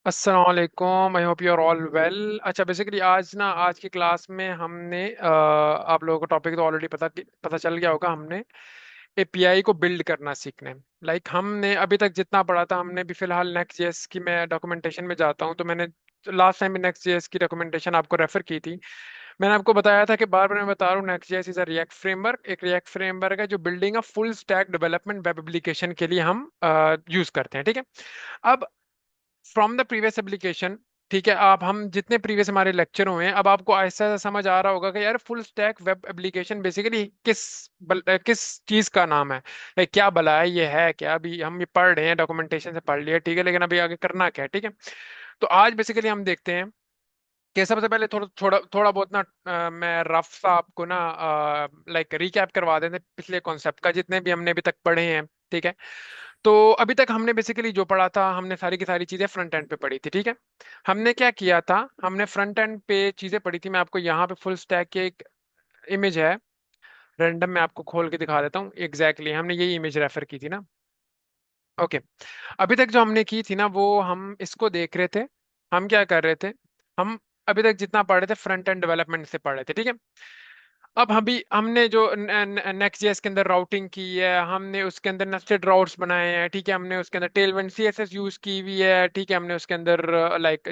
अस्सलाम वालेकुम। I hope you are all well. अच्छा, बेसिकली आज की क्लास में हमने आप लोगों को टॉपिक तो ऑलरेडी पता चल गया होगा। हमने एपीआई को बिल्ड करना सीखने। हमने अभी तक जितना पढ़ा था, हमने भी फिलहाल नेक्स्ट जेएस की, मैं डॉक्यूमेंटेशन में जाता हूँ तो मैंने लास्ट टाइम भी नेक्स्ट जेएस की डॉक्यूमेंटेशन आपको रेफर की थी। मैंने आपको बताया था कि बार बार मैं बता रहा हूँ, next JS is a react framework. एक रिएक्ट फ्रेमवर्क है जो building a full stack development web application के लिए हम यूज करते हैं। ठीक है। अब फ्रॉम द प्रीवियस एप्लीकेशन, ठीक है, आप हम जितने प्रीवियस हमारे लेक्चर हुए हैं, अब आपको ऐसा ऐसा समझ आ रहा होगा कि यार full stack web application basically किस चीज का नाम है। क्या भला है, ये है क्या? अभी हम ये पढ़ रहे हैं, डॉक्यूमेंटेशन से पढ़ लिया, ठीक है, लेकिन अभी आगे करना क्या है? ठीक है। तो आज बेसिकली हम देखते हैं कि सबसे पहले थोड़ा थोड़ा थोड़ा बहुत ना, मैं रफ सा आपको ना रिकैप करवा देते हैं पिछले कॉन्सेप्ट का, जितने भी हमने अभी तक पढ़े हैं। ठीक है। तो अभी तक हमने बेसिकली जो पढ़ा था, हमने सारी की सारी चीजें फ्रंट एंड पे पढ़ी थी। ठीक है। हमने क्या किया था, हमने फ्रंट एंड पे चीजें पढ़ी थी। मैं आपको यहाँ पे फुल स्टैक की एक इमेज है, रैंडम में आपको खोल के दिखा देता हूँ। एग्जैक्टली हमने यही इमेज रेफर की थी ना। ओके। अभी तक जो हमने की थी ना, वो हम इसको देख रहे थे। हम क्या कर रहे थे, हम अभी तक जितना पढ़ रहे थे फ्रंट एंड डेवलपमेंट से पढ़ रहे थे। ठीक है। अब हमने जो नेक्स्ट जेएस के अंदर राउटिंग की है, हमने उसके अंदर नेस्टेड राउट्स बनाए हैं। ठीक है। हमने उसके अंदर टेलविंड सीएसएस यूज की हुई है। ठीक है। हमने उसके अंदर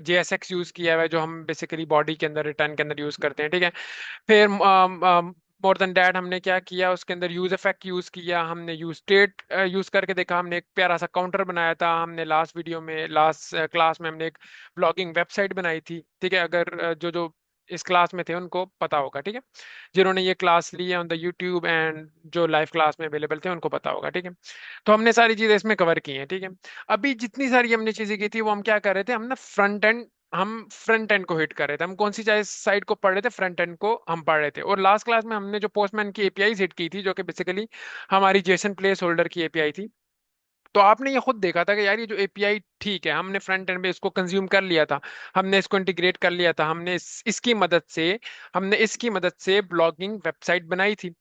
जेएसएक्स यूज किया हुआ है, जो हम बेसिकली बॉडी के अंदर, रिटर्न के अंदर यूज करते हैं। ठीक है। फिर मोर देन डैट हमने क्या किया, उसके अंदर यूज इफेक्ट यूज किया, हमने यूज स्टेट यूज करके देखा, हमने एक प्यारा सा काउंटर बनाया था। हमने लास्ट क्लास में हमने एक ब्लॉगिंग वेबसाइट बनाई थी। ठीक है। अगर जो जो इस क्लास में थे उनको पता होगा। ठीक है। जिन्होंने ये क्लास ली है ऑन द यूट्यूब एंड जो लाइव क्लास में अवेलेबल थे उनको पता होगा। ठीक है। तो हमने सारी चीजें इसमें कवर की हैं। ठीक है। अभी जितनी सारी हमने चीजें की थी, वो हम क्या कर रहे थे, हम फ्रंट एंड को हिट कर रहे थे। हम कौन सी साइड को पढ़ रहे थे, फ्रंट एंड को हम पढ़ रहे थे। और लास्ट क्लास में हमने जो पोस्टमैन की एपीआई हिट की थी, जो कि बेसिकली हमारी जेसन प्लेस होल्डर की एपीआई थी। तो आपने ये खुद देखा था कि यार ये जो एपीआई, ठीक है, हमने फ्रंट एंड पे इसको कंज्यूम कर लिया था, हमने इसको इंटीग्रेट कर लिया था, हमने इसकी मदद से ब्लॉगिंग वेबसाइट बनाई थी।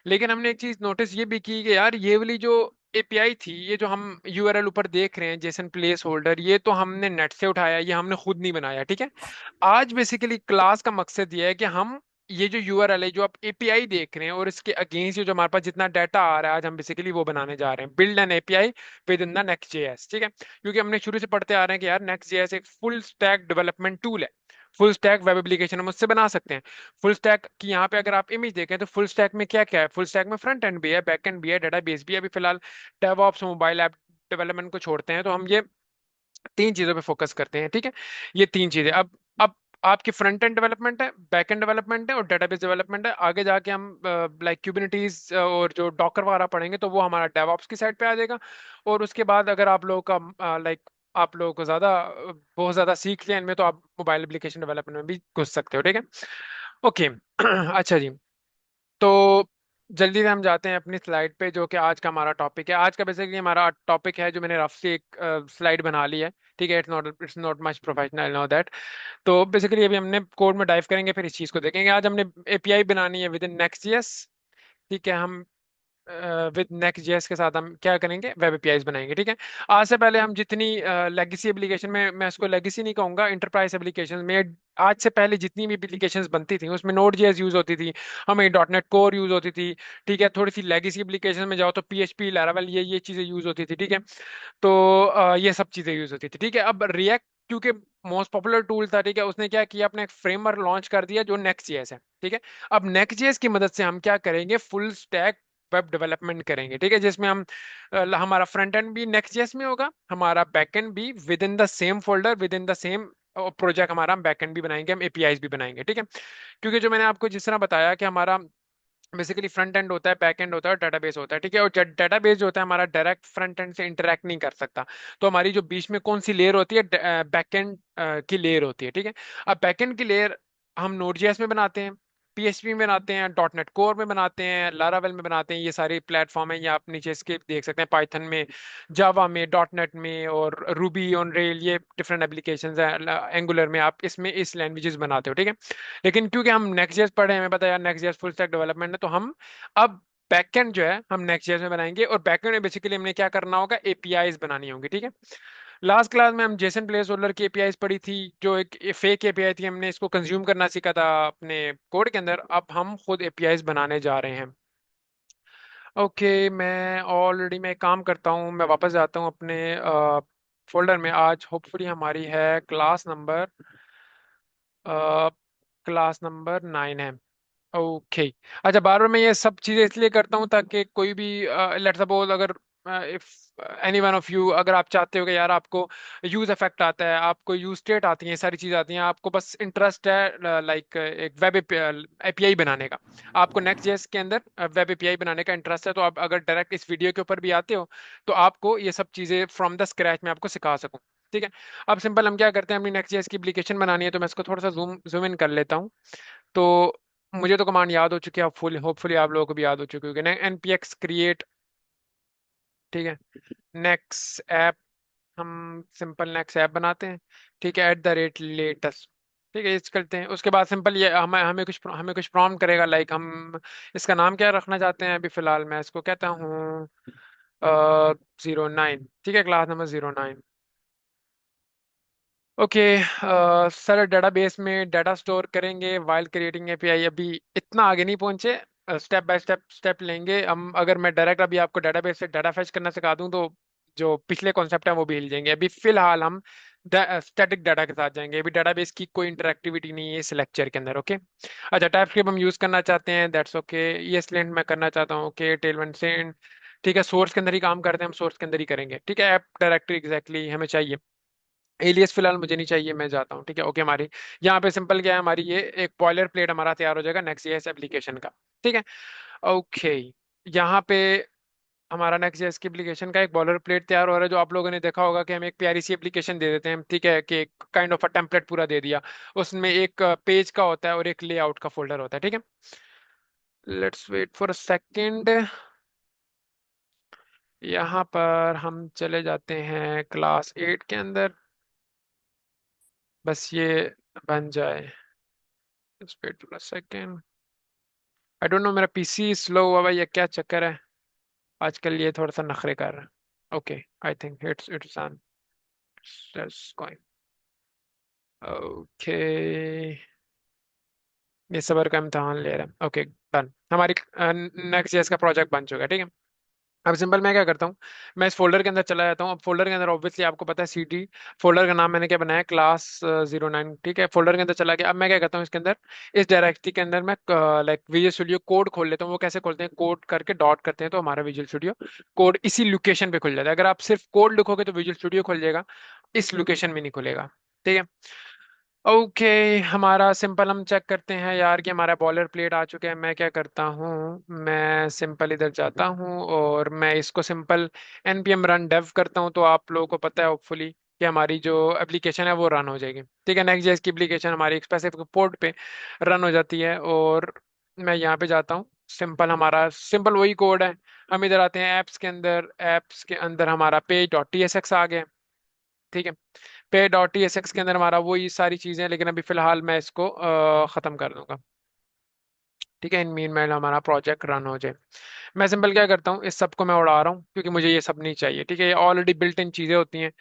लेकिन हमने एक चीज नोटिस ये भी की कि यार ये वाली जो एपीआई थी, ये जो हम यूआरएल ऊपर देख रहे हैं, जेसन प्लेस होल्डर, ये तो हमने नेट से उठाया, ये हमने खुद नहीं बनाया। ठीक है। आज बेसिकली क्लास का मकसद ये है कि हम ये जो यूआरएल है, जो आप एपीआई देख रहे हैं, और इसके अगेंस्ट जो हमारे पास जितना डाटा आ रहा है, आज हम बेसिकली वो बनाने जा रहे हैं, build an API with in the next JS. ठीक है। क्योंकि हमने शुरू से पढ़ते आ रहे हैं कि यार नेक्स्ट जेएस एक फुल स्टैक डेवलपमेंट टूल है। फुल स्टैक वेब एप्लीकेशन हम उससे बना सकते हैं। फुल स्टैक की यहाँ पे अगर आप इमेज देखें, तो फुल स्टैक में क्या क्या है, फुल स्टैक में फ्रंट एंड भी है, बैक एंड भी है, डेटाबेस भी है। अभी फिलहाल डेवऑप्स मोबाइल ऐप डेवलपमेंट को छोड़ते हैं, तो हम ये तीन चीजों पे फोकस करते हैं। ठीक है। ये तीन चीजें अब आपकी फ्रंट एंड डेवलपमेंट है, बैक एंड डेवलपमेंट है, और डेटाबेस डेवलपमेंट है। आगे जाके हम क्यूबिनिटीज और जो डॉकर वगैरह पढ़ेंगे, तो वो हमारा डेवऑप्स की साइड पे आ जाएगा। और उसके बाद अगर आप लोगों का आप लोगों को बहुत ज्यादा सीख लिया इनमें, तो आप मोबाइल एप्लीकेशन डेवलपमेंट में भी घुस सकते हो। ठीक है। ओके। अच्छा जी। तो जल्दी से हम जाते हैं अपनी स्लाइड पे, जो कि आज का हमारा टॉपिक है। आज का बेसिकली हमारा टॉपिक है, जो मैंने रफ से एक स्लाइड बना ली है। ठीक है। It's not much professional, know that. तो बेसिकली अभी हमने कोड में डाइव करेंगे, फिर इस चीज को देखेंगे। आज हमने एपीआई बनानी है विद इन नेक्स्ट जेएस। ठीक है। हम विद नेक्स्ट जेएस के साथ हम क्या करेंगे, वेब एपीआईज बनाएंगे। ठीक है। आज से पहले हम जितनी लेगेसी एप्लीकेशन में, मैं उसको लेगेसी नहीं कहूंगा, इंटरप्राइज एप्लीकेशन में आज से पहले जितनी भी एप्लीकेशंस बनती थी, उसमें नोड जेएस यूज होती थी, हमें डॉट नेट कोर यूज होती थी। ठीक है। थोड़ी सी लेगेसी एप्लीकेशन में जाओ तो पीएचपी, लैरावेल, ये चीजें यूज होती थी। ठीक है। तो ये सब चीजें यूज होती थी। ठीक है। अब रिएक्ट क्योंकि मोस्ट पॉपुलर टूल था, ठीक है, उसने क्या किया, अपने एक फ्रेमवर्क लॉन्च कर दिया जो नेक्स्ट जेएस है। ठीक है। अब नेक्स्ट जेएस की मदद से हम क्या करेंगे, फुल स्टैक वेब डेवलपमेंट करेंगे। ठीक है। जिसमें हमारा फ्रंट एंड भी नेक्स्ट जेएस में होगा, हमारा बैक एंड भी with in the same folder, with in the same project, हमारा हम बैक एंड भी बनाएंगे, हम एपीआईज भी बनाएंगे। ठीक है। क्योंकि जो मैंने आपको जिस तरह बताया कि हमारा बेसिकली फ्रंट एंड होता है, बैक एंड होता है, और डेटाबेस होता है। ठीक है। और डेटाबेस जो होता है हमारा, डायरेक्ट फ्रंट एंड से इंटरेक्ट नहीं कर सकता। तो हमारी जो बीच में कौन सी लेयर होती है, बैक एंड की लेयर होती है। ठीक है। अब बैक एंड की लेयर हम नोड.जेएस में बनाते हैं, पीएचपी में बनाते हैं, डॉट नेट कोर में बनाते हैं, लारावेल में बनाते हैं। ये सारे प्लेटफॉर्म है, या आप नीचे इसके देख सकते हैं, पाइथन में, जावा में, डॉट नेट में, और रूबी ऑन रेल, ये डिफरेंट एप्लीकेशंस हैं। एंगुलर में आप इसमें इस लैंग्वेजेस बनाते हो। ठीक है। लेकिन क्योंकि हम नेक्स्ट जेएस पढ़े हैं, हमें पता है next JS full stack development है, तो हम अब बैकएंड जो है हम नेक्स्ट जेएस में बनाएंगे। और बैकएंड में बेसिकली हमने क्या करना होगा, एपीआईज बनानी होंगी। ठीक है। लास्ट क्लास में हम जेसन प्लेस होल्डर की एपीआईज पढ़ी थी, जो एक फेक एपीआई थी, हमने इसको कंज्यूम करना सीखा था अपने कोड के अंदर। अब हम खुद एपीआईज बनाने जा रहे हैं। ओके, मैं एक काम करता हूँ, मैं वापस जाता हूँ अपने फोल्डर में। आज होपफुली हमारी है क्लास नंबर 9 है। ओके। अच्छा, बार बार मैं ये सब चीजें इसलिए करता हूँ ताकि कोई भी, लेट सपोज, अगर if any one of you, अगर आप चाहते हो कि यार आपको यूज इफेक्ट आता है, आपको यूज स्टेट आती है, ये सारी चीजें आती हैं, आपको बस इंटरेस्ट है लाइक एक वेब एपीआई बनाने का, आपको नेक्स्ट जेएस के अंदर वेब एपीआई बनाने का इंटरेस्ट है, तो आप अगर डायरेक्ट इस वीडियो के ऊपर भी आते हो तो आपको ये सब चीजें फ्रॉम द स्क्रैच में आपको सिखा सकूं। ठीक है। अब सिंपल हम क्या करते हैं, अपनी नेक्स्ट जेएस की एप्लीकेशन बनानी है, तो मैं इसको थोड़ा सा जूम जूम इन कर लेता हूँ। तो मुझे तो कमांड याद हो चुकी है, फुल होपफुली आप लोगों को भी याद हो चुकी होगी। npx क्रिएट, ठीक है, नेक्स्ट ऐप, हम सिंपल नेक्स्ट ऐप बनाते हैं। ठीक है, @लेटेस्ट, ठीक है, इस करते हैं। उसके बाद सिंपल ये हमें कुछ प्रॉम्प्ट करेगा, लाइक हम इसका नाम क्या रखना चाहते हैं। अभी फिलहाल मैं इसको कहता हूँ 09। ठीक है, class number 09। Okay. Sir, database में डाटा स्टोर करेंगे वाइल क्रिएटिंग एपीआई। अभी इतना आगे नहीं पहुंचे, स्टेप बाय स्टेप स्टेप लेंगे हम। अगर मैं डायरेक्ट अभी आपको डेटाबेस से डाटा फेच करना सिखा दूं तो जो पिछले कॉन्सेप्ट है वो भी हिल जाएंगे। अभी फिलहाल हम स्टैटिक डाटा के साथ जाएंगे। अभी डेटाबेस की कोई इंटरेक्टिविटी नहीं है इस लेक्चर के अंदर। ओके। अच्छा, टाइपस्क्रिप्ट हम यूज करना चाहते हैं, दैट्स ओके। ये स्लेंट मैं करना चाहता हूँ, ओके। टेलवन सेंड, ठीक है। सोर्स के अंदर ही काम करते हैं, हम सोर्स के अंदर ही करेंगे। ठीक है, ऐप डायरेक्टरी एग्जैक्टली हमें चाहिए, एलियस फिलहाल मुझे नहीं चाहिए, मैं जाता हूँ। ठीक है, ओके। हमारी यहाँ पे सिंपल क्या है, हमारी ये एक बॉयलर प्लेट हमारा तैयार हो जाएगा नेक्स्ट जेएस एप्लीकेशन का। ठीक है, ओके। यहाँ पे हमारा नेक्स्ट जेएस की एप्लीकेशन का एक बॉयलर प्लेट तैयार हो रहा है, जो आप लोगों ने देखा होगा कि हम एक प्यारी सी एप्लीकेशन दे देते हैं। ठीक है, कि एक काइंड ऑफ अ टेम्पलेट पूरा दे दिया, उसमें एक पेज का होता है और एक लेआउट का फोल्डर होता है। ठीक है, let's wait for a second. यहाँ पर हम चले जाते हैं क्लास 8 के अंदर, बस ये बन जाए। Just wait for a second. I don't know, मेरा पीसी स्लो हुआ भाई, या क्या चक्कर है आजकल, ये थोड़ा सा नखरे कर रहा है। Okay, I think it's on, going. Okay, ये सबर का इम्तहान ले रहा है। Okay, done. हमारी नेक्स्ट जेएस का प्रोजेक्ट बन चुका है। ठीक है, अब सिंपल मैं क्या करता हूँ, मैं इस फोल्डर के अंदर चला जाता हूँ। अब फोल्डर के अंदर ऑब्वियसली आपको पता है सीडी, फोल्डर का नाम मैंने क्या बनाया, क्लास 09। ठीक है, फोल्डर के अंदर चला गया। अब मैं क्या करता हूँ, इसके अंदर इस डायरेक्टरी के अंदर मैं लाइक विजुअल स्टूडियो कोड खोल लेता हूँ। वो कैसे खोलते हैं, कोड करके डॉट करते हैं तो हमारा विजुअल स्टूडियो कोड इसी लोकेशन पे खुल जाता है। अगर आप सिर्फ कोड लिखोगे तो विजुअल स्टूडियो खुल जाएगा, इस लोकेशन में नहीं खुलेगा। ठीक है, ओके। हमारा सिंपल हम चेक करते हैं यार कि हमारा बॉयलर प्लेट आ चुका है। मैं क्या करता हूँ, मैं सिंपल इधर जाता हूँ और मैं इसको सिंपल npm रन डेव करता हूँ, तो आप लोगों को पता है होपफुली कि हमारी जो एप्लीकेशन है वो रन हो जाएगी। ठीक है, नेक्स्ट जेएस की एप्लीकेशन हमारी एक स्पेसिफिक पोर्ट पे रन हो जाती है। और मैं यहाँ पे जाता हूँ, सिंपल हमारा सिंपल वही कोड है। हम इधर आते हैं ऐप्स के अंदर, ऐप्स के अंदर हमारा page.tsx आ गया। ठीक है, पे डॉट टी एस एक्स के अंदर हमारा वही सारी चीजें हैं, लेकिन अभी फिलहाल मैं इसको खत्म कर दूंगा। ठीक है, इन मीन में हमारा प्रोजेक्ट रन हो जाए। मैं सिंपल क्या करता हूँ, इस सब को मैं उड़ा रहा हूँ क्योंकि मुझे ये सब नहीं चाहिए। ठीक है, ये ऑलरेडी बिल्ट इन चीजें होती हैं,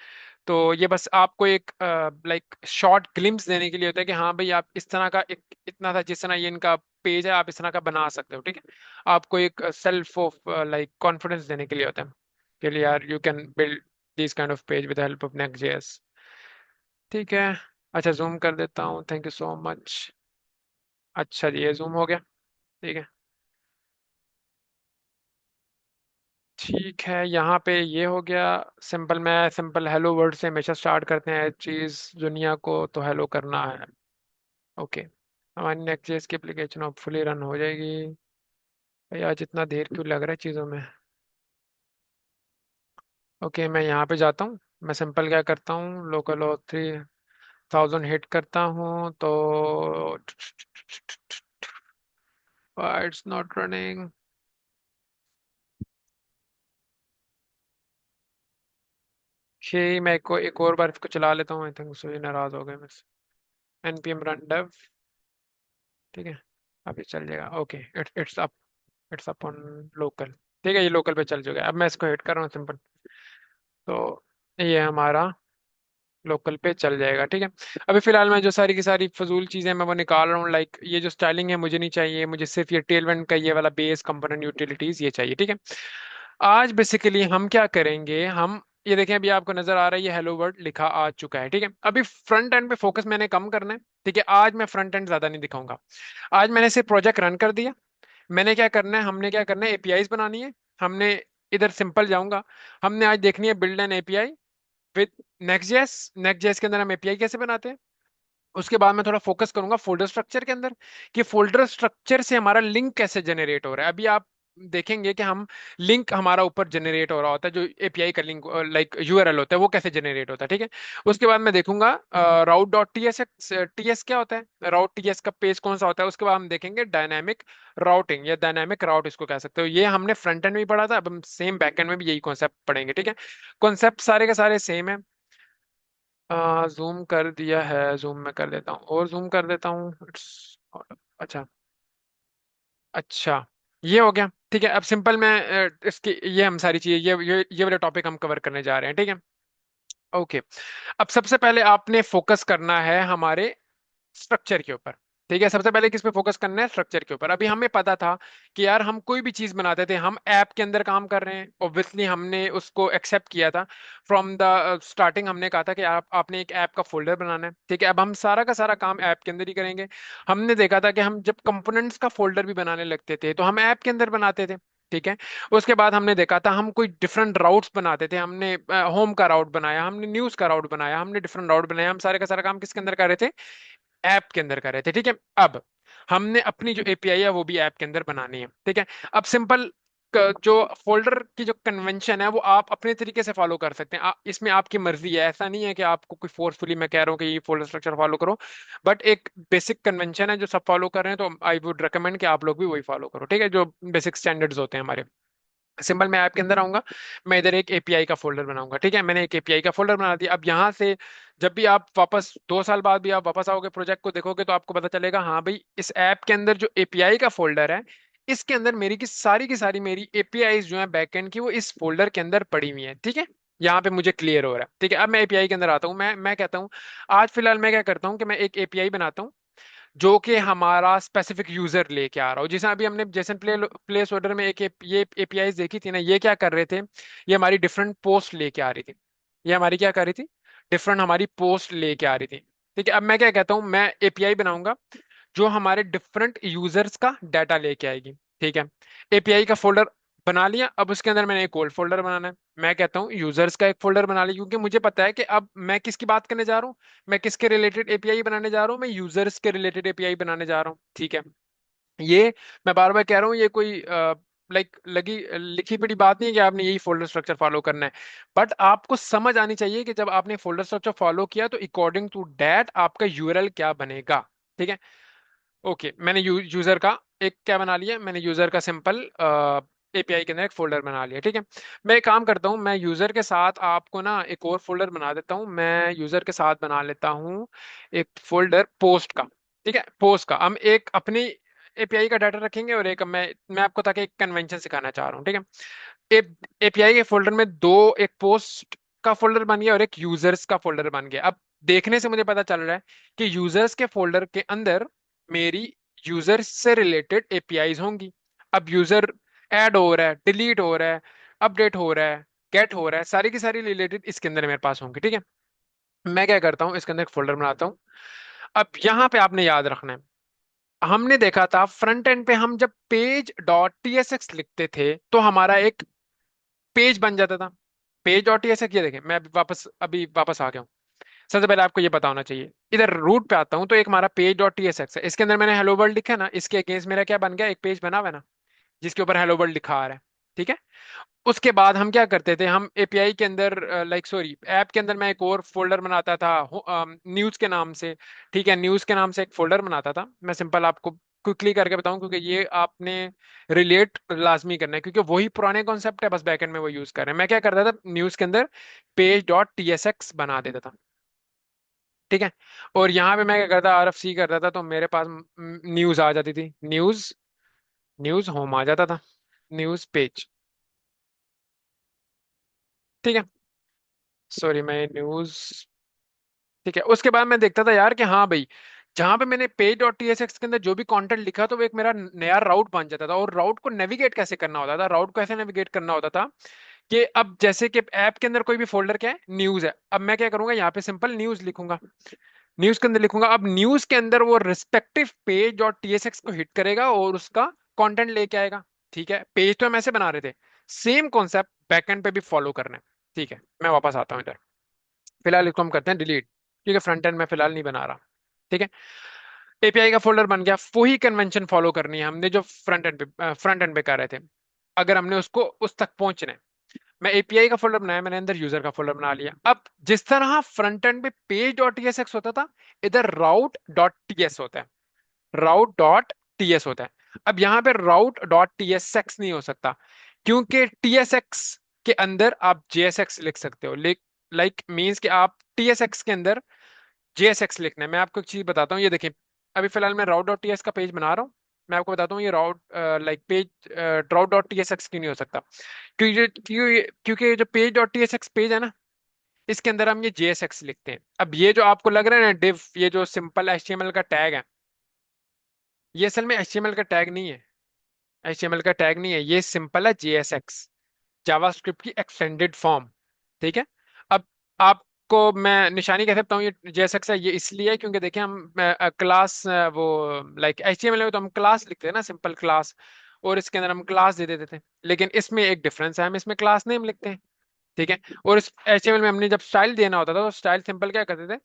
तो ये बस आपको एक लाइक शॉर्ट ग्लिम्स देने के लिए होता है कि हाँ भाई, आप इस तरह का एक इतना था जिस तरह ये इनका पेज है, आप इस तरह का बना सकते हो। ठीक है, आपको एक सेल्फ ऑफ लाइक कॉन्फिडेंस देने के लिए होता है कि लिए यार you can build this kind of page with help of next. ठीक है, अच्छा जूम कर देता हूँ, थैंक यू सो मच। अच्छा जी, ये जूम हो गया। ठीक है, ठीक है, यहाँ पे ये हो गया। सिंपल, मैं सिंपल हेलो वर्ड से हमेशा स्टार्ट करते हैं चीज़, दुनिया को तो हेलो करना है। ओके, हमारी नेक्स्ट चीज़ की एप्लीकेशन होपफुली रन हो जाएगी। भाई आज इतना देर क्यों लग रहा है चीज़ों में। ओके, मैं यहाँ पे जाता हूँ। मैं सिंपल क्या करता हूँ, लोकल ओ 3000 हिट करता हूँ तो इट्स नॉट रनिंग। मैं एक और बार इसको चला लेता हूँ, आई थिंक सो ये नाराज हो गए मुझसे। npm रन डेव, ठीक है, अभी चल जाएगा। Okay, it's up on local. ठीक है, ये लोकल पे चल चुका है। अब मैं इसको हिट कर रहा हूँ सिंपल, तो ये हमारा लोकल पे चल जाएगा, ठीक है। अभी फिलहाल मैं जो सारी की सारी फजूल चीजें मैं वो निकाल रहा हूँ, लाइक ये जो स्टाइलिंग है मुझे नहीं चाहिए, मुझे सिर्फ ये टेलविंड का ये वाला बेस कंपोनेंट यूटिलिटीज ये चाहिए, ठीक है। आज बेसिकली हम क्या करेंगे, हम ये देखें अभी आपको नजर आ रहा है ये हेलो वर्ल्ड लिखा आ चुका है, ठीक है। अभी फ्रंट एंड पे फोकस मैंने कम करना है, ठीक है। आज मैं फ्रंट एंड ज्यादा नहीं दिखाऊंगा। आज मैंने सिर्फ प्रोजेक्ट रन कर दिया। मैंने क्या करना है, हमने क्या करना है, एपीआईज बनानी है। हमने इधर सिंपल जाऊंगा, हमने आज देखनी है बिल्ड एन एपीआई विद नेक्स्ट.जेएस। नेक्स्ट.जेएस के अंदर हम एपीआई कैसे बनाते हैं। उसके बाद मैं थोड़ा फोकस करूंगा फोल्डर स्ट्रक्चर के अंदर, कि फोल्डर स्ट्रक्चर से हमारा लिंक कैसे जनरेट हो रहा है। अभी आप देखेंगे कि हम लिंक हमारा ऊपर जनरेट हो रहा होता है, जो एपीआई का लिंक लाइक यूआरएल होता है वो कैसे जनरेट होता है, ठीक है। उसके बाद मैं देखूंगा राउट डॉट टीएस। टीएस क्या होता है, राउट टीएस का पेज कौन सा होता है। उसके बाद हम देखेंगे डायनामिक राउटिंग या डायनामिक राउट इसको कह सकते हो। ये हमने फ्रंट एंड में भी पढ़ा था, अब हम सेम बैक एंड में भी यही कॉन्सेप्ट पढ़ेंगे, ठीक है। कॉन्सेप्ट सारे के सारे सेम है। जूम कर दिया है, जूम में कर देता हूँ और जूम कर देता हूँ। अच्छा, अच्छा, ये हो गया, ठीक है। अब सिंपल मैं इसकी ये हम सारी चीजें ये वाले टॉपिक हम कवर करने जा रहे हैं, ठीक है। ओके, अब सबसे पहले आपने फोकस करना है हमारे स्ट्रक्चर के ऊपर, ठीक है। सबसे पहले किस पे फोकस करना है, स्ट्रक्चर के ऊपर। अभी हमें पता था कि यार हम कोई भी चीज बनाते थे, हम ऐप के अंदर काम कर रहे हैं, ऑब्वियसली हमने उसको एक्सेप्ट किया था फ्रॉम द स्टार्टिंग। हमने कहा था कि आपने एक ऐप का फोल्डर बनाना है, ठीक है। अब हम सारा का सारा काम ऐप के अंदर ही करेंगे। हमने देखा था कि हम जब कंपोनेंट्स का फोल्डर भी बनाने लगते थे तो हम ऐप के अंदर बनाते थे, ठीक है। उसके बाद हमने देखा था हम कोई डिफरेंट राउट्स बनाते थे, हमने होम का राउट बनाया, हमने न्यूज का राउट बनाया, हमने डिफरेंट राउट बनाया, हम सारे का सारा काम किसके अंदर कर रहे थे, ऐप के अंदर कर रहे थे, ठीक है। अब हमने अपनी जो एपीआई है वो भी ऐप के अंदर बनानी है, ठीक है। अब सिंपल जो फोल्डर की जो कन्वेंशन है वो आप अपने तरीके से फॉलो कर सकते हैं। इसमें आपकी मर्जी है, ऐसा नहीं है कि आपको कोई फोर्सफुली मैं कह रहा हूँ कि ये फोल्डर स्ट्रक्चर फॉलो करो। बट एक बेसिक कन्वेंशन है जो सब फॉलो कर रहे हैं, तो आई वुड रिकमेंड कि आप लोग भी वही फॉलो करो, ठीक है, जो बेसिक स्टैंडर्ड्स होते हैं हमारे। सिंपल मैं ऐप के अंदर आऊंगा, मैं इधर एक एपीआई का फोल्डर बनाऊंगा, ठीक है। मैंने एक एपीआई का फोल्डर बना दिया। अब यहाँ से जब भी आप वापस 2 साल बाद भी आप वापस आओगे प्रोजेक्ट को देखोगे तो आपको पता चलेगा हाँ भाई इस ऐप के अंदर जो एपीआई का फोल्डर है इसके अंदर मेरी की सारी मेरी एपीआईज जो है बैकएंड की वो इस फोल्डर के अंदर पड़ी हुई है, ठीक है। यहाँ पे मुझे क्लियर हो रहा है, ठीक है। अब मैं एपीआई के अंदर आता हूँ, मैं कहता हूँ आज फिलहाल मैं क्या करता हूँ कि मैं एक एपीआई बनाता हूँ जो कि हमारा स्पेसिफिक यूजर लेके आ रहा हो। जैसे अभी हमने जेसन प्लेस ऑर्डर में ये एपीआई देखी थी ना, ये क्या कर रहे थे, ये हमारी डिफरेंट पोस्ट लेके आ रही थी। ये हमारी क्या कर रही थी, डिफरेंट हमारी पोस्ट लेके आ रही थी, ठीक है। अब मैं क्या कहता हूँ, मैं एपीआई बनाऊंगा जो हमारे डिफरेंट यूजर्स का डाटा लेके आएगी, ठीक है। एपीआई का फोल्डर बना लिया, अब उसके अंदर मैंने एक ओल्ड फोल्डर बनाना है। मैं कहता हूँ यूजर्स का एक फोल्डर बना लिया, क्योंकि मुझे पता है कि अब मैं किसकी बात करने जा रहा हूँ, मैं किसके रिलेटेड एपीआई बनाने जा रहा हूँ, मैं यूजर्स के रिलेटेड एपीआई बनाने जा रहा हूँ, ठीक है। ये मैं बार बार कह रहा हूँ, ये कोई लाइक लगी लिखी पड़ी बात नहीं है कि आपने यही फोल्डर स्ट्रक्चर फॉलो करना है। बट आपको समझ आनी चाहिए कि जब आपने फोल्डर स्ट्रक्चर फॉलो किया तो अकॉर्डिंग टू दैट आपका यूआरएल क्या बनेगा, ठीक है। ओके, मैंने यूजर का एक क्या बना लिया, मैंने यूजर का सिंपल एपीआई के अंदर एक फोल्डर बना लिया, ठीक है। मैं एक काम करता हूँ, मैं यूजर के साथ आपको ना एक और फोल्डर बना देता हूँ। मैं यूजर के साथ बना लेता हूँ एक फोल्डर पोस्ट का, ठीक है। पोस्ट का हम एक अपनी एपीआई का डाटा रखेंगे और एक मैं आपको ताकि एक कन्वेंशन सिखाना चाह रहा हूँ, ठीक है। एपीआई के फोल्डर में दो, एक पोस्ट का फोल्डर बन गया और एक यूजर्स का फोल्डर बन गया। अब देखने से मुझे पता चल रहा है कि यूजर्स के फोल्डर के अंदर मेरी यूजर से रिलेटेड एपीआईज होंगी। अब यूजर ऐड हो रहा है, डिलीट हो रहा है, अपडेट हो रहा है, गेट हो रहा है, सारी की सारी रिलेटेड इसके अंदर मेरे पास होंगी, ठीक है। मैं क्या करता हूँ, इसके अंदर एक फोल्डर बनाता हूँ। अब यहाँ पे आपने याद रखना है, हमने देखा था फ्रंट एंड पे हम जब पेज डॉट टीएसएक्स लिखते थे तो हमारा एक पेज बन जाता था। पेज डॉट टीएसएक्स, ये देखें मैं अभी वापस आ गया हूँ। सबसे पहले आपको ये पता होना चाहिए, इधर रूट पे आता हूं तो एक हमारा पेज डॉट टीएसएक्स है, इसके अंदर मैंने हेलो वर्ल्ड लिखा है ना, इसके अगेंस्ट मेरा क्या बन गया, एक पेज बना हुआ है ना जिसके ऊपर हेलो वर्ल्ड लिखा आ रहा है, ठीक है। उसके बाद हम क्या करते थे, हम एपीआई के अंदर लाइक सॉरी ऐप के अंदर मैं एक और फोल्डर बनाता था न्यूज के नाम से, ठीक है। न्यूज के नाम से एक फोल्डर बनाता था। मैं सिंपल आपको क्विकली करके बताऊं क्योंकि ये आपने रिलेट लाजमी करना है, क्योंकि वही पुराने कॉन्सेप्ट है, बस बैकएंड में वो यूज कर रहे हैं। मैं क्या करता था, न्यूज के अंदर पेज डॉट टीएसएक्स बना देता था, ठीक है। और यहाँ पे मैं क्या करता, आरएफसी करता था तो मेरे पास न्यूज आ जाती थी, न्यूज, न्यूज होम आ जाता था, न्यूज पेज, ठीक है। सॉरी मैं न्यूज ठीक है, उसके बाद मैं देखता था यार कि हाँ भाई, जहां पे मैंने पेज डॉट टीएसएक्स के अंदर जो भी कंटेंट लिखा तो वो एक मेरा नया राउट बन जाता था। और राउट को नेविगेट कैसे करना होता था, राउट को ऐसे नेविगेट करना होता था कि अब जैसे कि ऐप के अंदर कोई भी फोल्डर क्या है, न्यूज है, अब मैं क्या करूंगा, यहाँ पे सिंपल न्यूज लिखूंगा, न्यूज के अंदर लिखूंगा। अब न्यूज के अंदर वो रिस्पेक्टिव पेज डॉट टीएसएक्स को हिट करेगा और उसका कंटेंट लेके आएगा। ठीक है, पेज तो हम ऐसे बना रहे थे, सेम कॉन्सेप्ट बैकएंड पे भी फॉलो करना है। ठीक है, मैं वापस आता हूँ इधर। फिलहाल इसको हम करते हैं डिलीट, क्योंकि फ्रंट एंड में फिलहाल नहीं बना रहा। ठीक है, एपीआई का फोल्डर बन गया, वही कन्वेंशन फॉलो करनी है हमने जो फ्रंट एंड पे कर रहे थे, अगर हमने उसको उस तक पहुंचना है। मैं एपीआई का फोल्डर बनाया, मैंने अंदर यूजर का फोल्डर बना लिया। अब जिस तरह फ्रंट एंड पे पेज डॉट टीएसएक्स होता था, इधर राउट डॉट टीएस होता है, राउट डॉट टीएस होता है। अब यहाँ पे राउट डॉट टीएसएक्स नहीं हो सकता, क्योंकि टीएसएक्स के अंदर आप जेएसएक्स लिख सकते हो। लाइक मीन्स कि आप टीएसएक्स के अंदर जेएसएक्स लिखना है। मैं आपको एक चीज बताता हूँ, ये देखें, अभी फिलहाल मैं राउट डॉट टीएस का पेज बना रहा हूँ। मैं आपको बताता हूँ ये राउट लाइक पेज राउट डॉट टीएसएक्स क्यों नहीं हो सकता, क्योंकि ये जो पेज डॉट टीएसएक्स पेज है ना, इसके अंदर हम ये जेएसएक्स लिखते हैं। अब ये जो आपको लग रहा है ना डिव, ये जो सिंपल एचटीएमएल का टैग है, ये असल में एचटीएमएल का टैग नहीं है, एचटीएमएल का टैग नहीं है, ये सिंपल है जेएसएक्स, जावास्क्रिप्ट की एक्सटेंडेड फॉर्म। ठीक है, अब आपको मैं निशानी कह सकता हूँ ये जेएसएक्स है, ये इसलिए है क्योंकि देखिए हम क्लास वो लाइक एचटीएमएल में तो हम क्लास लिखते हैं ना, सिंपल क्लास, और इसके अंदर हम क्लास दे देते थे। लेकिन इसमें एक डिफरेंस है, हम इसमें क्लास नेम लिखते हैं। ठीक है, और इस एचटीएमएल में हमने जब स्टाइल देना होता था तो स्टाइल सिंपल क्या करते थे,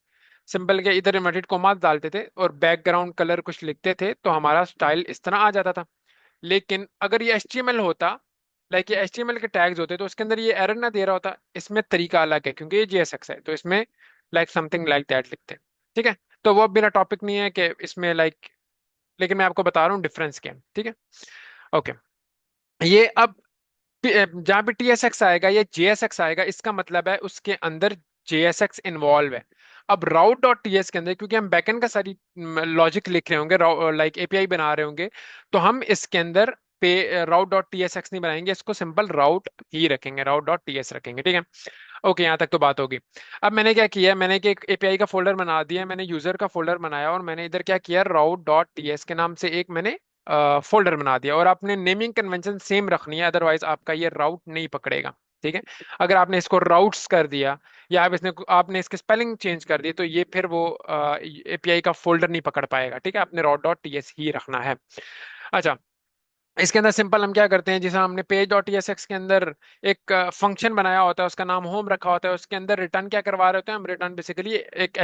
सिंपल के इधर इन्वर्टेड कोमा डालते थे और बैकग्राउंड कलर कुछ लिखते थे तो हमारा स्टाइल इस तरह आ जाता था। लेकिन अगर ये HTML होता, लाइक ये HTML के टैग्स होते, तो उसके अंदर ये एरर ना दे रहा होता। इसमें तरीका अलग है क्योंकि ये JSX है, तो इसमें लाइक समथिंग लाइक दैट लिखते हैं। ठीक है, तो वो अब मेरा टॉपिक नहीं है कि इसमें लाइक, लेकिन मैं आपको बता रहा हूँ डिफरेंस क्या है। ठीक है, ओके। ये अब जहाँ पे TSX आएगा या JSX आएगा, इसका मतलब है उसके अंदर JSX इन्वॉल्व है। अब राउट डॉट टीएस के अंदर क्योंकि हम बैकएंड का सारी लॉजिक लिख रहे होंगे, लाइक एपीआई बना रहे होंगे, तो हम इसके अंदर पे राउट डॉट टीएसएक्स नहीं बनाएंगे, इसको सिंपल राउट ही रखेंगे, राउट डॉट टीएस रखेंगे। ठीक है, ओके, यहाँ तक तो बात होगी। अब मैंने क्या किया, मैंने एक एपीआई का फोल्डर बना दिया, मैंने यूजर का फोल्डर बनाया और मैंने इधर क्या किया, राउट डॉट टीएस के नाम से एक मैंने फोल्डर बना दिया। और आपने नेमिंग कन्वेंशन सेम रखनी है, अदरवाइज आपका ये राउट नहीं पकड़ेगा। ठीक है, अगर आपने इसको राउट्स कर दिया या आपने इसके स्पेलिंग चेंज कर दी तो ये फिर वो एपीआई का फोल्डर नहीं पकड़ पाएगा। ठीक है, आपने राउट डॉट टीएस ही रखना है। अच्छा, इसके अंदर सिंपल हम क्या करते हैं, जैसे हमने पेज डॉट टीएसएक्स के अंदर एक फंक्शन बनाया होता है, उसका नाम होम रखा होता है, उसके अंदर रिटर्न क्या करवा रहे होते हैं हम, रिटर्न बेसिकली एक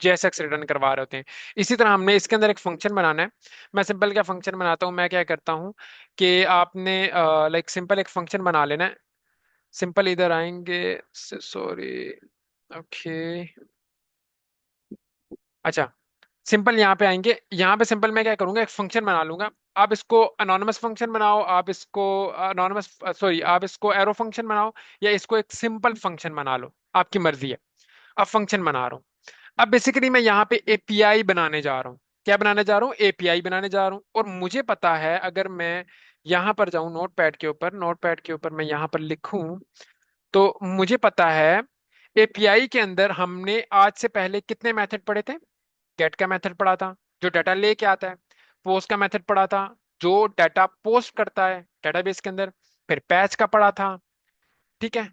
जेएसएक्स रिटर्न करवा रहे होते हैं। इसी तरह हमने इसके अंदर एक फंक्शन बनाना है। मैं सिंपल क्या फंक्शन बनाता हूँ, मैं क्या करता हूँ कि आपने लाइक सिंपल एक फंक्शन बना लेना है। सिंपल इधर आएंगे, सॉरी, ओके, अच्छा, सिंपल यहाँ पे आएंगे, यहाँ पे सिंपल मैं क्या करूंगा, एक फंक्शन बना लूंगा। आप इसको अनोनिमस फंक्शन बनाओ, आप इसको अनोनिमस सॉरी आप इसको एरो फंक्शन बनाओ, या इसको एक सिंपल फंक्शन बना लो, आपकी मर्जी है। अब फंक्शन बना रहा हूँ। अब बेसिकली मैं यहाँ पे एपीआई बनाने जा रहा हूँ। क्या बनाने जा रहा हूँ, एपीआई बनाने जा रहा हूँ। और मुझे पता है अगर मैं यहाँ पर जाऊँ नोटपैड के ऊपर मैं यहाँ पर लिखूं, तो मुझे पता है एपीआई के अंदर हमने आज से पहले कितने मेथड पढ़े थे। गेट का मेथड पढ़ा था जो डाटा लेके आता है, पोस्ट का मेथड पढ़ा था जो डाटा पोस्ट करता है डेटाबेस के अंदर, फिर पैच का पढ़ा था। ठीक है,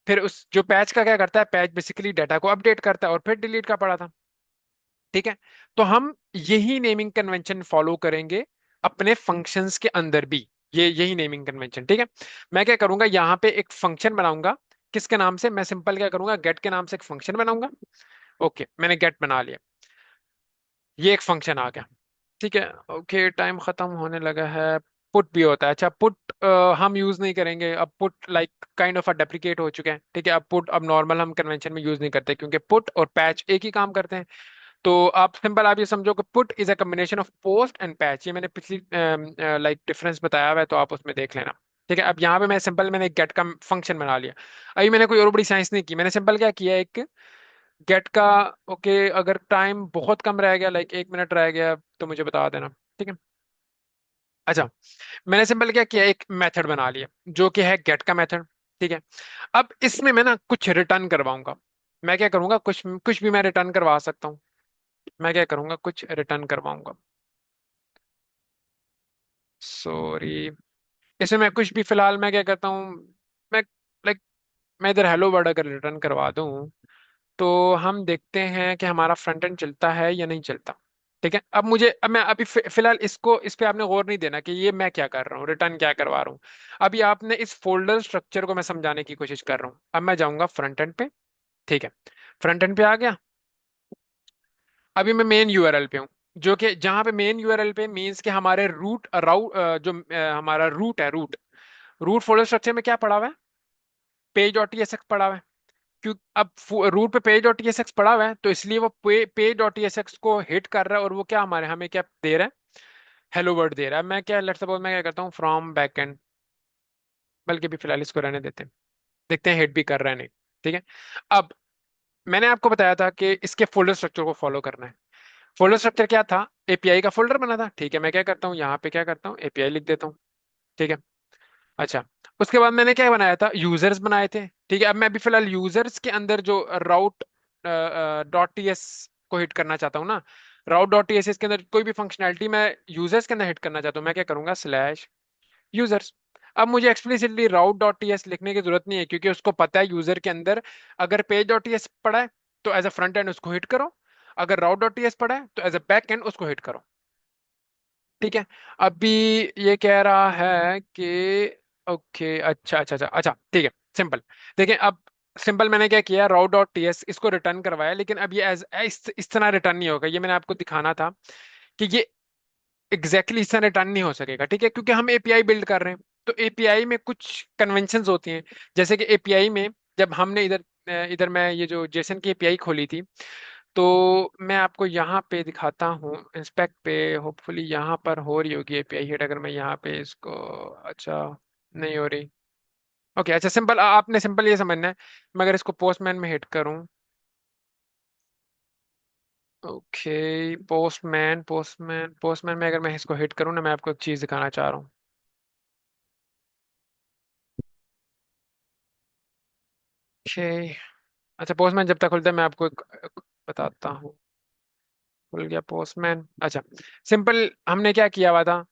फिर उस जो पैच का क्या करता है, पैच बेसिकली डाटा को अपडेट करता है, और फिर डिलीट का पढ़ा था। ठीक है, तो हम यही नेमिंग कन्वेंशन फॉलो करेंगे अपने फंक्शंस के अंदर भी, ये यही नेमिंग कन्वेंशन। ठीक है, मैं क्या करूंगा, यहाँ पे एक फंक्शन बनाऊंगा। किसके नाम से, मैं सिंपल क्या करूंगा, गेट के नाम से एक फंक्शन बनाऊंगा। ओके, मैंने गेट बना लिया, ये एक फंक्शन आ गया। ठीक है, ओके, टाइम खत्म होने लगा है। पुट भी होता है, अच्छा पुट हम यूज नहीं करेंगे अब, put like kind of a deprecate हो चुके हैं। ठीक है, अब पुट अब नॉर्मल हम कन्वेंशन में यूज नहीं करते क्योंकि पुट और पैच एक ही काम करते हैं। तो आप सिंपल आप ये समझो कि put is a combination of post and patch, ये मैंने पिछली लाइक डिफरेंस बताया हुआ है, तो आप उसमें देख लेना। ठीक है, अब यहाँ पे मैं सिंपल मैंने गेट का फंक्शन बना लिया। अभी मैंने कोई और बड़ी साइंस नहीं की, मैंने सिंपल क्या किया, एक गेट का, ओके, अगर टाइम बहुत कम रह गया, लाइक 1 मिनट रह गया, तो मुझे बता देना। ठीक है, अच्छा, मैंने सिंपल क्या किया, एक मेथड बना लिया जो कि है गेट का मेथड। ठीक है, अब इसमें मैं ना कुछ रिटर्न करवाऊंगा। मैं क्या करूंगा, कुछ कुछ भी मैं रिटर्न करवा सकता हूँ। मैं क्या करूंगा, कुछ रिटर्न करवाऊंगा। सॉरी, इसमें मैं कुछ भी, फिलहाल मैं क्या करता हूँ, मैं लाइक मैं इधर हेलो वर्ड अगर रिटर्न करवा दूं, तो हम देखते हैं कि हमारा फ्रंट एंड चलता है या नहीं चलता। ठीक है, अब मैं अभी फिलहाल इसको, इस पे आपने गौर नहीं देना कि ये मैं क्या कर रहा हूँ, रिटर्न क्या करवा रहा हूँ। अभी आपने इस फोल्डर स्ट्रक्चर को मैं समझाने की कोशिश कर रहा हूँ। अब मैं जाऊंगा फ्रंट एंड पे। ठीक है, फ्रंट एंड पे आ गया। अभी मैं मेन यूआरएल पे हूँ, जो कि जहां पे मेन यूआरएल पे मींस कि हमारे रूट राउट जो हमारा रूट है, रूट रूट फोल्डर स्ट्रक्चर में क्या पड़ा हुआ है, पेज डॉट टीएसएक्स पड़ा हुआ है। क्यों, अब रूट पे पेज डॉट टीएसएक्स पड़ा हुआ है, तो इसलिए वो पेज डॉट टीएसएक्स को हिट कर रहा है, और वो क्या हमारे हमें क्या दे रहा है, हेलो वर्ड दे रहा है। मैं क्या, लेट्स सपोज मैं क्या करता हूँ, फ्रॉम बैकएंड, बल्कि भी फिलहाल इसको रहने देते हैं, देखते हैं हिट भी कर रहा है नहीं। ठीक है, अब मैंने आपको बताया था कि इसके फोल्डर स्ट्रक्चर को फॉलो करना है। फोल्डर स्ट्रक्चर क्या था, एपीआई का फोल्डर बना था। ठीक है, मैं क्या करता हूँ, यहाँ पे क्या करता हूँ, एपीआई लिख देता हूँ। ठीक है, अच्छा, उसके बाद मैंने क्या बनाया था, यूजर्स बनाए थे। ठीक है, अब मैं अभी फिलहाल यूजर्स के अंदर जो राउट डॉट टीएस को हिट करना चाहता हूँ ना, राउट डॉट टीएस के अंदर कोई भी फंक्शनैलिटी मैं यूजर्स के अंदर हिट करना चाहता हूँ, मैं क्या करूंगा, स्लैश यूजर्स। अब मुझे एक्सप्लिसिटली राउट डॉट टीएस लिखने की जरूरत नहीं है, क्योंकि उसको पता है यूजर के अंदर अगर पेज डॉट टीएस पड़ा है तो एज अ फ्रंट एंड उसको हिट करो, अगर राउट डॉट टीएस पड़ा है तो एज अ बैक एंड उसको हिट करो। ठीक है, अभी ये कह रहा है कि ओके, अच्छा अच्छा अच्छा अच्छा, ठीक है, सिंपल। देखिए अब सिंपल मैंने क्या किया, राउट डॉट टीएस इसको रिटर्न करवाया, लेकिन अब ये एज इस तरह रिटर्न नहीं होगा, ये मैंने आपको दिखाना था कि ये एग्जैक्टली इस तरह रिटर्न नहीं हो सकेगा। ठीक है, क्योंकि हम एपीआई बिल्ड कर रहे हैं, तो एपीआई में कुछ कन्वेंशंस होती हैं। जैसे कि एपीआई में जब हमने इधर मैं ये जो जेसन की एपीआई खोली थी, तो मैं आपको यहाँ पे दिखाता हूँ, इंस्पेक्ट पे, होपफुली यहाँ पर हो रही होगी एपीआई हिट। अगर मैं यहाँ पे इसको, अच्छा, नहीं हो रही। ओके, अच्छा, सिंपल आपने सिंपल ये समझना है, मैं अगर इसको पोस्टमैन में हिट करूँ, ओके, पोस्टमैन में अगर मैं इसको हिट करूँ ना, मैं आपको एक चीज़ दिखाना चाह रहा हूँ। ओके, अच्छा, पोस्टमैन जब तक खुलता है मैं आपको एक बताता हूँ। खुल गया पोस्टमैन, अच्छा, सिंपल हमने क्या किया हुआ था,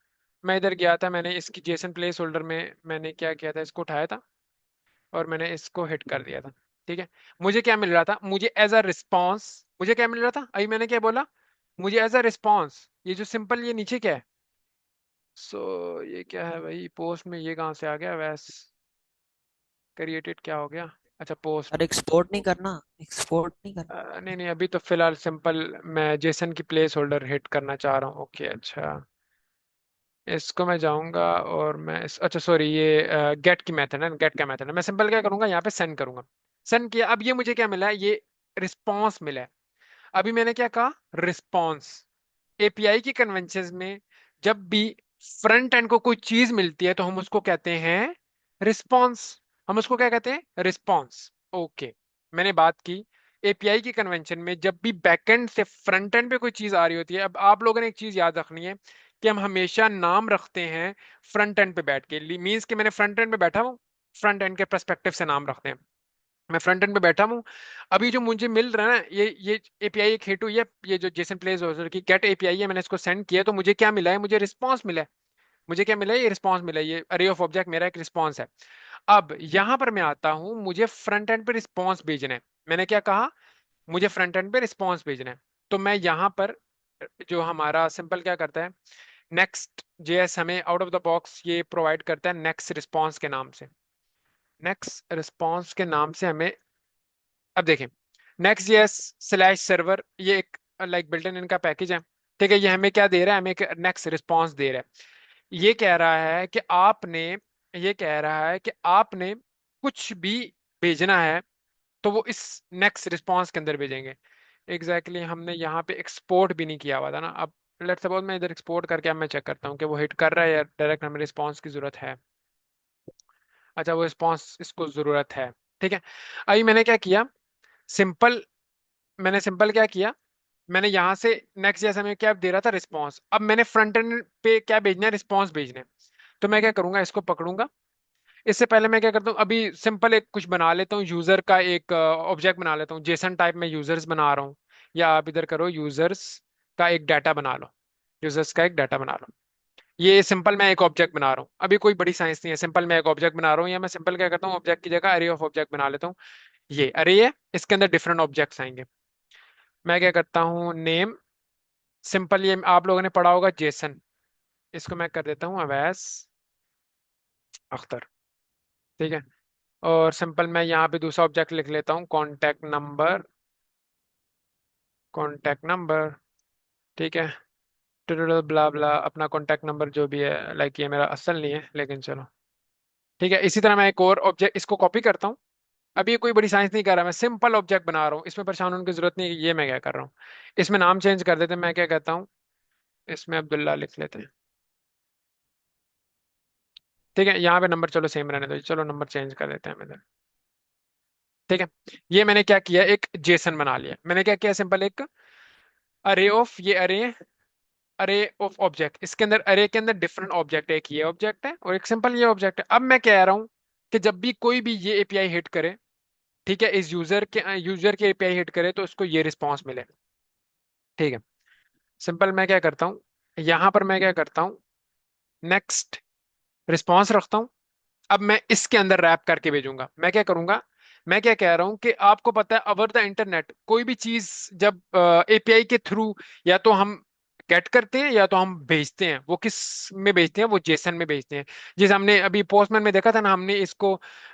मैं इधर गया था, मैंने इसकी जेसन प्लेस होल्डर में मैंने क्या किया था, इसको उठाया था और मैंने इसको हिट कर दिया था। ठीक है, मुझे क्या मिल रहा था, मुझे एज अ रिस्पॉन्स, मुझे क्या मिल रहा था, अभी मैंने क्या बोला, मुझे एज अ रिस्पॉन्स, ये जो सिंपल ये नीचे क्या है, ये क्या है भाई, पोस्ट में ये कहाँ से आ गया, वैस क्रिएटेड क्या हो गया, अच्छा, पोस्ट। और एक्सपोर्ट नहीं करना, एक्सपोर्ट नहीं करना। नहीं नहीं, अभी तो फिलहाल सिंपल मैं जेसन की प्लेस होल्डर हिट करना चाह रहा हूँ। ओके, अच्छा, इसको मैं जाऊंगा और अच्छा सॉरी, ये गेट की मेथड है, गेट का मेथड है। मैं सिंपल क्या करूंगा, यहाँ पे सेंड करूंगा। सेंड किया, अब ये मुझे क्या मिला है, ये रिस्पॉन्स मिला है। अभी मैंने क्या कहा, रिस्पॉन्स। एपीआई की कन्वेंशंस में जब भी फ्रंट एंड को कोई चीज मिलती है तो हम उसको कहते हैं रिस्पॉन्स। हम उसको क्या कहते हैं, रिस्पॉन्स। ओके, मैंने बात की एपीआई की कन्वेंशन में जब भी बैकएंड से फ्रंट एंड पे कोई चीज आ रही होती है। अब आप लोगों ने एक चीज याद रखनी है कि हम हमेशा नाम रखते हैं फ्रंट एंड पे बैठ के, मीन्स कि मैंने फ्रंट एंड पे बैठा हूँ, फ्रंट एंड के पर्सपेक्टिव से नाम रखते हैं। मैं फ्रंट एंड पे बैठा हूँ, अभी जो मुझे मिल रहा है ना, ये एपीआई एक हिट हुई है, ये जो जेसन प्लेस होल्डर की गेट एपीआई है, मैंने इसको सेंड किया, तो मुझे क्या मिला है, मुझे रिस्पांस मिला है। मुझे क्या मिला है, ये रिस्पांस मिला है, ये अरे ऑफ ऑब्जेक्ट मेरा एक रिस्पांस है। अब यहां पर मैं आता हूं, मुझे फ्रंट एंड पे रिस्पांस भेजना है। मैंने क्या कहा, मुझे फ्रंट एंड पे रिस्पांस भेजना है, तो मैं यहां पर जो हमारा सिंपल क्या करता है, नेक्स्ट जेएस हमें आउट ऑफ द बॉक्स ये प्रोवाइड करता है नेक्स्ट रिस्पांस के नाम से। नेक्स्ट रिस्पांस के नाम से हमें, अब देखें, नेक्स्ट जेएस स्लैश सर्वर, ये एक लाइक बिल्ट इन इनका पैकेज है। ठीक है, ये हमें क्या दे रहा है, हमें एक नेक्स्ट रिस्पांस दे रहा है। ये कह रहा है कि आपने, ये कह रहा है कि आपने कुछ भी भेजना है तो वो इस नेक्स्ट रिस्पांस के अंदर भेजेंगे। एग्जैक्टली हमने यहाँ पे एक्सपोर्ट भी नहीं किया हुआ था ना। अब लेट्स सपोज मैं इधर एक्सपोर्ट करके अब मैं चेक करता हूँ कि वो हिट कर रहा है या डायरेक्ट हमें रिस्पांस की जरूरत है। अच्छा, वो रिस्पांस इसको जरूरत है। ठीक है, अभी मैंने क्या किया, सिंपल, मैंने सिंपल क्या किया, मैंने यहां से नेक्स्ट जैसा मैं क्या दे रहा था, रिस्पांस। अब मैंने फ्रंट एंड पे क्या भेजना है, रिस्पांस भेजना है। तो मैं क्या करूंगा, इसको पकड़ूंगा, इससे पहले मैं क्या करता हूँ, अभी सिंपल एक कुछ बना लेता हूँ, यूजर का एक ऑब्जेक्ट बना लेता हूँ, जेसन टाइप में यूजर्स बना रहा हूँ। या आप इधर करो, यूजर्स का एक डाटा बना लो, यूजर्स का एक डाटा बना लो। ये सिंपल मैं एक ऑब्जेक्ट बना रहा हूँ, अभी कोई बड़ी साइंस नहीं है, सिंपल मैं एक ऑब्जेक्ट बना रहा हूँ, या मैं सिंपल क्या करता हूँ, ऑब्जेक्ट की जगह अरे ऑफ ऑब्जेक्ट बना लेता हूँ। ये अरे है, इसके अंदर डिफरेंट ऑब्जेक्ट्स आएंगे। मैं क्या करता हूँ, नेम, सिंपल ये आप लोगों ने पढ़ा होगा जेसन, इसको मैं कर देता हूँ अवैस अख्तर। ठीक है। और सिंपल मैं यहाँ पे दूसरा ऑब्जेक्ट लिख लेता हूँ, कॉन्टैक्ट नंबर, कॉन्टैक्ट नंबर। ठीक है। ब्ला ब्ला, अपना कॉन्टैक्ट नंबर जो भी है, लाइक ये मेरा असल नहीं है लेकिन चलो। ठीक है, इसी तरह मैं एक और ऑब्जेक्ट इसको कॉपी करता हूँ। अभी ये कोई बड़ी साइंस नहीं कर रहा, मैं सिंपल ऑब्जेक्ट बना रहा हूँ, इसमें परेशान होने की जरूरत नहीं है कि ये मैं क्या कर रहा हूँ। इसमें नाम चेंज कर देते हैं, मैं क्या कहता हूँ, इसमें अब्दुल्ला लिख लेते हैं। ठीक है, यहाँ पे नंबर चलो सेम रहने दो, चलो नंबर चेंज कर देते हैं हम इधर। ठीक है। ये मैंने क्या किया, एक जेसन बना लिया, मैंने क्या किया, सिंपल एक अरे ऑफ, ये अरे ऑफ ऑब्जेक्ट, इसके अंदर अरे के अंदर डिफरेंट ऑब्जेक्ट है, एक ये ऑब्जेक्ट है और एक सिंपल ये ऑब्जेक्ट है। अब मैं कह रहा हूँ कि जब भी कोई भी ये एपीआई हिट करे, ठीक है, इस यूजर के एपीआई हिट करे तो उसको ये रिस्पॉन्स मिले। ठीक है। सिंपल मैं क्या करता हूँ, यहां पर मैं क्या करता हूँ, नेक्स्ट रिस्पॉन्स रखता हूँ। अब मैं इसके अंदर रैप करके भेजूंगा, मैं क्या करूंगा, मैं क्या कह रहा हूं कि आपको पता है ओवर द इंटरनेट कोई भी चीज जब एपीआई के थ्रू या तो हम गेट करते हैं या तो हम भेजते हैं, वो किस में भेजते हैं, वो जेसन में भेजते हैं। जैसे हमने अभी पोस्टमैन में देखा था ना, हमने इसको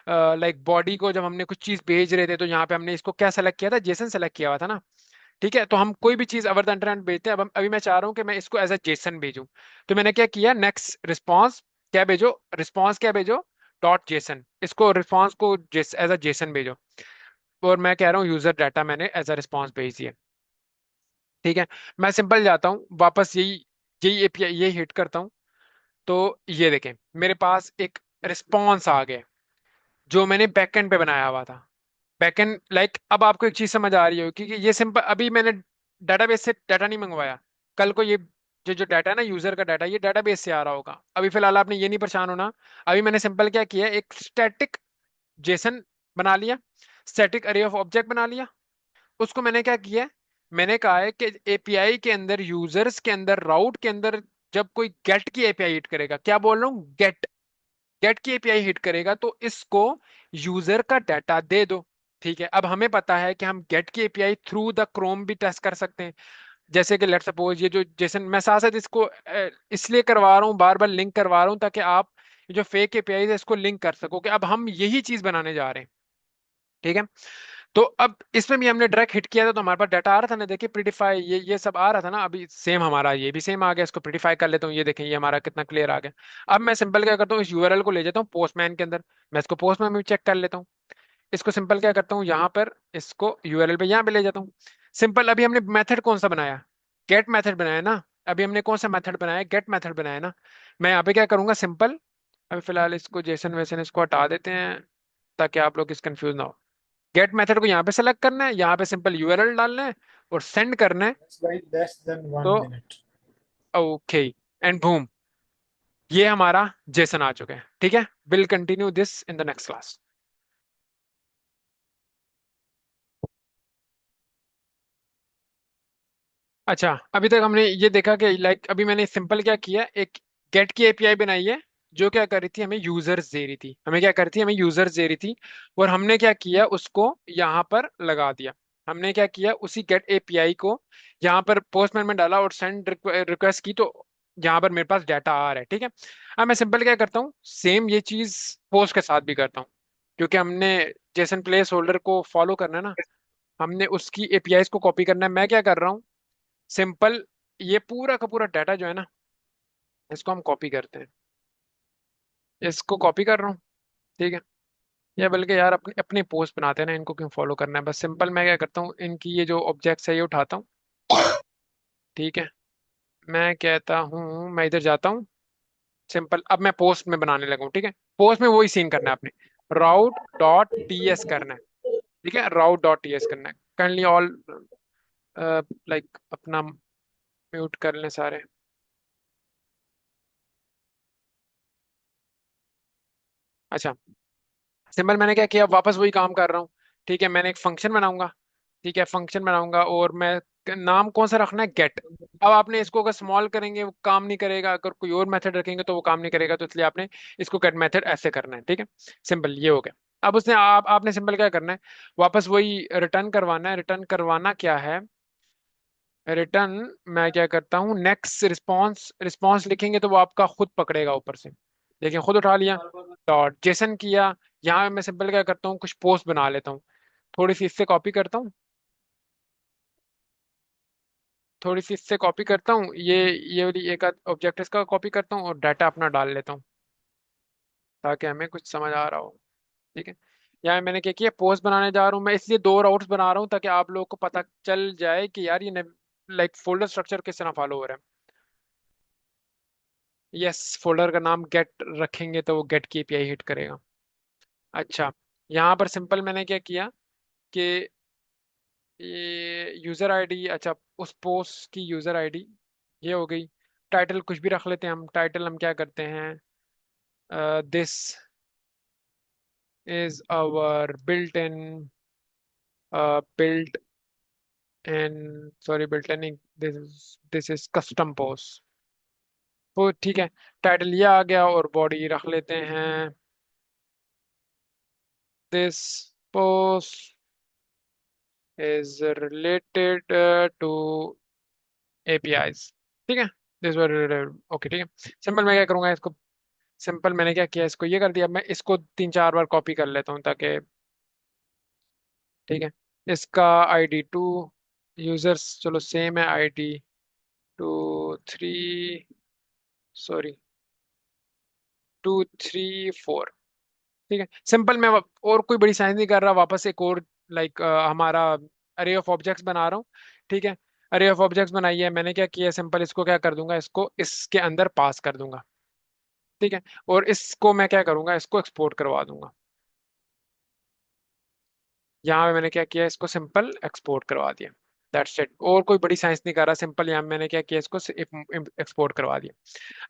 लाइक बॉडी को जब हमने कुछ चीज भेज रहे थे तो यहाँ पे हमने इसको क्या सेलेक्ट किया था, जेसन सेलेक्ट किया हुआ था ना। ठीक है, तो हम कोई भी चीज ओवर द इंटरनेट भेजते हैं, अब अभी मैं चाह रहा हूँ कि मैं इसको एज अ जेसन भेजूं। तो मैंने क्या किया, नेक्स्ट रिस्पॉन्स क्या भेजो, रिस्पॉन्स क्या भेजो, डॉट जेसन, इसको रिस्पॉन्स को एज अ जेसन भेजो। और मैं कह रहा हूँ यूजर डाटा मैंने एज अ रिस्पॉन्स भेज दिया। ठीक है। मैं सिंपल जाता हूँ वापस, यही यही एपीआई यही हिट करता हूँ। तो ये देखें, मेरे पास एक रिस्पॉन्स आ गया जो मैंने बैकएंड पे बनाया हुआ था। बैकएंड लाइक अब आपको एक चीज समझ आ रही होगी कि ये सिंपल, अभी मैंने डाटाबेस से डाटा नहीं मंगवाया, कल को ये जो जो डाटा है ना, यूजर का डाटा, ये डाटाबेस से आ रहा होगा। अभी फिलहाल आपने ये नहीं परेशान होना। अभी मैंने सिंपल क्या किया, एक स्टैटिक जेसन बना लिया, स्टैटिक अरे ऑफ ऑब्जेक्ट बना लिया। उसको मैंने क्या किया, मैंने कहा है कि एपीआई के अंदर, यूजर्स के अंदर, राउट के अंदर जब कोई गेट की एपीआई हिट करेगा, क्या बोल रहा हूँ, गेट, गेट की एपीआई हिट करेगा तो इसको यूजर का डाटा दे दो। ठीक है, अब हमें पता है कि हम गेट की एपीआई थ्रू द क्रोम भी टेस्ट कर सकते हैं। जैसे कि लेट सपोज ये जो जेसन, मैं साथ साथ इसको इसलिए करवा रहा हूँ, बार बार लिंक करवा रहा हूँ ताकि आप ये जो फेक एपीआई है इसको लिंक कर सको कि अब हम यही चीज बनाने जा रहे हैं। ठीक है। तो अब इसमें भी हमने डायरेक्ट हिट किया था तो हमारे पास डाटा आ रहा था ना, देखिए प्रिटिफाई, ये सब आ रहा था ना। अभी सेम हमारा ये भी सेम आ गया, इसको प्रिटिफाई कर लेता हूँ, ये देखें ये हमारा कितना क्लियर आ गया। अब मैं सिंपल क्या करता हूँ, इस यूआरएल को ले जाता हूँ पोस्टमैन के अंदर, मैं इसको पोस्टमैन में चेक कर लेता हूँ। इसको सिंपल क्या करता हूँ, यहाँ पर इसको यूआरएल पे यहाँ पे ले जाता हूँ। सिंपल अभी हमने मेथड कौन सा बनाया, गेट मेथड बनाया ना। अभी हमने कौन सा मेथड बनाया, गेट मेथड बनाया ना। मैं यहाँ पे क्या करूंगा, सिंपल अभी फिलहाल इसको जेसन वैसन इसको हटा देते हैं ताकि आप लोग इस कंफ्यूज ना हो। गेट मेथड को यहाँ पे सेलेक्ट करना है, यहाँ पे सिंपल यूआरएल डालना है और सेंड करना है। That's by less than तो 1 minute. ओके, एंड बूम, ये हमारा जेसन आ चुका है। ठीक है, will continue this in the next class. अच्छा, अभी तक हमने ये देखा कि लाइक अभी मैंने सिंपल क्या किया, एक गेट की एपीआई बनाई है जो क्या कर रही थी, हमें यूजर्स दे रही थी, हमें क्या कर रही थी, हमें यूजर्स दे रही थी। और हमने क्या किया, उसको यहाँ पर लगा दिया। हमने क्या किया, उसी गेट एपीआई को यहाँ पर पोस्टमैन में डाला और सेंड रिक्वेस्ट की, तो यहाँ पर मेरे पास डाटा आ रहा है। ठीक है। अब मैं सिंपल क्या करता हूँ, सेम ये चीज पोस्ट के साथ भी करता हूँ, क्योंकि हमने जेसन प्लेस होल्डर को फॉलो करना है ना, हमने उसकी एपीआईज को कॉपी करना है। मैं क्या कर रहा हूँ, सिंपल ये पूरा का पूरा डाटा जो है ना, इसको हम कॉपी करते हैं, इसको कॉपी कर रहा हूँ। ठीक है। या बल्कि यार अपने अपने पोस्ट बनाते हैं ना, इनको क्यों फॉलो करना है, बस सिंपल मैं क्या करता हूँ, इनकी ये जो ऑब्जेक्ट्स है ये उठाता हूँ। ठीक है। मैं कहता हूँ, मैं इधर जाता हूँ, सिंपल अब मैं पोस्ट में बनाने लगा हूँ। ठीक है, पोस्ट में वही सीन करना है आपने, राउट डॉट टीएस करना है। ठीक है, राउट डॉट टीएस करना है। काइंडली ऑल लाइक अपना म्यूट कर लें सारे। अच्छा, सिंपल मैंने क्या किया, वापस वही काम कर रहा हूँ। ठीक है, मैंने एक फंक्शन बनाऊंगा। ठीक है, फंक्शन बनाऊंगा और मैं नाम कौन सा रखना है, गेट। अब आपने इसको अगर स्मॉल करेंगे वो काम नहीं करेगा, अगर कोई और मेथड रखेंगे तो वो काम नहीं करेगा, तो इसलिए आपने इसको गेट मेथड ऐसे करना है। ठीक है, सिंपल ये हो गया। अब उसने आपने सिंपल क्या करना है, वापस वही रिटर्न करवाना है। रिटर्न करवाना क्या है, रिटर्न मैं क्या करता हूँ, नेक्स्ट रिस्पॉन्स, रिस्पॉन्स लिखेंगे तो वो आपका खुद पकड़ेगा ऊपर से। देखिए खुद उठा लिया, डॉट जेसन किया। यहाँ मैं सिंपल क्या करता हूँ, कुछ पोस्ट बना लेता हूँ, थोड़ी सी इससे कॉपी करता हूँ, थोड़ी सी इससे कॉपी करता हूँ, ये वाली एक ऑब्जेक्ट इसका कॉपी करता हूँ और डाटा अपना डाल लेता हूँ, ताकि हमें कुछ समझ आ रहा हो। ठीक है, यहाँ मैंने क्या किया, पोस्ट बनाने जा रहा हूँ मैं, इसलिए दो राउट्स बना रहा हूँ ताकि आप लोगों को पता चल जाए कि यार ये लाइक फोल्डर स्ट्रक्चर किस तरह फॉलो हो रहा है। यस, फोल्डर का नाम गेट रखेंगे तो वो गेट की एपीआई हिट करेगा। अच्छा, यहाँ पर सिंपल मैंने क्या किया कि ये यूजर आईडी, अच्छा उस पोस्ट की यूजर आईडी ये हो गई। टाइटल कुछ भी रख लेते हैं हम, टाइटल हम क्या करते हैं, this is our built in sorry built in, this is custom post. तो ठीक है, टाइटल ये आ गया और बॉडी रख लेते हैं, this post is related to APIs। ठीक है, दिस वर ओके। ठीक है, सिंपल मैं क्या करूंगा इसको, सिंपल मैंने क्या किया, इसको ये कर दिया, मैं इसको तीन चार बार कॉपी कर लेता हूँ ताकि, ठीक है, इसका ID 2, यूजर्स चलो सेम है, ID 2 3, सॉरी 2 3 4। ठीक है, सिंपल मैं और कोई बड़ी साइंस नहीं कर रहा, वापस एक और लाइक हमारा अरे ऑफ ऑब्जेक्ट्स बना रहा हूँ। ठीक है, अरे ऑफ ऑब्जेक्ट्स बनाई है, मैंने क्या किया, सिंपल इसको क्या कर दूंगा, इसको इसके अंदर पास कर दूंगा। ठीक है, और इसको मैं क्या करूंगा, इसको एक्सपोर्ट करवा दूंगा। यहाँ पे मैंने क्या किया, इसको सिंपल एक्सपोर्ट करवा दिया। दैट्स इट, और कोई बड़ी साइंस नहीं कर रहा, सिंपल यहाँ मैंने क्या किया, इसको एक्सपोर्ट करवा दिया।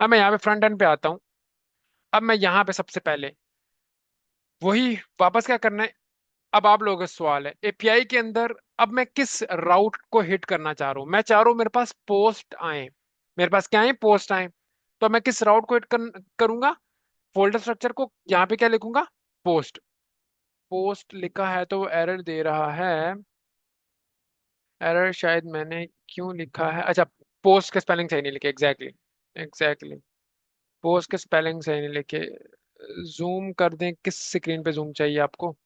अब मैं यहाँ पे फ्रंट एंड पे आता हूँ। अब मैं यहाँ पे सबसे पहले वही वापस क्या करना है, अब आप लोगों का सवाल है एपीआई के अंदर, अब मैं किस राउट को हिट करना चाह रहा हूँ, मैं चाह रहा हूँ मेरे पास पोस्ट आए, मेरे पास क्या है, पोस्ट आए। तो मैं किस राउट को हिट करूंगा, फोल्डर स्ट्रक्चर को, यहाँ पे क्या लिखूंगा, पोस्ट। पोस्ट लिखा है तो वो एरर दे रहा है, एरर शायद मैंने क्यों लिखा है, अच्छा पोस्ट के स्पेलिंग सही नहीं लिखे, एग्जैक्टली एग्जैक्टली, पोस्ट के स्पेलिंग सही नहीं लिखे। जूम कर दें, किस स्क्रीन पे जूम चाहिए आपको,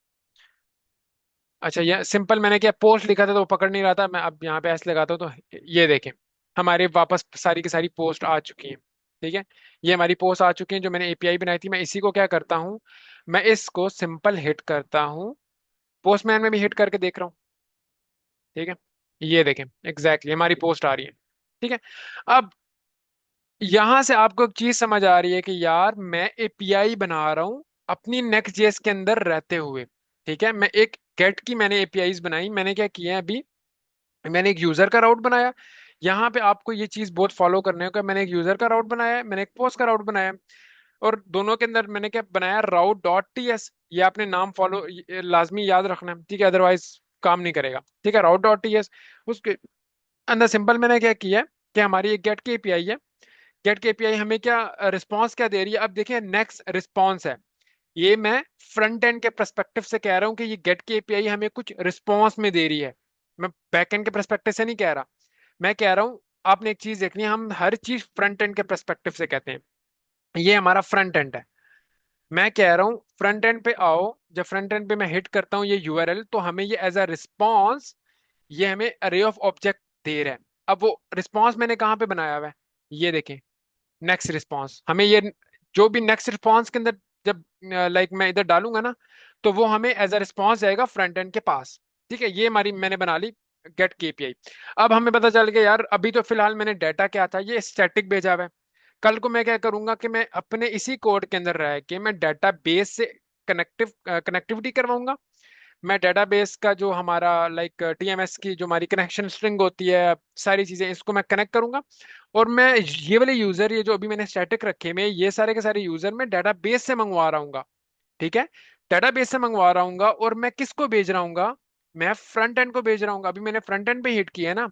अच्छा ये सिंपल मैंने क्या, पोस्ट लिखा था तो वो पकड़ नहीं रहा था, मैं अब यहाँ पे ऐसे लगाता हूँ तो ये देखें, हमारे वापस सारी की सारी पोस्ट आ चुकी हैं। ठीक है, ये हमारी पोस्ट आ चुकी हैं जो मैंने एपीआई बनाई थी। मैं इसी को क्या करता हूँ, मैं इसको सिंपल हिट करता हूँ, पोस्टमैन में भी हिट करके देख रहा हूँ। ठीक है, ये देखें एग्जैक्टली हमारी पोस्ट आ रही है। ठीक है, अब यहां से आपको एक चीज समझ आ रही है कि यार मैं एपीआई बना रहा हूं अपनी नेक्स्ट जेएस के अंदर रहते हुए। ठीक है, मैं एक गेट की मैंने एपीआईज बनाई, मैंने क्या किया है अभी, मैंने एक यूजर का राउट बनाया। यहाँ पे आपको ये चीज बहुत फॉलो करने होगा, मैंने एक यूजर का राउट बनाया है, मैंने एक पोस्ट का राउट बनाया है, और दोनों के अंदर मैंने क्या बनाया, route.ts। ये आपने नाम फॉलो लाजमी याद रखना है, ठीक है, अदरवाइज काम नहीं करेगा। ठीक है, route.ts, उसके अंदर सिंपल मैंने क्या किया है कि हमारी एक गेट की एपीआई है, गेट की एपीआई हमें क्या रिस्पॉन्स क्या दे रही है, अब देखिए नेक्स्ट रिस्पॉन्स है, ये मैं फ्रंट एंड के परस्पेक्टिव से कह रहा हूँ कि ये गेट की एपीआई हमें कुछ रिस्पॉन्स में दे रही है, मैं बैक एंड के परस्पेक्टिव से नहीं कह रहा। मैं कह रहा हूँ, आपने एक चीज देखनी है, हम हर चीज फ्रंट एंड के परस्पेक्टिव से कहते हैं, ये हमारा फ्रंट एंड है। मैं कह रहा हूँ फ्रंट एंड पे आओ, जब फ्रंट एंड पे मैं हिट करता हूँ ये यूआरएल, तो हमें ये एज अ रिस्पॉन्स, ये हमें अरे ऑफ ऑब्जेक्ट दे रहा है। अब वो रिस्पॉन्स मैंने कहाँ पे बनाया हुआ है, ये देखें, नेक्स्ट रिस्पॉन्स हमें ये, जो भी नेक्स्ट रिस्पॉन्स के अंदर जब लाइक मैं इधर डालूंगा ना, तो वो हमें एज अ रिस्पॉन्स जाएगा फ्रंट एंड के पास। ठीक है, ये हमारी मैंने बना ली गेट केपीआई। अब हमें पता चल गया यार, अभी तो फिलहाल मैंने डाटा क्या था, ये स्टैटिक भेजा हुआ है। कल को मैं क्या करूंगा कि मैं अपने इसी कोड के अंदर रह के मैं डाटा बेस से कनेक्टिविटी करवाऊंगा। मैं डेटाबेस का जो हमारा लाइक टीएमएस की जो हमारी कनेक्शन स्ट्रिंग होती है, सारी चीजें इसको मैं कनेक्ट करूंगा, और मैं ये वाले यूजर, ये जो अभी मैंने स्टैटिक रखे में, ये सारे के सारे यूजर मैं डेटाबेस से मंगवा रहा हूँ। ठीक है, डेटाबेस से मंगवा रहा हूँ और मैं किसको भेज रहा हूँ? मैं फ्रंट एंड को भेज रहा हूँ। अभी मैंने फ्रंट एंड पे हिट किया है ना।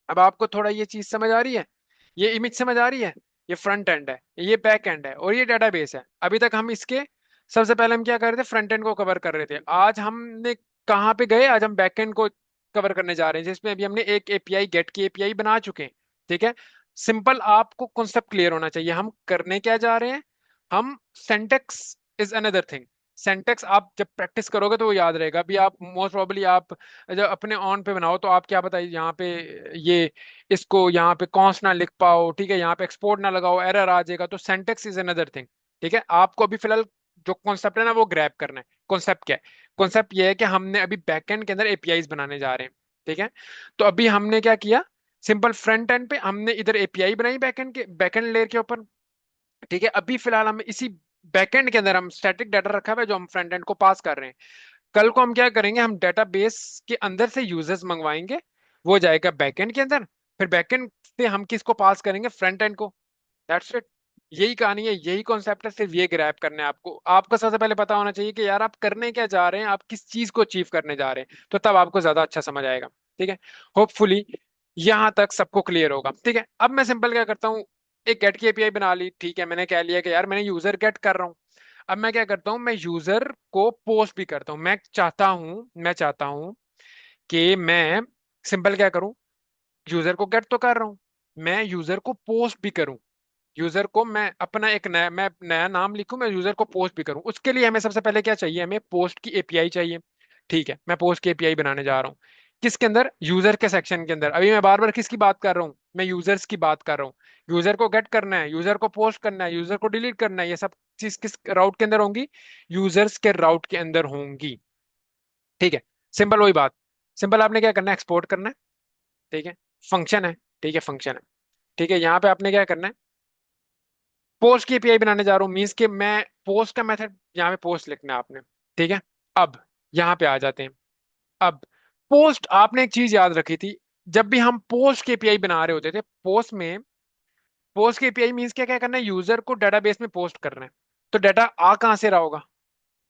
अब आपको थोड़ा ये चीज समझ आ रही है? ये इमेज समझ आ रही है? ये फ्रंट एंड है, ये बैक एंड है, और ये डेटाबेस है। अभी तक हम इसके सबसे पहले हम क्या कर रहे थे? फ्रंट एंड को कवर कर रहे थे। आज हमने कहाँ पे गए? आज हम बैक एंड को कवर करने जा रहे हैं, जिसमें अभी हमने एक एपीआई, गेट की एपीआई बना चुके हैं। ठीक है, सिंपल आपको कॉन्सेप्ट क्लियर होना चाहिए। हम करने क्या जा रहे हैं? हम syntax is another thing. Syntax आप जब प्रैक्टिस करोगे तो वो याद रहेगा। अभी आप मोस्ट प्रोबेबली आप जब अपने ऑन पे बनाओ तो आप क्या बताइए, यहाँ पे ये इसको यहाँ पे कॉन्स ना लिख पाओ, ठीक है, यहाँ पे एक्सपोर्ट ना लगाओ, एरर आ जाएगा। तो सिंटेक्स इज अनदर थिंग। ठीक है, आपको अभी फिलहाल जो कॉन्सेप्ट है ना वो ग्रैब करना है। कॉन्सेप्ट क्या है? कॉन्सेप्ट ये है कि हमने अभी बैकएंड के अंदर एपीआईज बनाने जा रहे हैं। ठीक है, तो अभी हमने क्या किया? सिंपल फ्रंट एंड पे हमने इधर एपीआई बनाई बैकएंड लेयर के ऊपर। ठीक है, अभी फिलहाल हम इसी बैकएंड के अंदर हम स्टैटिक डाटा रखा हुआ है जो हम फ्रंट एंड को पास कर रहे हैं। कल को हम क्या करेंगे? हम डेटाबेस के अंदर से यूजर्स मंगवाएंगे, वो जाएगा बैकएंड के अंदर। फिर बैकएंड से हम किसको पास करेंगे? फ्रंट एंड को। That's it. यही कहानी है, यही कॉन्सेप्ट है। सिर्फ ये ग्रैब करना है आपको। आपको सबसे पहले पता होना चाहिए कि यार आप करने क्या जा रहे हैं, आप किस चीज को अचीव करने जा रहे हैं, तो तब आपको ज्यादा अच्छा समझ आएगा। ठीक है, होपफुली यहां तक सबको क्लियर होगा। ठीक है, अब मैं सिंपल क्या करता हूँ? एक गेट की एपीआई बना ली। ठीक है, मैंने कह लिया कि यार मैंने यूजर गेट कर रहा हूँ। अब मैं क्या करता हूँ? मैं यूजर को पोस्ट भी करता हूँ। मैं चाहता हूँ कि मैं सिंपल क्या करूँ? यूजर को गेट तो कर रहा हूँ, मैं यूजर को पोस्ट भी करूँ। यूजर को मैं अपना एक नया नाम लिखूं, मैं यूजर को पोस्ट भी करूं। उसके लिए हमें सबसे पहले क्या चाहिए? हमें पोस्ट की एपीआई चाहिए। ठीक है, मैं पोस्ट की एपीआई बनाने जा रहा हूँ। किसके अंदर? यूजर के सेक्शन के अंदर। अभी मैं बार बार किसकी बात कर रहा हूँ? मैं यूजर्स की बात कर रहा हूँ। यूजर को गेट करना है, यूजर को पोस्ट करना है, यूजर को डिलीट करना है, ये सब चीज किस राउट के अंदर होंगी? यूजर्स के राउट के अंदर होंगी। ठीक है, सिंपल वही बात। सिंपल आपने क्या करना है? एक्सपोर्ट करना है। ठीक है, फंक्शन है। ठीक है, फंक्शन है। ठीक है, यहाँ पे आपने क्या करना है? पोस्ट की एपीआई बनाने जा रहा हूँ, मीन्स के मैं पोस्ट का मेथड, यहाँ पे पोस्ट लिखना है आपने। ठीक है, अब यहाँ पे आ जाते हैं। अब पोस्ट, आपने एक चीज याद रखी थी, जब भी हम पोस्ट की एपीआई बना रहे होते थे, पोस्ट की एपीआई मीन्स क्या क्या करना है? यूजर को डेटाबेस में पोस्ट करना है। तो डाटा आ कहाँ से रहा होगा?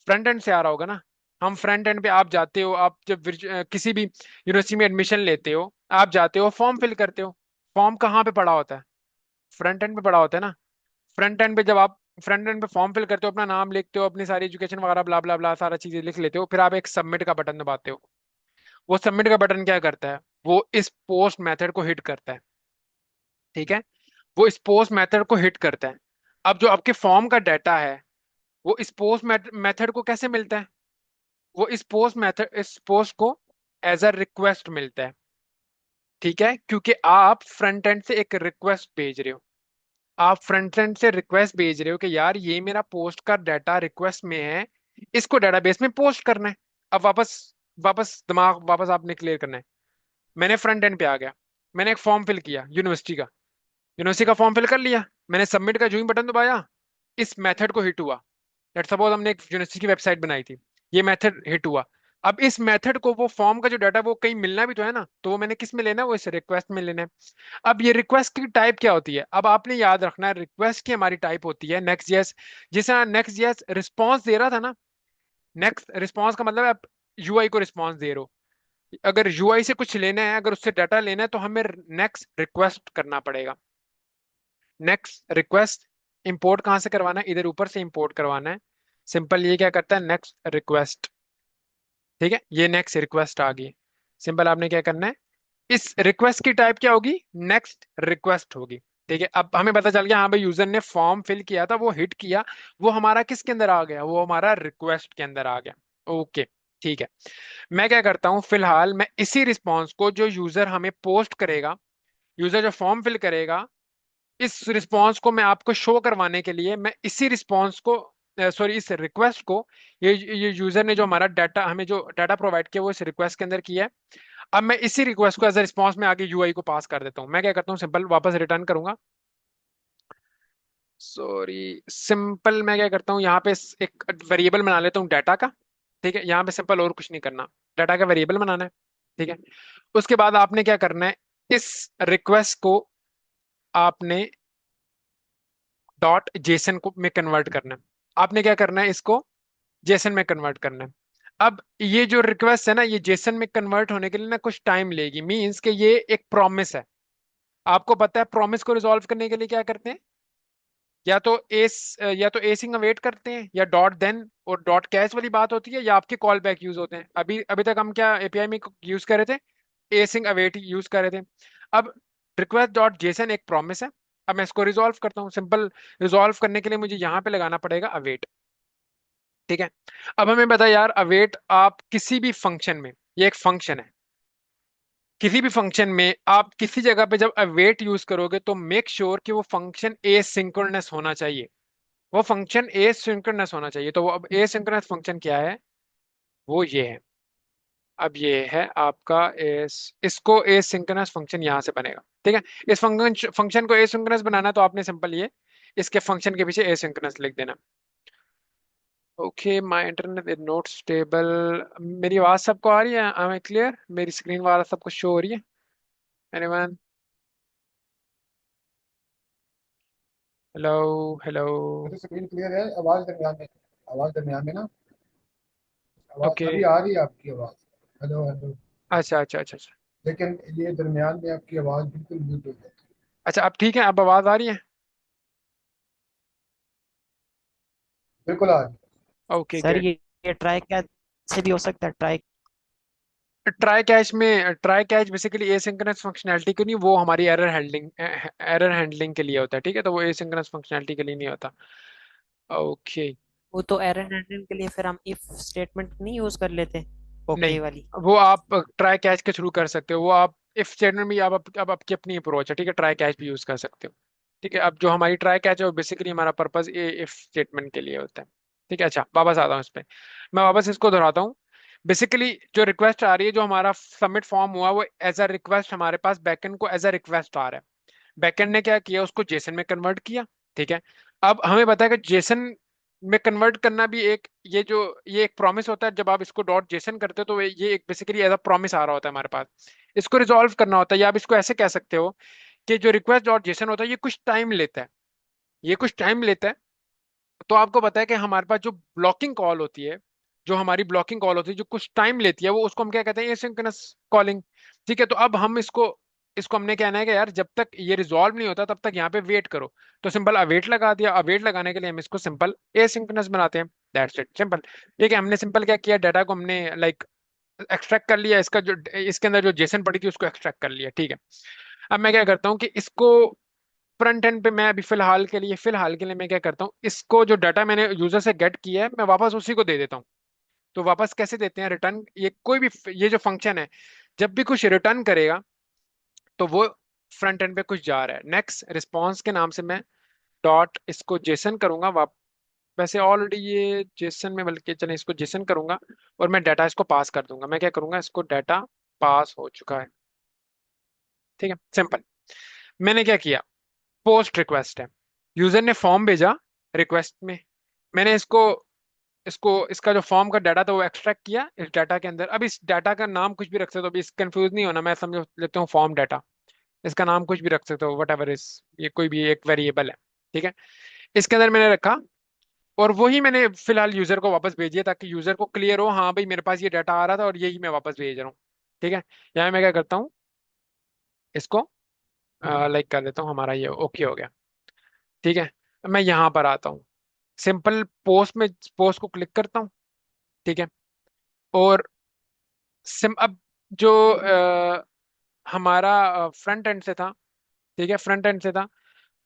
फ्रंट एंड से आ रहा होगा ना। हम फ्रंट एंड पे, आप जाते हो, आप जब किसी भी यूनिवर्सिटी में एडमिशन लेते हो, आप जाते हो फॉर्म फिल करते हो। फॉर्म कहाँ पे पड़ा होता है? फ्रंट एंड पे पड़ा होता है ना। फ्रंट एंड पे जब आप फ्रंट एंड पे फॉर्म फिल करते हो, अपना नाम लिखते हो, अपनी सारी एजुकेशन वगैरह ब्ला ब्ला ब्ला सारा चीजें लिख लेते हो, फिर आप एक सबमिट का बटन दबाते हो। वो सबमिट का बटन क्या करता है? वो इस पोस्ट मेथड को हिट करता है। ठीक है, वो इस पोस्ट मेथड को हिट करता है। अब जो आपके फॉर्म का डाटा है, वो इस पोस्ट मेथड को कैसे मिलता है? वो इस पोस्ट को एज अ रिक्वेस्ट मिलता है। ठीक है, क्योंकि आप फ्रंट एंड से एक रिक्वेस्ट भेज रहे हो। आप फ्रंट एंड से रिक्वेस्ट भेज रहे हो कि यार ये मेरा पोस्ट का डाटा रिक्वेस्ट में है, इसको डेटाबेस में पोस्ट करना है। अब वापस वापस दिमाग वापस आपने क्लियर करना है। मैंने फ्रंट एंड पे आ गया, मैंने एक फॉर्म फिल किया यूनिवर्सिटी का फॉर्म फिल कर लिया। मैंने सबमिट का जो ही बटन दबाया, इस मेथड को हिट हुआ। लेट सपोज हमने एक यूनिवर्सिटी की वेबसाइट बनाई थी, ये मेथड हिट हुआ। अब इस मेथड को, वो फॉर्म का जो डाटा वो कहीं मिलना भी तो है ना, तो वो मैंने किस में लेना है? वो इस रिक्वेस्ट में लेना है। अब ये रिक्वेस्ट की टाइप क्या होती है? अब आपने याद रखना है, रिक्वेस्ट की हमारी टाइप होती है नेक्स्ट जेएस। जैसे नेक्स्ट जेएस रिस्पॉन्स दे रहा था ना, नेक्स्ट रिस्पॉन्स का मतलब है आप यूआई को रिस्पॉन्स दे रहे हो। अगर यूआई से कुछ लेना है, अगर उससे डाटा लेना है, तो हमें नेक्स्ट रिक्वेस्ट करना पड़ेगा। नेक्स्ट रिक्वेस्ट इंपोर्ट कहाँ से करवाना है? इधर ऊपर से इंपोर्ट करवाना है। सिंपल ये क्या करता है? Next request. ठीक है, ये नेक्स्ट रिक्वेस्ट आ गई। सिंपल आपने क्या करना है? इस रिक्वेस्ट की टाइप क्या होगी? नेक्स्ट रिक्वेस्ट होगी। ठीक है, अब हमें पता चल गया, हाँ भाई यूजर ने फॉर्म फिल किया था, वो हिट किया, वो हमारा किसके अंदर आ गया? वो हमारा रिक्वेस्ट के अंदर आ गया। ओके, ठीक है। मैं क्या करता हूँ? फिलहाल मैं इसी रिस्पॉन्स को, जो यूजर हमें पोस्ट करेगा, यूजर जो फॉर्म फिल करेगा, इस रिस्पॉन्स को मैं आपको शो करवाने के लिए, मैं इसी रिस्पॉन्स को, सॉरी इस रिक्वेस्ट को, ये यूजर ने जो हमारा डाटा, हमें जो डाटा प्रोवाइड किया, वो इस रिक्वेस्ट के अंदर किया है। अब मैं इसी रिक्वेस्ट को एज अ रिस्पॉन्स में आगे यूआई को पास कर देता हूँ। मैं क्या करता हूँ? सिंपल वापस रिटर्न करूंगा। सॉरी, सिंपल मैं क्या करता हूँ? यहाँ पे एक वेरिएबल बना लेता हूँ डाटा का। ठीक है, यहाँ पे सिंपल और कुछ नहीं करना, डाटा का वेरिएबल बनाना है। ठीक है, उसके बाद आपने क्या करना है? इस रिक्वेस्ट को आपने डॉट जेसन को में कन्वर्ट करना है। आपने क्या करना है? इसको जेसन में कन्वर्ट करना है। अब ये जो रिक्वेस्ट है ना, ये जेसन में कन्वर्ट होने के लिए ना कुछ टाइम लेगी, मींस कि ये एक प्रॉमिस है। आपको पता है प्रॉमिस को रिजॉल्व करने के लिए क्या करते हैं? या तो एसिंग अवेट करते हैं, या डॉट देन और डॉट कैच वाली बात होती है, या आपके कॉल बैक यूज होते हैं। अभी अभी तक हम क्या एपीआई में यूज कर रहे थे? एसिंग अवेट यूज कर रहे थे। अब रिक्वेस्ट डॉट जेसन एक प्रॉमिस है। अब मैं इसको रिजॉल्व करता हूँ सिंपल। रिजॉल्व करने के लिए मुझे यहाँ पे लगाना पड़ेगा अवेट। ठीक है। अब हमें बता यार, अवेट आप किसी भी फंक्शन में, ये एक फंक्शन है, किसी भी फंक्शन में आप किसी जगह पे जब अवेट यूज करोगे तो मेक श्योर कि वो फंक्शन एसिंक्रोनस होना चाहिए। वो फंक्शन एसिंक्रोनस होना चाहिए। तो वो अब एसिंक्रोनस फंक्शन क्या है? वो ये है। अब ये है आपका एस, इसको एसिंक्रोनस फंक्शन यहां से बनेगा। ठीक है। इस फंक्शन फंक्शन को एसिंक्रोनस बनाना, तो आपने सिंपल ये इसके फंक्शन के पीछे एसिंक्रोनस लिख देना। Okay, my internet is not stable. मेरी आवाज सबको आ रही है? I am clear? मेरी स्क्रीन वाला सबको शो हो रही है? एनीवन? हेलो? हेलो? मुझे स्क्रीन क्लियर है, आवाज दरमियान में, आवाज दरमियान में ना, आवाज ओके। अभी आ रही है आपकी आवाज। Hello hello. अच्छा अच्छा अच्छा अच्छा। लेकिन ये दरमियान में आपकी आवाज बिल्कुल म्यूट हो जाती अच्छा, अब ठीक है? अब आवाज आ रही है? है। बिल्कुल आ रही ओके सर ग्रेट। ये ट्राई क्या से भी हो सकता है try? Try catch basically asynchronous functionality को नहीं, वो हमारी एरर हैंडलिंग के लिए होता है। ठीक है, तो वो एसिंक्रोनस फंक्शनैलिटी के लिए नहीं होता। ओके। वो तो एरर हैंडलिंग के लिए फिर हम इफ स्टेटमेंट नहीं यूज कर लेते? नहीं, ओके वाली। वो आप ट्राई कैच के थ्रू कर सकते हो। वो आप इफ स्टेटमेंट में आप अब आपकी अपनी अप्रोच है। ठीक है, ट्राई कैच भी यूज कर सकते हो। ठीक है, अब जो हमारी ट्राई कैच है वो बेसिकली हमारा पर्पस ए इफ स्टेटमेंट के लिए होता है। ठीक है। अच्छा, वापस आता हूँ इस पे। मैं वापस इसको दोहराता हूँ। बेसिकली जो रिक्वेस्ट आ रही है, जो हमारा सबमिट फॉर्म हुआ, वो एज अ रिक्वेस्ट हमारे पास बैकएंड को एज अ रिक्वेस्ट आ रहा है। बैकएंड ने क्या किया, उसको जेसन में कन्वर्ट किया। ठीक है। अब हमें पता है कि जेसन में कन्वर्ट करना भी एक, ये एक प्रॉमिस होता है। जब आप इसको डॉट जेसन करते हो तो ये एक बेसिकली एज अ प्रॉमिस आ रहा होता है हमारे पास। इसको रिजॉल्व करना होता है, या आप इसको ऐसे कह सकते हो कि जो रिक्वेस्ट डॉट जेसन होता है, ये कुछ टाइम लेता है। ये कुछ टाइम लेता है। तो आपको पता है कि हमारे पास जो ब्लॉकिंग कॉल होती है, जो हमारी ब्लॉकिंग कॉल होती है जो कुछ टाइम लेती है, वो उसको हम क्या कहते हैं? Asynchronous calling. ठीक है। तो अब हम इसको इसको हमने कहना है कि यार, जब तक ये रिजॉल्व नहीं होता तब तक यहाँ पे वेट करो। तो सिंपल अवेट लगा दिया। अवेट लगाने के लिए हम इसको सिंपल एसिंक्रोनस बनाते हैं। That's it, simple. ठीक है, हमने सिंपल क्या किया, डाटा को हमने लाइक एक्सट्रैक्ट कर लिया। इसका जो इसके अंदर जो जेसन पड़ी थी उसको एक्सट्रैक्ट कर लिया। ठीक है। अब मैं क्या करता हूँ कि इसको फ्रंट एंड पे मैं अभी फिलहाल के लिए मैं क्या करता हूँ, इसको जो डाटा मैंने यूजर से गेट किया है मैं वापस उसी को दे देता हूँ। तो वापस कैसे देते हैं? रिटर्न, ये कोई भी ये जो फंक्शन है, जब भी कुछ रिटर्न करेगा तो वो फ्रंट एंड पे कुछ जा रहा है। नेक्स्ट रिस्पॉन्स के नाम से मैं डॉट इसको जेसन करूंगा। वैसे ऑलरेडी ये जेसन में, बल्कि चले इसको जेसन करूंगा और मैं डाटा इसको पास कर दूंगा। मैं क्या करूंगा, इसको डाटा पास हो चुका है। ठीक है, सिंपल। मैंने क्या किया, पोस्ट रिक्वेस्ट है, यूजर ने फॉर्म भेजा रिक्वेस्ट में। मैंने इसको इसको इसका जो फॉर्म का डाटा था वो एक्सट्रैक्ट किया इस डाटा के अंदर। अब इस डाटा का नाम कुछ भी रख सकते हो, अभी इस कंफ्यूज नहीं होना, मैं समझ लेता हूँ फॉर्म डाटा। इसका नाम कुछ भी रख सकते हो, वट एवर इज, ये कोई भी एक वेरिएबल है। ठीक है। इसके अंदर मैंने रखा, और वही मैंने फिलहाल यूजर को वापस भेजिए ताकि यूजर को क्लियर हो, हाँ भाई मेरे पास ये डाटा आ रहा था और यही मैं वापस भेज रहा हूँ। ठीक है। यहाँ मैं क्या करता हूँ, इसको लाइक कर देता हूँ, हमारा ये ओके हो गया। ठीक है। मैं यहाँ पर आता हूँ, सिंपल पोस्ट को क्लिक करता हूँ। ठीक है। और अब जो हमारा फ्रंट एंड से था, ठीक है, फ्रंट एंड से था,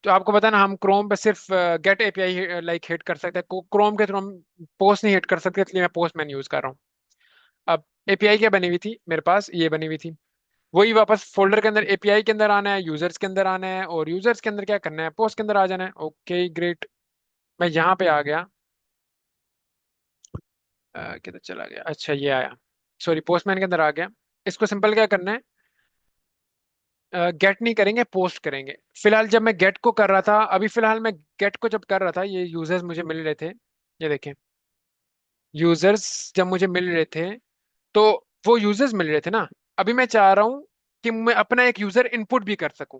तो आपको पता है ना, हम क्रोम पे सिर्फ गेट एपीआई लाइक हिट कर सकते हैं, क्रोम के थ्रू हम पोस्ट नहीं हिट कर सकते, इसलिए मैं पोस्टमैन यूज कर रहा हूँ। अब एपीआई क्या बनी हुई थी मेरे पास, ये बनी हुई थी। वही वापस फोल्डर के अंदर एपीआई के अंदर आना है, यूजर्स के अंदर आना है, और यूजर्स के अंदर क्या करना है, पोस्ट के अंदर आ जाना है। Okay great. मैं यहाँ पे आ गया। किधर चला गया? अच्छा, ये आया। सॉरी, पोस्टमैन के अंदर आ गया। इसको सिंपल क्या करना है, गेट नहीं करेंगे, पोस्ट करेंगे। फिलहाल जब मैं गेट को कर रहा था, अभी फिलहाल मैं गेट को जब कर रहा था, ये यूजर्स मुझे मिल रहे थे, ये देखें, यूजर्स जब मुझे मिल रहे थे, तो वो यूजर्स मिल रहे थे ना। अभी मैं चाह रहा हूँ कि मैं अपना एक यूजर इनपुट भी कर सकूं,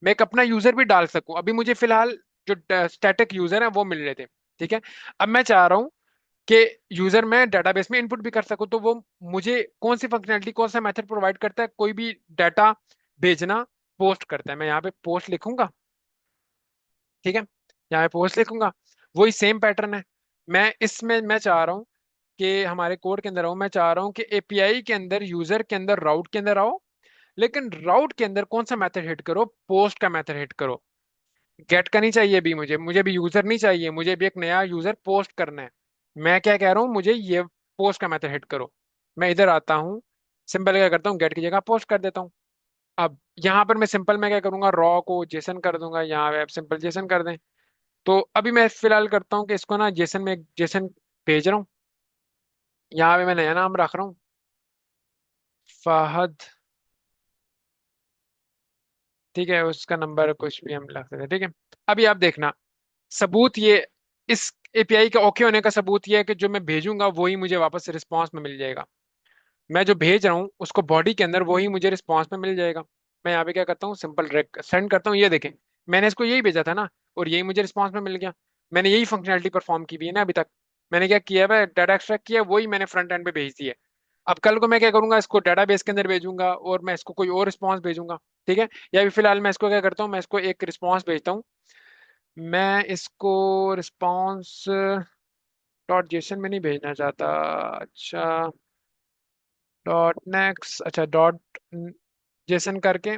मैं एक अपना यूजर भी डाल सकूं। अभी मुझे फिलहाल जो स्टैटिक यूजर है वो मिल रहे थे। ठीक है। अब मैं चाह रहा हूँ कि यूजर मैं डेटाबेस में इनपुट भी कर सकूं, तो वो मुझे कौन सी फंक्शनैलिटी, कौन सा मेथड प्रोवाइड करता है, कोई भी डाटा भेजना, पोस्ट करता है। मैं यहाँ पे पोस्ट लिखूंगा, ठीक है, यहाँ पे पोस्ट लिखूंगा, वही सेम पैटर्न है। मैं चाह रहा हूँ कि हमारे कोड के अंदर आओ, मैं चाह रहा हूँ कि एपीआई के अंदर, यूजर के अंदर, राउट के अंदर आओ, लेकिन राउट के अंदर कौन सा मेथड हिट करो, पोस्ट का मेथड हिट करो। गेट का नहीं चाहिए भी मुझे भी यूजर नहीं चाहिए, मुझे भी एक नया यूजर पोस्ट करना है। मैं क्या कह रहा हूँ, मुझे ये पोस्ट का मेथड हिट करो। मैं इधर आता हूँ, सिंपल क्या करता हूँ, गेट की जगह पोस्ट कर देता हूँ। अब यहाँ पर मैं सिंपल मैं क्या करूंगा, रॉ को जेसन कर दूंगा, यहाँ पे आप सिंपल जेसन कर दें। तो अभी मैं फिलहाल करता हूँ कि इसको ना जेसन में जेसन भेज रहा हूँ। यहाँ पे मैं नया नाम रख रहा हूँ, फाहद, ठीक है, उसका नंबर कुछ भी हम रख सकते हैं, ठीक है। अभी आप देखना, सबूत ये, इस एपीआई के ओके होने का सबूत ये है कि जो मैं भेजूंगा वही मुझे वापस रिस्पांस में मिल जाएगा। मैं जो भेज रहा हूँ उसको बॉडी के अंदर वही मुझे रिस्पांस में मिल जाएगा। मैं यहाँ पे क्या करता हूँ, सिंपल सेंड करता हूँ, ये देखें, मैंने इसको यही भेजा था ना, और यही मुझे रिस्पांस में मिल गया। मैंने यही फंक्शनैलिटी परफॉर्म की हुई है ना अभी तक। मैंने क्या किया है, डाटा एक्सट्रैक्ट किया, वही मैंने फ्रंट एंड पे भेज दिया। अब कल को मैं क्या करूंगा, इसको डाटाबेस के अंदर भेजूंगा और मैं इसको कोई और रिस्पांस भेजूंगा, ठीक है। या अभी फिलहाल मैं इसको क्या करता हूँ, मैं इसको एक रिस्पांस भेजता हूँ। मैं इसको रिस्पांस डॉट जेसन में नहीं भेजना चाहता, अच्छा, डॉट नेक्स्ट, अच्छा, डॉट जेसन करके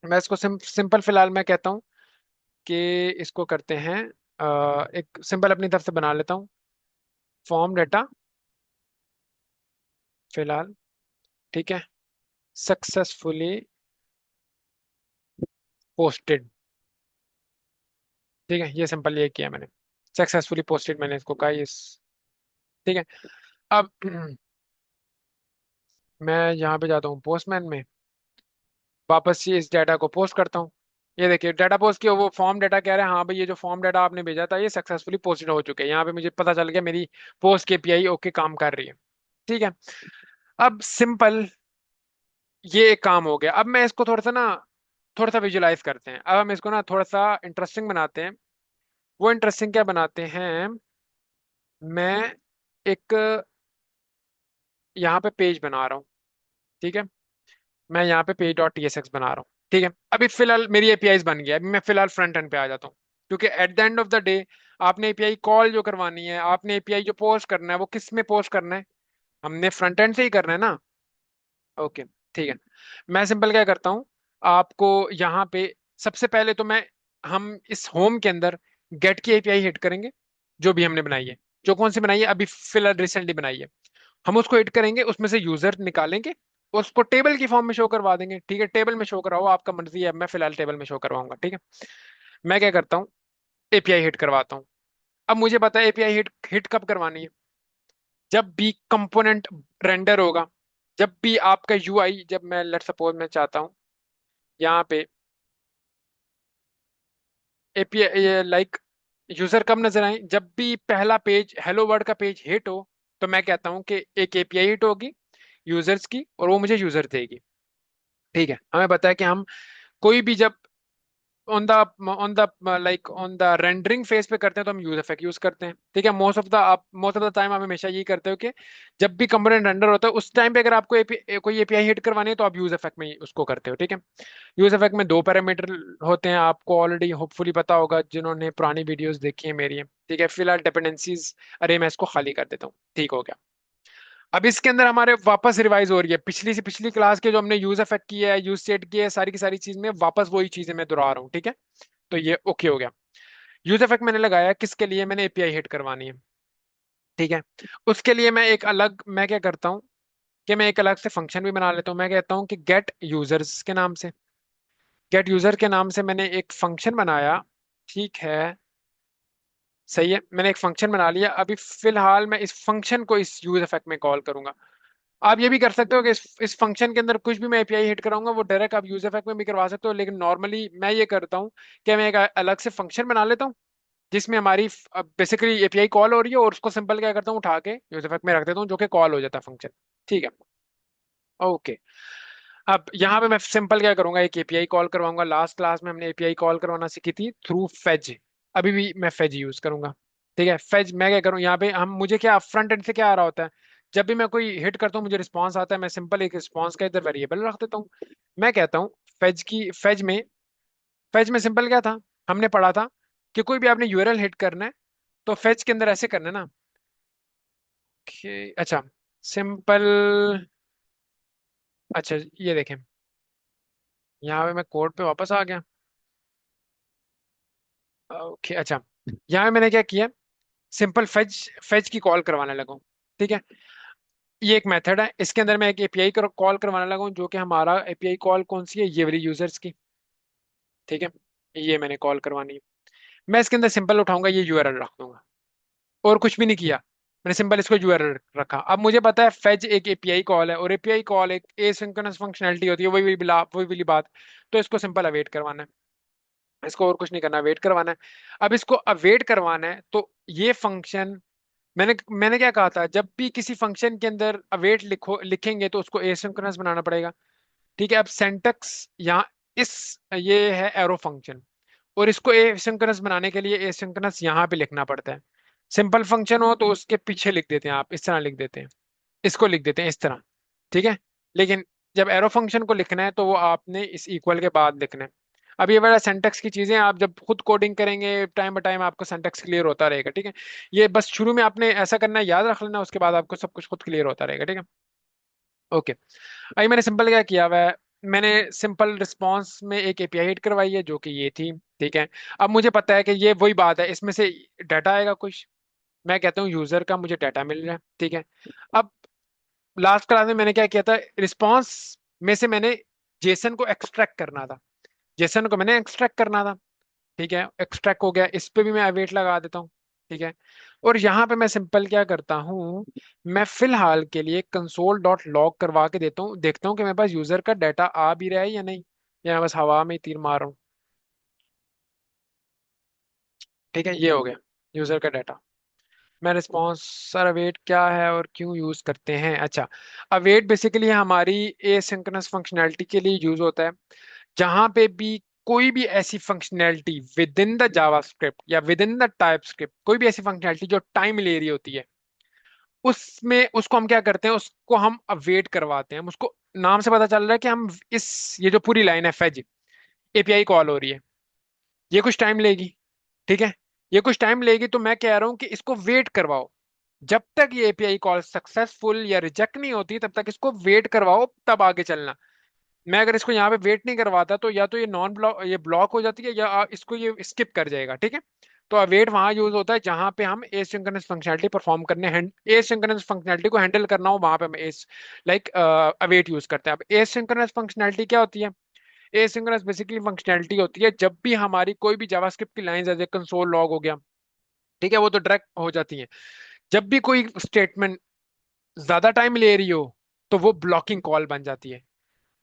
मैं इसको सिंपल फिलहाल मैं कहता हूँ कि इसको करते हैं, एक सिंपल अपनी तरफ से बना लेता हूँ, फॉर्म डाटा फिलहाल, ठीक है, सक्सेसफुली पोस्टेड, ठीक है, ये सिंपल ये किया मैंने, सक्सेसफुली पोस्टेड मैंने इसको कहा, ये ठीक है। अब मैं यहाँ पे जाता हूँ पोस्टमैन में, वापस से इस डाटा को पोस्ट करता हूँ। ये देखिए डाटा पोस्ट किया, वो फॉर्म डाटा कह रहा है हाँ भाई ये जो फॉर्म डाटा आपने भेजा था ये सक्सेसफुली पोस्टेड हो चुके हैं, यहाँ पे मुझे पता चल गया मेरी पोस्ट के एपीआई ओके काम कर रही है, ठीक है। अब सिंपल ये एक काम हो गया। अब मैं इसको थोड़ा सा विजुलाइज करते हैं, अब हम इसको ना थोड़ा सा इंटरेस्टिंग बनाते हैं। वो इंटरेस्टिंग क्या बनाते हैं, मैं एक यहाँ पे पेज बना रहा हूँ, ठीक है, मैं यहाँ पे पेज डॉट टीएसएक्स बना रहा हूँ, ठीक है। अभी फिलहाल मेरी एपीआईज बन गया, अभी मैं फिलहाल फ्रंट एंड पे आ जाता हूँ, क्योंकि at the end of the day आपने एपीआई कॉल जो करवानी है, आपने एपीआई जो पोस्ट करना है, वो किस में पोस्ट करना है, हमने फ्रंट एंड से ही करना है ना। ओके, ठीक है। मैं सिंपल क्या करता हूँ, आपको यहाँ पे सबसे पहले तो मैं, हम इस होम के अंदर गेट की एपीआई हिट करेंगे, जो भी हमने बनाई है, जो कौन सी बनाई है अभी फिलहाल रिसेंटली बनाई है, हम उसको हिट करेंगे, उसमें से यूजर निकालेंगे, उसको टेबल की फॉर्म में शो करवा देंगे, ठीक है। टेबल में शो कराओ, आपका मर्जी है, मैं फिलहाल टेबल में शो करवाऊंगा, ठीक है। मैं क्या करता हूँ, एपीआई हिट करवाता हूँ। अब मुझे पता है एपीआई हिट हिट कब करवानी है, जब भी कंपोनेंट रेंडर होगा, जब भी आपका यूआई, जब मैं लेट सपोज मैं चाहता हूँ यहाँ पे एपीआई लाइक यूजर कब नजर आए, जब भी पहला पेज हेलो वर्ल्ड का पेज हिट हो, तो मैं कहता हूँ कि एक एपीआई हिट होगी यूजर्स की, और वो मुझे यूजर देगी, ठीक है। हमें पता है कि हम कोई भी जब ऑन द रेंडरिंग फेज पे करते हैं तो हम यूज इफेक्ट यूज करते हैं, ठीक है। मोस्ट ऑफ द टाइम आप हमेशा यही करते हो कि जब भी कंपोनेंट रेंडर होता है उस टाइम पे अगर आपको कोई एपीआई हिट करवानी है तो आप यूज इफेक्ट में ही उसको करते हो, ठीक है। यूज इफेक्ट में दो पैरामीटर होते हैं, आपको ऑलरेडी होपफुली पता होगा जिन्होंने पुरानी वीडियोस देखी है मेरी, ठीक है। फिलहाल डिपेंडेंसीज, अरे मैं इसको खाली कर देता हूँ, ठीक हो गया। अब इसके अंदर हमारे वापस रिवाइज हो रही है पिछली से पिछली क्लास के जो हमने यूज इफेक्ट किया है, यूज सेट किया है, सारी की सारी चीज में वापस वही चीजें मैं दोहरा रहा हूँ, ठीक है। तो ये ओके हो गया। यूज इफेक्ट मैंने लगाया किसके लिए, मैंने एपीआई हिट करवानी है, ठीक है। उसके लिए मैं क्या करता हूँ कि मैं एक अलग से फंक्शन भी बना लेता हूँ। मैं कहता हूँ कि गेट यूजर्स के नाम से, गेट यूजर के नाम से मैंने एक फंक्शन बनाया, ठीक है, सही है, मैंने एक फंक्शन बना लिया। अभी फिलहाल मैं इस फंक्शन को इस यूज इफेक्ट में कॉल करूंगा। आप ये भी कर सकते हो कि इस फंक्शन के अंदर कुछ भी मैं एपीआई हिट कराऊंगा वो डायरेक्ट आप यूज इफेक्ट में भी करवा सकते हो, लेकिन नॉर्मली मैं ये करता हूँ कि मैं एक अलग से फंक्शन बना लेता हूँ जिसमें हमारी बेसिकली एपीआई कॉल हो रही है, और उसको सिंपल क्या करता हूँ, उठा के यूज इफेक्ट में रख देता हूँ, जो कि कॉल हो जाता है फंक्शन, ठीक है। ओके, अब यहाँ पे मैं सिंपल क्या करूंगा, एक एपीआई कॉल करवाऊंगा। लास्ट क्लास में हमने एपीआई कॉल करवाना सीखी थी थ्रू फेज, अभी भी मैं फेज यूज करूंगा, ठीक है, फेज मैं क्या करूँ यहाँ पे, हम मुझे क्या फ्रंट एंड से क्या आ रहा होता है, जब भी मैं कोई हिट करता हूँ मुझे रिस्पॉन्स आता है, मैं सिंपल एक रिस्पॉन्स का इधर वेरिएबल रख देता हूँ। मैं कहता हूँ फेज में सिंपल क्या था, हमने पढ़ा था कि कोई भी आपने यूआरएल हिट करना है तो फेज के अंदर ऐसे करना है ना कि अच्छा सिंपल, अच्छा ये देखें, यहाँ पे मैं कोड पे वापस आ गया। ओके अच्छा, यहाँ पे मैंने क्या किया, सिंपल फेज फेज की कॉल करवाने लगा हूँ। ठीक है, ये एक मेथड है, इसके अंदर मैं एक एपीआई कॉल करवाने लगा हूँ, जो कि हमारा एपीआई कॉल कौन सी है, ये वाली यूजर्स की। ठीक है, ये मैंने कॉल करवानी है। मैं इसके अंदर सिंपल उठाऊंगा, ये यूआरएल रख दूंगा, और कुछ भी नहीं किया, मैंने सिंपल इसको यूआरएल रखा। अब मुझे पता है फेज एक एपीआई कॉल है, और एपीआई कॉल एक एसिंक्रोनस फंक्शनैलिटी होती है, वही वाली बात। तो इसको सिंपल अवेट करवाना है, इसको और कुछ नहीं करना, वेट करवाना है। अब इसको अवेट करवाना है तो ये फंक्शन, मैंने मैंने क्या कहा था, जब भी किसी फंक्शन के अंदर अवेट लिखेंगे तो उसको एसिंक्रोनस बनाना पड़ेगा। ठीक है, अब सेंटेक्स यहाँ इस, ये है एरो फंक्शन, और इसको एसिंक्रोनस बनाने के लिए एसिंक्रोनस यहाँ पे लिखना पड़ता है। सिंपल फंक्शन हो तो उसके पीछे लिख देते हैं, आप इस तरह लिख देते हैं, इसको लिख देते हैं इस तरह। ठीक है, लेकिन जब एरो फंक्शन को लिखना है तो वो आपने इस इक्वल के बाद लिखना है। अब ये वाला सेंटेक्स की चीजें आप जब खुद कोडिंग करेंगे टाइम बाय टाइम आपको सेंटेक्स क्लियर होता रहेगा। ठीक है, ये बस शुरू में आपने ऐसा करना है, याद रख लेना, उसके बाद आपको सब कुछ खुद क्लियर होता रहेगा। ठीक है, ओके। अभी मैंने सिंपल क्या किया हुआ है, मैंने सिंपल रिस्पॉन्स में एक एपीआई हिट करवाई है जो कि ये थी। ठीक है, अब मुझे पता है कि ये वही बात है, इसमें से डाटा आएगा कुछ, मैं कहता हूँ यूजर का मुझे डाटा मिल रहा है। ठीक है, अब लास्ट क्लास में मैंने क्या किया था, रिस्पॉन्स में से मैंने जेसन को एक्सट्रैक्ट करना था, जेसन को मैंने एक्सट्रैक्ट करना था। ठीक है, एक्सट्रैक्ट हो गया, इस पे भी मैं अवेट लगा देता हूँ। ठीक है, और यहाँ पे मैं सिंपल क्या करता हूँ, मैं फिलहाल के लिए कंसोल डॉट लॉग करवा के देता हूँ, देखता हूँ कि मेरे पास यूजर का डाटा आ भी रहा है या नहीं, या मैं बस हवा में ही तीर मार रहा हूँ। ठीक है, ये हो गया यूजर का डाटा। मैं रिस्पॉन्स, सर अवेट क्या है और क्यों यूज करते हैं, अच्छा अवेट बेसिकली हमारी एसिंक्रोनस फंक्शनैलिटी के लिए यूज होता है, जहां पे भी कोई भी ऐसी functionality with in the JavaScript या विद इन द टाइपस्क्रिप्ट, कोई भी ऐसी फंक्शनैलिटी जो टाइम ले रही होती है, उसमें उसको हम क्या करते हैं, उसको हम अवेट करवाते हैं। हम उसको, नाम से पता चल रहा है कि हम इस, ये जो पूरी लाइन है फेज एपीआई कॉल हो रही है, ये कुछ टाइम लेगी। ठीक है, ये कुछ टाइम लेगी, तो मैं कह रहा हूं कि इसको वेट करवाओ, जब तक ये एपीआई कॉल सक्सेसफुल या रिजेक्ट नहीं होती तब तक इसको वेट करवाओ, तब आगे चलना। मैं अगर इसको यहाँ पे वेट नहीं करवाता तो या तो ये नॉन ब्लॉक, ये ब्लॉक हो जाती है, या इसको ये स्किप कर जाएगा। ठीक है, तो अवेट वहां यूज होता है जहां पे हम एसिंक्रोनस फंक्शनैलिटी परफॉर्म करने, एसिंक्रोनस फंक्शनैलिटी को हैंडल करना हो, वहां पे हम एस लाइक अवेट यूज करते हैं। अब एसिंक्रोनस फंक्शनैलिटी क्या होती है, एसिंक्रोनस बेसिकली फंक्शनैलिटी होती है जब भी हमारी कोई भी जावास्क्रिप्ट की लाइन, जैसे कंसोल लॉग हो गया, ठीक है, वो तो डायरेक्ट हो जाती है। जब भी कोई स्टेटमेंट ज्यादा टाइम ले रही हो तो वो ब्लॉकिंग कॉल बन जाती है,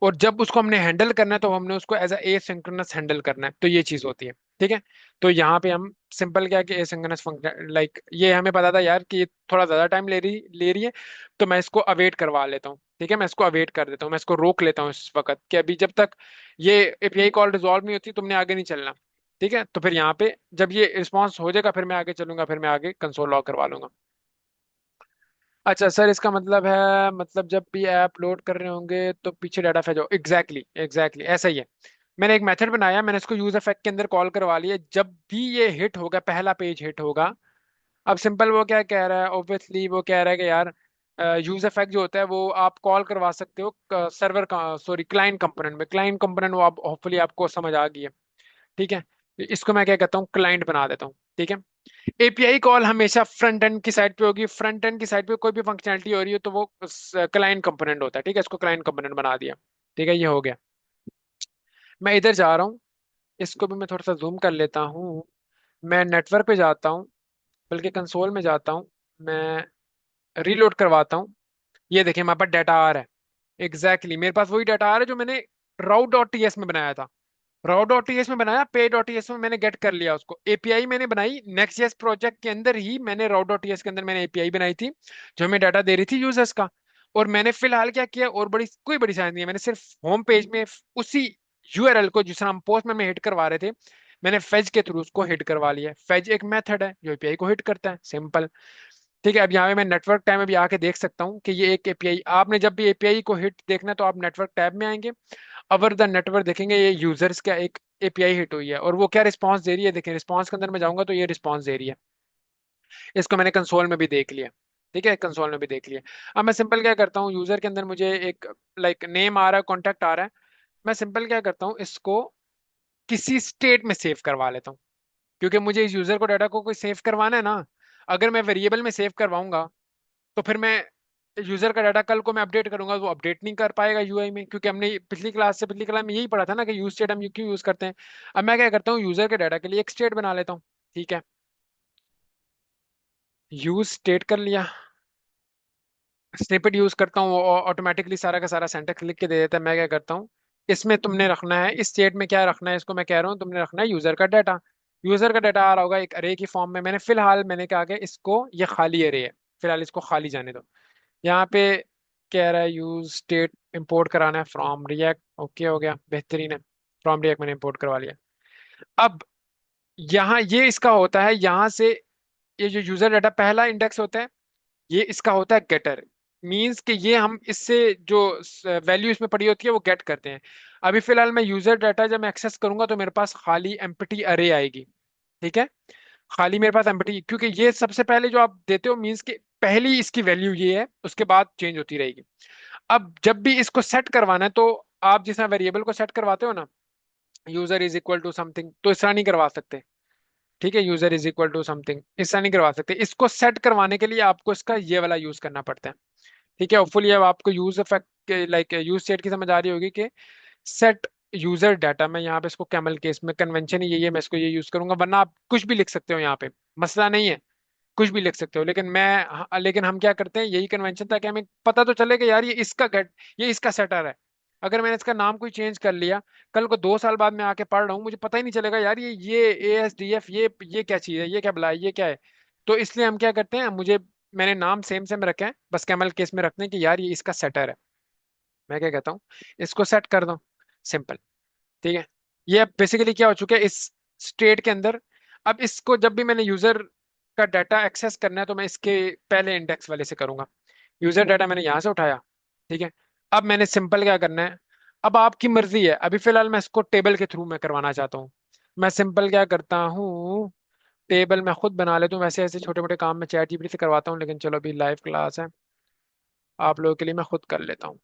और जब उसको हमने हैंडल करना है तो हमने उसको एज ए सिंक्रोनस हैंडल करना है, तो ये चीज होती है। ठीक है, तो यहाँ पे हम सिंपल क्या कि एसिंक्रोनस फंक्शन, लाइक ये हमें पता था यार कि ये थोड़ा ज्यादा टाइम ले रही है, तो मैं इसको अवेट करवा लेता हूँ। ठीक है, मैं इसको अवेट कर देता हूँ, मैं इसको रोक लेता हूँ इस वक्त कि अभी जब तक ये एपीआई कॉल रिजॉल्व नहीं होती तुमने आगे नहीं चलना। ठीक है, तो फिर यहाँ पे जब ये रिस्पॉन्स हो जाएगा फिर मैं आगे चलूंगा, फिर मैं आगे कंसोल लॉग करवा लूंगा। अच्छा सर, इसका मतलब है, मतलब जब भी ऐप लोड कर रहे होंगे तो पीछे डाटा फैच हो, एग्जैक्टली ऐसा ही है। मैंने एक मेथड बनाया, मैंने इसको यूज इफेक्ट के अंदर कॉल करवा लिया, जब भी ये हिट होगा, पहला पेज हिट होगा। अब सिंपल वो क्या कह रहा है, ऑब्वियसली वो कह रहा है कि यार यूज इफेक्ट जो होता है वो आप कॉल करवा सकते हो सर्वर का, सॉरी क्लाइंट कंपोनेंट में, क्लाइंट कंपोनेंट वो आप होपफुली आपको समझ आ गई है। ठीक है, इसको मैं क्या कहता हूँ, क्लाइंट बना देता हूँ। ठीक है, एपीआई कॉल हमेशा फ्रंट एंड की साइड पे होगी, फ्रंट एंड की साइड पे कोई भी फंक्शनैलिटी हो रही है तो वो क्लाइंट कंपोनेंट होता है। ठीक है, इसको क्लाइंट कंपोनेंट बना दिया। ठीक है, ये हो गया। मैं इधर जा रहा हूँ, इसको भी मैं थोड़ा सा जूम कर लेता हूँ, मैं नेटवर्क पे जाता हूँ, बल्कि कंसोल में जाता हूँ, मैं रीलोड करवाता हूँ। ये देखिए हमारे पास डाटा आ रहा है, मेरे पास वही डाटा आ रहा है जो मैंने राउट डॉट टीएस में बनाया था, राव डॉट टीएस में बनाया, पे डॉट टीएस में मैंने गेट कर लिया उसको, एपीआई मैंने बनाई नेक्स्ट जेएस प्रोजेक्ट के अंदर ही, मैंने राव डॉट टीएस के अंदर मैंने एपीआई बनाई थी जो हमें डाटा दे रही थी यूजर्स का। और मैंने फिलहाल क्या किया, और कोई बड़ी साइंस नहीं है, मैंने सिर्फ होम पेज में उसी यूआरएल को जिस हम पोस्ट में हिट करवा रहे थे, मैंने फेज के थ्रू उसको हिट करवा लिया। फेज एक मेथड है जो एपीआई को हिट करता है, सिंपल। ठीक है, अब यहाँ पे मैं नेटवर्क टैब में भी आके देख सकता हूँ कि ये एक एपीआई, आपने जब भी एपीआई को हिट देखना है तो आप नेटवर्क टैब में आएंगे, अवर द नेटवर्क देखेंगे, ये यूजर्स का एक एपीआई हिट हुई है और वो क्या रिस्पांस दे रही है, देखें रिस्पांस के अंदर मैं जाऊंगा तो ये रिस्पांस दे रही है। इसको मैंने कंसोल में भी देख लिया। ठीक है, कंसोल में भी देख लिया। अब मैं सिंपल क्या करता हूँ, यूजर के अंदर मुझे एक लाइक नेम आ रहा है, कॉन्टेक्ट आ रहा है, मैं सिंपल क्या करता हूँ, इसको किसी स्टेट में सेव करवा लेता हूँ, क्योंकि मुझे इस यूजर को डाटा को कोई सेव करवाना है ना। अगर मैं वेरिएबल में सेव करवाऊंगा तो फिर मैं यूजर का डाटा कल को मैं अपडेट करूंगा तो वो अपडेट नहीं कर पाएगा यूआई में, क्योंकि हमने पिछली क्लास में यही पढ़ा था ना कि यूज स्टेट हम क्यों यूज करते हैं। अब मैं क्या करता हूँ, यूजर के डाटा के लिए एक स्टेट बना लेता हूँ। ठीक है, यूज स्टेट कर लिया, स्निपेट यूज करता हूँ, वो ऑटोमेटिकली सारा का सारा सिंटैक्स लिख के दे देता है। मैं क्या करता हूँ, इसमें तुमने रखना है, इस स्टेट में क्या रखना है, इसको मैं कह रहा हूँ तुमने रखना है यूजर का डाटा। यूजर का डाटा आ रहा होगा एक अरे की फॉर्म में, मैंने फिलहाल मैंने कहा कि इसको ये खाली अरे है, फिलहाल इसको खाली जाने दो। यहाँ पे कह रहा है यूज स्टेट इंपोर्ट कराना है फ्रॉम रिएक्ट, ओके हो गया, बेहतरीन है, फ्रॉम रिएक्ट मैंने इंपोर्ट करवा लिया। अब यहाँ ये इसका होता है, यहाँ से ये जो यूजर डाटा पहला इंडेक्स होता है, ये इसका होता है गेटर, मींस कि ये हम इससे जो वैल्यू इसमें पड़ी होती है वो गेट करते हैं। अभी फिलहाल मैं यूजर डाटा जब मैं एक्सेस करूंगा तो मेरे पास खाली एम्प्टी अरे आएगी। ठीक है, खाली मेरे पास एम्प्टी, क्योंकि ये सबसे पहले जो आप देते हो मींस कि पहली इसकी वैल्यू ये है, उसके बाद चेंज होती रहेगी। अब जब भी इसको सेट करवाना है तो आप जिस वेरिएबल को सेट करवाते हो ना, user is equal to something, तो इस तरह नहीं करवा सकते। ठीक है, user is equal to something इस तरह नहीं करवा सकते, इसको सेट करवाने के लिए आपको इसका ये वाला यूज करना पड़ता है। ठीक है, होपफुली अब आपको use effect like use set की समझ आ रही होगी कि सेट यूजर डाटा, मैं यहाँ पे इसको कैमल केस में कन्वेंशन ही यही है, मैं इसको ये यूज करूंगा, वरना आप कुछ भी लिख सकते हो यहाँ पे, मसला नहीं है, कुछ भी लिख सकते हो। लेकिन हम क्या करते हैं, यही कन्वेंशन था कि हमें पता तो चले कि यार ये इसका सेटर है। अगर मैंने इसका नाम कोई चेंज कर लिया, कल को 2 साल बाद मैं आके पढ़ रहा हूँ, मुझे पता ही नहीं चलेगा यार ये ASDF ये क्या चीज़ है, ये क्या बुला है, ये क्या है। तो इसलिए हम क्या करते हैं, मैंने नाम सेम सेम रखे हैं, बस कैमल केस में रखते हैं कि यार ये इसका सेटर है। मैं क्या कहता हूँ, इसको सेट कर दो, सिंपल। ठीक है, ये अब बेसिकली क्या हो चुका है इस स्टेट के अंदर। अब इसको जब भी मैंने यूजर का डाटा एक्सेस करना है तो मैं इसके पहले इंडेक्स वाले से करूंगा। यूजर डाटा मैंने यहां से उठाया। ठीक है, अब मैंने सिंपल क्या करना है, अब आपकी मर्जी है, अभी फिलहाल मैं इसको टेबल के थ्रू मैं करवाना चाहता हूँ। मैं सिंपल क्या करता हूँ, टेबल मैं खुद बना लेता हूँ, वैसे ऐसे छोटे मोटे काम मैं चैट जीपीटी से करवाता हूँ, लेकिन चलो अभी लाइव क्लास है, आप लोगों के लिए मैं खुद कर लेता हूँ।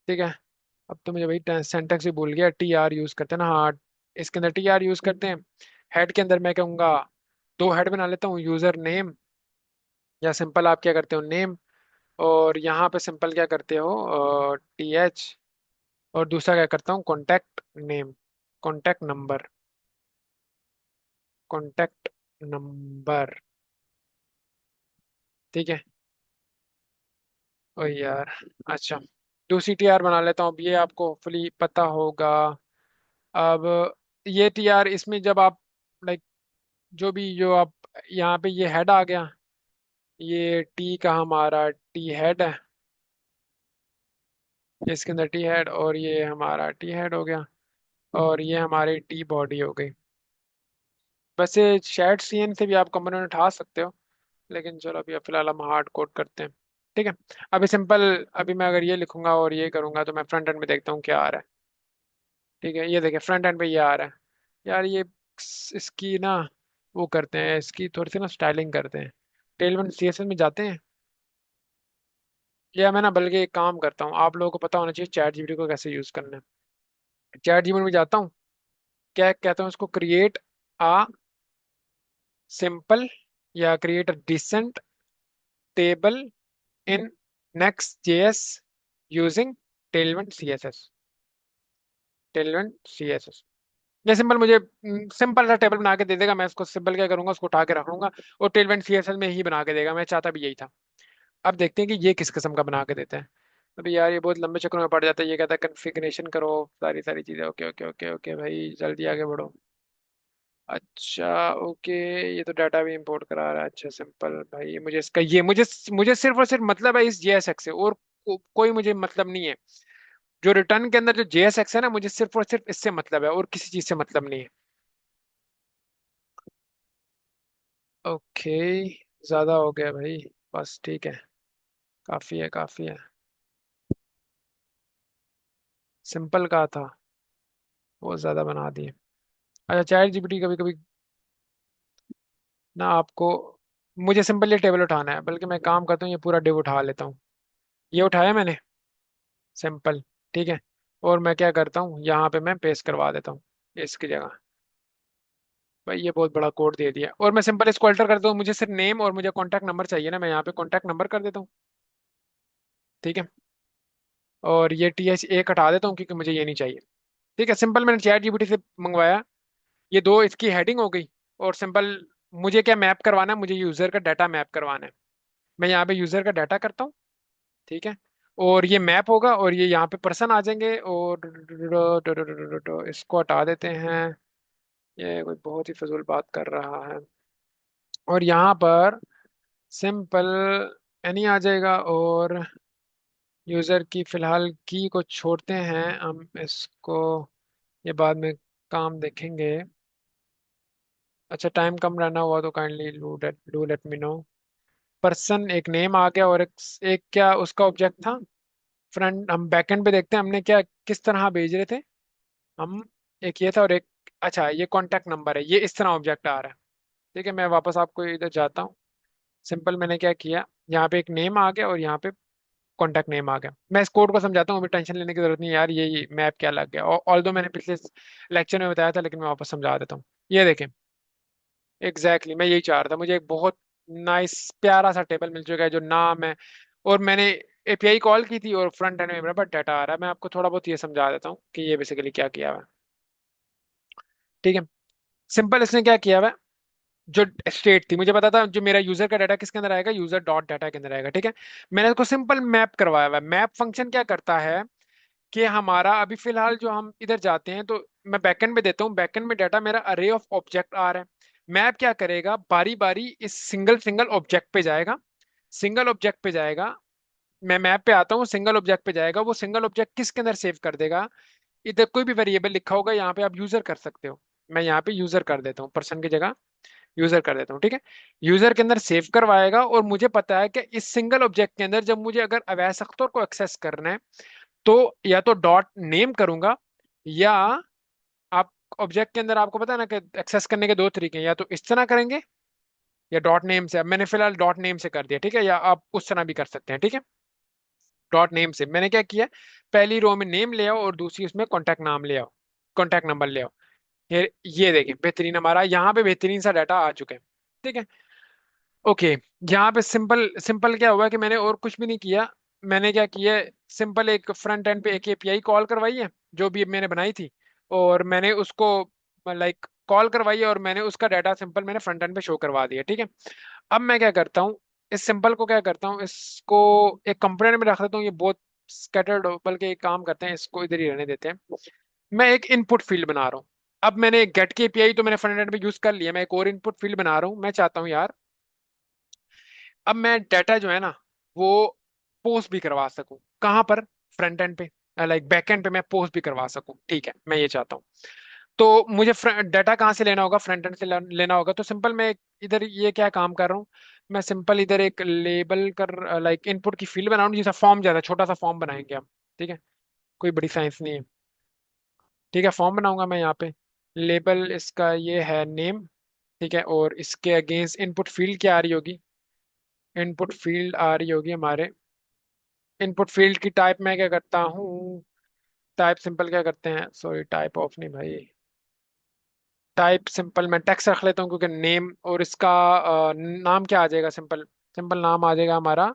ठीक है, अब तो मुझे भाई सेंटेक्स भी भूल गया, TR यूज करते हैं ना, हाँ, इसके अंदर TR यूज करते हैं। हेड के अंदर मैं कहूँगा 2 हेड बना लेता हूँ, यूजर नेम, या सिंपल आप क्या करते हो नेम, और यहाँ पे सिंपल क्या करते हो TH, और दूसरा क्या करता हूँ contact name, contact number, contact number. ठीक है, ओ यार, अच्छा, दूसरी TR बना लेता हूँ, अब ये आपको फुली पता होगा। अब ये TR इसमें जब आप लाइक जो आप यहाँ पे ये हेड आ गया, ये टी का हमारा टी हेड है, इसके अंदर टी हेड, और ये हमारा टी हेड हो गया, और ये हमारी टी बॉडी हो गई। वैसे शायद CN से भी आप कंपोनेंट उठा सकते हो, लेकिन चलो अभी फिलहाल हम हार्ड कोड करते हैं। ठीक है, अभी सिंपल, अभी मैं अगर ये लिखूंगा और ये करूंगा तो मैं फ्रंट एंड में देखता हूँ क्या आ रहा है। ठीक है, ये देखिए फ्रंट एंड पे ये आ रहा है। यार ये इसकी ना वो करते हैं, इसकी थोड़ी सी ना स्टाइलिंग करते हैं, टेलमेंट CSS में जाते हैं, या मैं ना बल्कि एक काम करता हूँ, आप लोगों को पता होना चाहिए चैट जीपीटी को कैसे यूज करना है। चैट जीपीटी में जाता हूँ, क्या कहता हूँ उसको, क्रिएट अ सिंपल या create a decent table in next JS using Tailwind CSS, Tailwind CSS। ये सिंपल मुझे सिंपल सा टेबल बना के दे देगा, मैं उसको सिंपल क्या करूंगा, उसको उठा के रख लूंगा, और टेलमेंट CSS में ही बना के देगा, मैं चाहता भी यही था। अब देखते हैं कि ये किस किस्म का बना के देते हैं। अभी यार ये बहुत लंबे चक्रों में पड़ जाता है, ये कहता है कॉन्फ़िगरेशन करो, सारी सारी चीजें, ओके ओके ओके ओके भाई जल्दी आगे बढ़ो। अच्छा, ओके, ये तो डाटा भी इंपोर्ट करा रहा है, अच्छा सिंपल भाई, मुझे इसका ये मुझे सिर्फ और सिर्फ मतलब है इस JSX से, और कोई मुझे मतलब नहीं है। जो रिटर्न के अंदर जो JSX है ना, मुझे सिर्फ और सिर्फ इससे मतलब है, और किसी चीज से मतलब नहीं है। ओके, ज्यादा हो गया भाई, बस ठीक है, काफी है काफी है। सिंपल का था, बहुत ज्यादा बना दिए। अच्छा, चैट जीपीटी कभी कभी ना आपको, मुझे सिंपल ये टेबल उठाना है, बल्कि मैं काम करता हूँ ये पूरा डिव उठा लेता हूँ। ये उठाया मैंने, सिंपल, ठीक है। और मैं क्या करता हूँ, यहाँ पे मैं पेस्ट करवा देता हूँ इसकी जगह। भाई ये बहुत बड़ा कोड दे दिया, और मैं सिंपल इसको अल्टर करता हूँ, मुझे सिर्फ नेम और मुझे कॉन्टैक्ट नंबर चाहिए ना, मैं यहाँ पे कॉन्टैक्ट नंबर कर देता हूँ, ठीक है। और ये TH1 हटा देता हूँ क्योंकि मुझे ये नहीं चाहिए, ठीक है। सिंपल मैंने चैट जीपीटी से मंगवाया, ये दो इसकी हेडिंग हो गई। और सिंपल मुझे क्या मैप करवाना है, मुझे यूजर का डाटा मैप करवाना है। मैं यहाँ पे यूजर का डाटा करता हूँ, ठीक है। और ये मैप होगा और ये यहाँ पे पर्सन आ जाएंगे, और इसको हटा देते हैं, ये कोई बहुत ही फजूल बात कर रहा है। और यहाँ पर सिंपल एनी आ जाएगा, और यूजर की फिलहाल की को छोड़ते हैं हम इसको, ये बाद में काम देखेंगे। अच्छा, टाइम कम रहना हुआ तो kindly do let me know. Person एक नेम आ गया, और एक क्या उसका ऑब्जेक्ट था। फ्रंट हम बैकएंड पे देखते हैं हमने क्या किस तरह भेज रहे थे हम। एक ये था और एक, अच्छा ये कॉन्टैक्ट नंबर है, ये इस तरह ऑब्जेक्ट आ रहा है, ठीक है। मैं वापस आपको इधर जाता हूँ। सिंपल मैंने क्या किया, यहाँ पे एक नेम आ गया और यहाँ पे कॉन्टैक्ट नेम आ गया। मैं इस कोड को समझाता हूँ, अभी टेंशन लेने की जरूरत नहीं है यार, ये मैप क्या लग गया, और ऑल दो मैंने पिछले लेक्चर में बताया था, लेकिन मैं वापस समझा देता हूँ। ये देखें, एग्जैक्टली मैं यही चाह रहा था, मुझे एक बहुत नाइस प्यारा सा टेबल मिल चुका है जो नाम है, और मैंने API कॉल की थी और फ्रंट एंड में मेरा डाटा आ रहा है। मैं आपको थोड़ा बहुत ये समझा देता हूँ कि ये बेसिकली क्या किया हुआ है, ठीक है। सिंपल इसने क्या किया हुआ है, जो स्टेट थी मुझे पता था जो मेरा यूजर का डाटा किसके अंदर आएगा, यूजर डॉट डाटा के अंदर आएगा, ठीक है। मैंने इसको सिंपल मैप करवाया हुआ है। मैप फंक्शन क्या करता है कि हमारा अभी फिलहाल जो हम इधर जाते हैं तो मैं बैकएंड में देता हूँ, बैकएंड में डाटा मेरा अरे ऑफ ऑब्जेक्ट आ रहा है। मैप क्या करेगा, बारी बारी इस सिंगल सिंगल ऑब्जेक्ट पे जाएगा, सिंगल ऑब्जेक्ट पे जाएगा। मैं मैप पे आता हूँ, सिंगल ऑब्जेक्ट पे जाएगा, वो सिंगल ऑब्जेक्ट किसके अंदर सेव कर देगा। इधर कोई भी वेरिएबल लिखा होगा, यहाँ पे आप यूजर कर सकते हो। मैं यहाँ पे यूजर कर देता हूँ, पर्सन की जगह यूजर कर देता हूँ, ठीक है। यूजर के अंदर सेव करवाएगा, और मुझे पता है कि इस सिंगल ऑब्जेक्ट के अंदर जब मुझे अगर अवैध अख्तर को एक्सेस करना है, तो या तो डॉट नेम करूंगा, या आप ऑब्जेक्ट के अंदर आपको पता है ना कि एक्सेस करने के दो तरीके हैं, या तो इस तरह करेंगे या डॉट नेम से। अब मैंने फिलहाल डॉट नेम से कर दिया, ठीक है, या आप उस तरह भी कर सकते हैं, ठीक है। डॉट नेम से मैंने क्या किया, पहली रो में नेम ले आओ और दूसरी उसमें कॉन्टैक्ट नाम ले आओ, कॉन्टैक्ट नंबर ले आओ। ये देखें बेहतरीन, हमारा यहाँ पे बेहतरीन सा डाटा आ चुका है, ठीक है। ओके, यहाँ पे सिंपल सिंपल क्या हुआ कि मैंने और कुछ भी नहीं किया। मैंने क्या किया, सिंपल एक फ्रंट एंड पे एक API कॉल करवाई है जो भी मैंने बनाई थी, और मैंने उसको लाइक कॉल करवाई है, और मैंने उसका डाटा सिंपल मैंने फ्रंट एंड पे शो करवा दिया, ठीक है। अब मैं क्या करता हूँ, इस सिंपल को क्या करता हूँ, इसको एक कंपोनेंट में रख देता हूँ। ये बहुत स्कैटर्ड, बल्कि एक काम करते हैं, इसको इधर ही रहने देते हैं। मैं एक इनपुट फील्ड बना रहा हूँ। अब मैंने गेट की API तो मैंने फ्रंट एंड पे यूज कर लिया, मैं एक और इनपुट फील्ड बना रहा हूँ। मैं चाहता हूँ यार, अब मैं डाटा जो है ना वो पोस्ट भी करवा सकूं, कहाँ पर, फ्रंट एंड पे, लाइक बैक एंड पे मैं पोस्ट भी करवा सकूं, ठीक है, मैं ये चाहता हूँ। तो मुझे डाटा कहाँ से लेना होगा, फ्रंट एंड से लेना होगा। तो सिंपल मैं इधर ये क्या काम कर रहा हूँ, मैं सिंपल इधर एक लेबल कर लाइक इनपुट की फील्ड बनाऊँ, जैसा फॉर्म, ज्यादा छोटा सा फॉर्म बनाएंगे हम, ठीक है, कोई बड़ी साइंस नहीं है, ठीक है। फॉर्म बनाऊंगा मैं यहाँ पे, लेबल इसका ये है नेम, ठीक है। और इसके अगेंस्ट इनपुट फील्ड क्या आ रही होगी, इनपुट फील्ड आ रही होगी हमारे, इनपुट फील्ड की टाइप मैं क्या करता हूँ, टाइप सिंपल क्या करते हैं, सॉरी टाइप ऑफ नहीं भाई, टाइप सिंपल मैं टेक्स्ट रख लेता हूँ, क्योंकि नेम और इसका नाम क्या आ जाएगा, सिंपल सिंपल नाम आ जाएगा हमारा।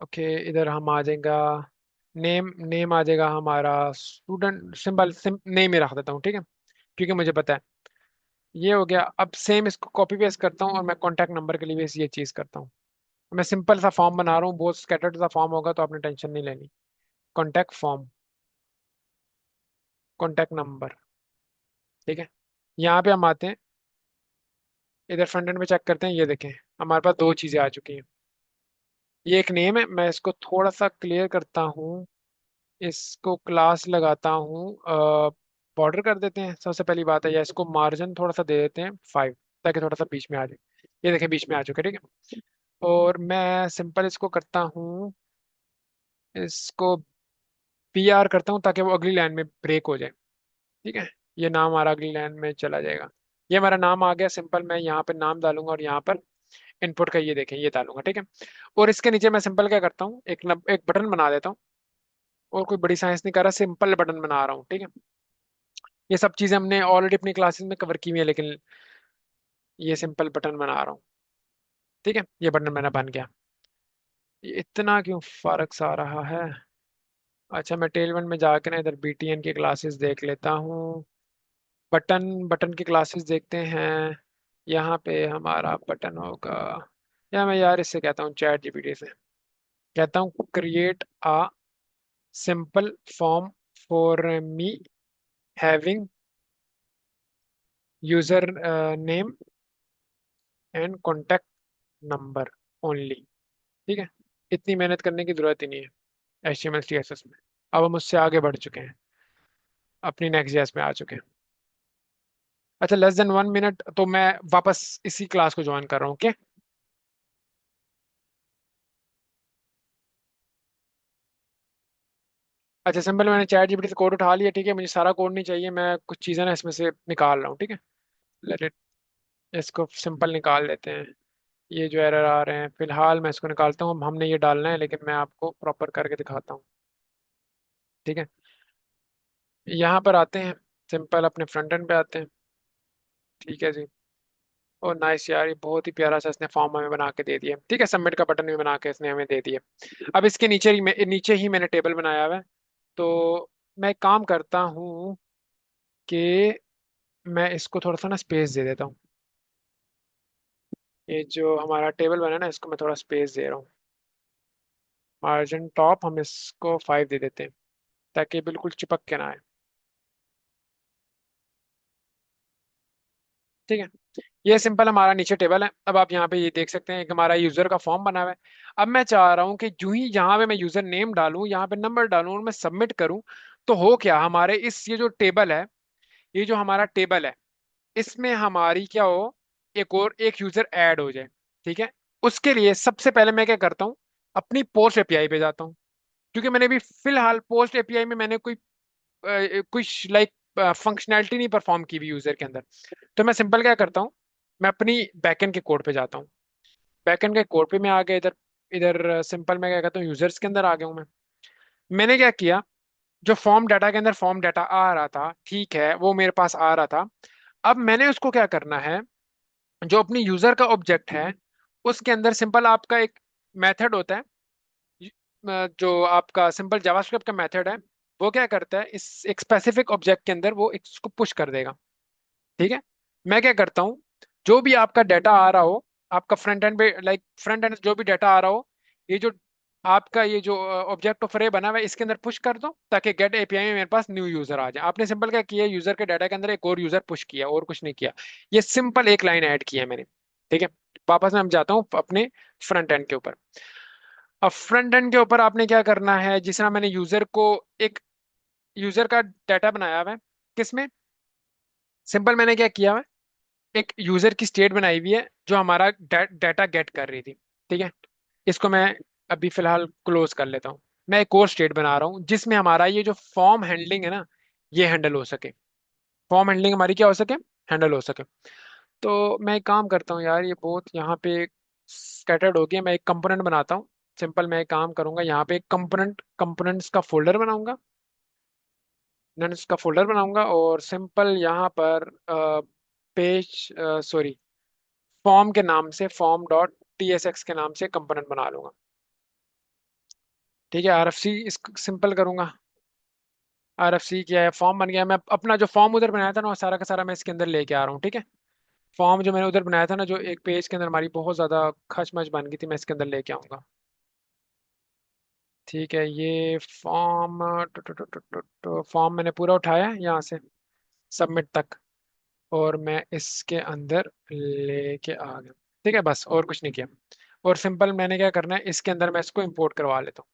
ओके, इधर हम आ जाएगा, नेम नेम आ जाएगा हमारा स्टूडेंट, सिंपल नेम ही रख देता हूँ, ठीक है, क्योंकि मुझे पता है। ये हो गया। अब सेम इसको कॉपी पेस्ट करता हूँ, और मैं कॉन्टैक्ट नंबर के लिए भी ये चीज़ करता हूँ। मैं सिंपल सा फॉर्म बना रहा हूँ, बहुत स्कैटर्ड सा फॉर्म होगा, तो आपने टेंशन नहीं लेनी। कॉन्टैक्ट फॉर्म, कॉन्टैक्ट नंबर, ठीक है। यहाँ पे हम आते हैं, इधर फ्रंट एंड में चेक करते हैं, ये देखें हमारे पास दो चीज़ें आ चुकी हैं। ये एक नेम है, मैं इसको थोड़ा सा क्लियर करता हूँ, इसको क्लास लगाता हूँ बॉर्डर कर देते हैं सबसे पहली बात है, या इसको मार्जिन थोड़ा सा दे देते हैं 5, ताकि थोड़ा सा बीच में आ जाए। ये देखें बीच में आ चुके, ठीक है। और मैं सिंपल इसको करता हूँ, इसको PR करता हूँ ताकि वो अगली लाइन में ब्रेक हो जाए, ठीक है। ये नाम हमारा अगली लाइन में चला जाएगा। ये हमारा नाम आ गया सिंपल, मैं यहाँ पे नाम डालूंगा और यहाँ पर इनपुट का ये देखें ये डालूंगा, ठीक है। और इसके नीचे मैं सिंपल क्या करता हूँ, एक बटन बना देता हूँ। और कोई बड़ी साइंस नहीं कर रहा, सिंपल बटन बना रहा हूँ, ठीक है। ये सब चीजें हमने ऑलरेडी अपनी क्लासेस में कवर की हुई है, लेकिन ये सिंपल बटन बना रहा हूँ, ठीक है। ये बटन मेरा बन गया। ये इतना क्यों फर्क सा आ रहा है? अच्छा, मैं टेल वन में जाकर ना इधर BTN की क्लासेस देख लेता हूँ। बटन बटन की क्लासेस देखते हैं। यहाँ पे हमारा बटन होगा, या मैं यार इससे कहता हूँ ChatGPT से कहता हूँ create a simple form for me having user name and contact number only, ठीक है। इतनी मेहनत करने की जरूरत ही नहीं है HTML CSS में। अब हम उससे आगे बढ़ चुके हैं, अपनी नेक्स्ट जेएस में आ चुके हैं। अच्छा, लेस देन 1 मिनट, तो मैं वापस इसी क्लास को ज्वाइन कर रहा हूँ, ओके। अच्छा सिंपल, मैंने ChatGPT से कोड उठा लिया, ठीक है। मुझे सारा कोड नहीं चाहिए, मैं कुछ चीज़ें ना इसमें से निकाल रहा हूँ, ठीक है। लेट इट, इसको सिंपल निकाल लेते हैं। ये जो एरर आ रहे हैं फिलहाल मैं इसको निकालता हूँ, हमने ये डालना है, लेकिन मैं आपको प्रॉपर करके दिखाता हूँ, ठीक है। यहाँ पर आते हैं, सिंपल अपने फ्रंट एंड पे आते हैं, ठीक है जी। और नाइस यार, ये बहुत ही प्यारा सा इसने फॉर्म हमें बना के दे दिया, ठीक है। सबमिट का बटन भी बना के इसने हमें दे दिया। अब इसके नीचे ही मैंने टेबल बनाया हुआ है। तो मैं एक काम करता हूँ कि मैं इसको थोड़ा सा ना स्पेस दे देता हूँ। ये जो हमारा टेबल बना है ना, इसको मैं थोड़ा स्पेस दे रहा हूँ। मार्जिन टॉप हम इसको 5 दे देते हैं, ताकि बिल्कुल चिपक के ना आए, ठीक है। ये सिंपल हमारा नीचे टेबल है। अब आप यहाँ पे ये देख सकते हैं कि हमारा यूजर का फॉर्म बना हुआ है। अब मैं चाह रहा हूँ कि जो ही यहाँ पे मैं यूजर नेम डालूं, यहाँ पे नंबर डालूं और मैं सबमिट करूं, तो हो क्या हमारे इस ये जो टेबल है, ये जो हमारा टेबल है, इसमें हमारी क्या हो, एक और एक यूजर ऐड हो जाए, ठीक है। उसके लिए सबसे पहले मैं क्या करता हूँ, अपनी पोस्ट एपीआई पे जाता हूँ। क्योंकि मैंने भी फिलहाल पोस्ट एपीआई में मैंने कुछ लाइक फंक्शनैलिटी नहीं परफॉर्म की हुई यूजर के अंदर। तो मैं सिंपल क्या करता हूँ, मैं अपनी बैकएंड के कोड पे जाता हूँ। बैकएंड के कोड पे मैं आ गया, इधर इधर सिंपल मैं क्या करता हूँ, यूजर्स के अंदर आ गया हूँ मैं। मैंने क्या किया, जो फॉर्म डाटा के अंदर फॉर्म डाटा आ रहा था, ठीक है, वो मेरे पास आ रहा था। अब मैंने उसको क्या करना है, जो अपनी यूजर का ऑब्जेक्ट है, उसके अंदर सिंपल आपका एक मेथड होता है। जो आपका सिंपल जावास्क्रिप्ट का मेथड है, वो क्या करता है, इस एक स्पेसिफिक ऑब्जेक्ट के अंदर वो इसको पुश कर देगा, ठीक है। मैं क्या करता हूँ, जो भी आपका डाटा आ रहा हो, आपका फ्रंट एंड पे लाइक फ्रंट एंड जो भी डाटा आ रहा हो, ये जो आपका ये जो ऑब्जेक्ट ऑफ अरे बना हुआ है, इसके अंदर पुश कर दो, ताकि गेट एपीआई में मेरे पास न्यू यूजर आ जाए। आपने सिंपल क्या किया, यूजर के डाटा के अंदर एक और यूजर पुश किया, और कुछ नहीं किया। ये सिंपल एक लाइन ऐड की है मैंने, ठीक है। वापस मैं जाता हूँ अपने फ्रंट एंड के ऊपर। अब फ्रंट एंड के ऊपर आपने क्या करना है, जिस तरह मैंने यूजर को एक यूजर का डाटा बनाया हुआ है, किसमें, सिंपल मैंने क्या किया है, एक यूजर की स्टेट बनाई हुई है जो हमारा डाटा गेट कर रही थी, ठीक है। इसको मैं अभी फिलहाल क्लोज कर लेता हूँ। मैं एक और स्टेट बना रहा हूँ जिसमें हमारा ये जो फॉर्म हैंडलिंग है ना, ये हैंडल हो सके। फॉर्म हैंडलिंग हमारी क्या हो सके, हैंडल हो सके। तो मैं एक काम करता हूँ यार, ये बहुत यहाँ पे स्कैटर्ड हो गया, मैं एक कंपोनेंट बनाता हूँ। सिंपल मैं एक काम करूंगा, यहाँ पे एक कंपोनेंट्स का फोल्डर बनाऊंगा, कंपोनेंट्स का फोल्डर बनाऊंगा, और सिंपल यहाँ पर पेज सॉरी फॉर्म के नाम से form.tsx के नाम से कंपोनेंट बना लूंगा, ठीक है। RFC इस सिंपल करूंगा। RFC क्या है, फॉर्म बन गया। मैं अपना जो फॉर्म उधर बनाया था ना, वो सारा का सारा मैं इसके अंदर लेके आ रहा हूँ, ठीक है। फॉर्म जो मैंने उधर बनाया था ना, जो एक पेज के अंदर हमारी बहुत ज्यादा खचमच बन गई थी, मैं इसके अंदर लेके आऊंगा, ठीक है। ये फॉर्म फॉर्म मैंने पूरा उठाया है यहाँ से सबमिट तक, और मैं इसके अंदर लेके आ गया, ठीक है। बस और कुछ नहीं किया। और सिंपल मैंने क्या करना है, इसके अंदर मैं इसको इंपोर्ट करवा लेता हूँ,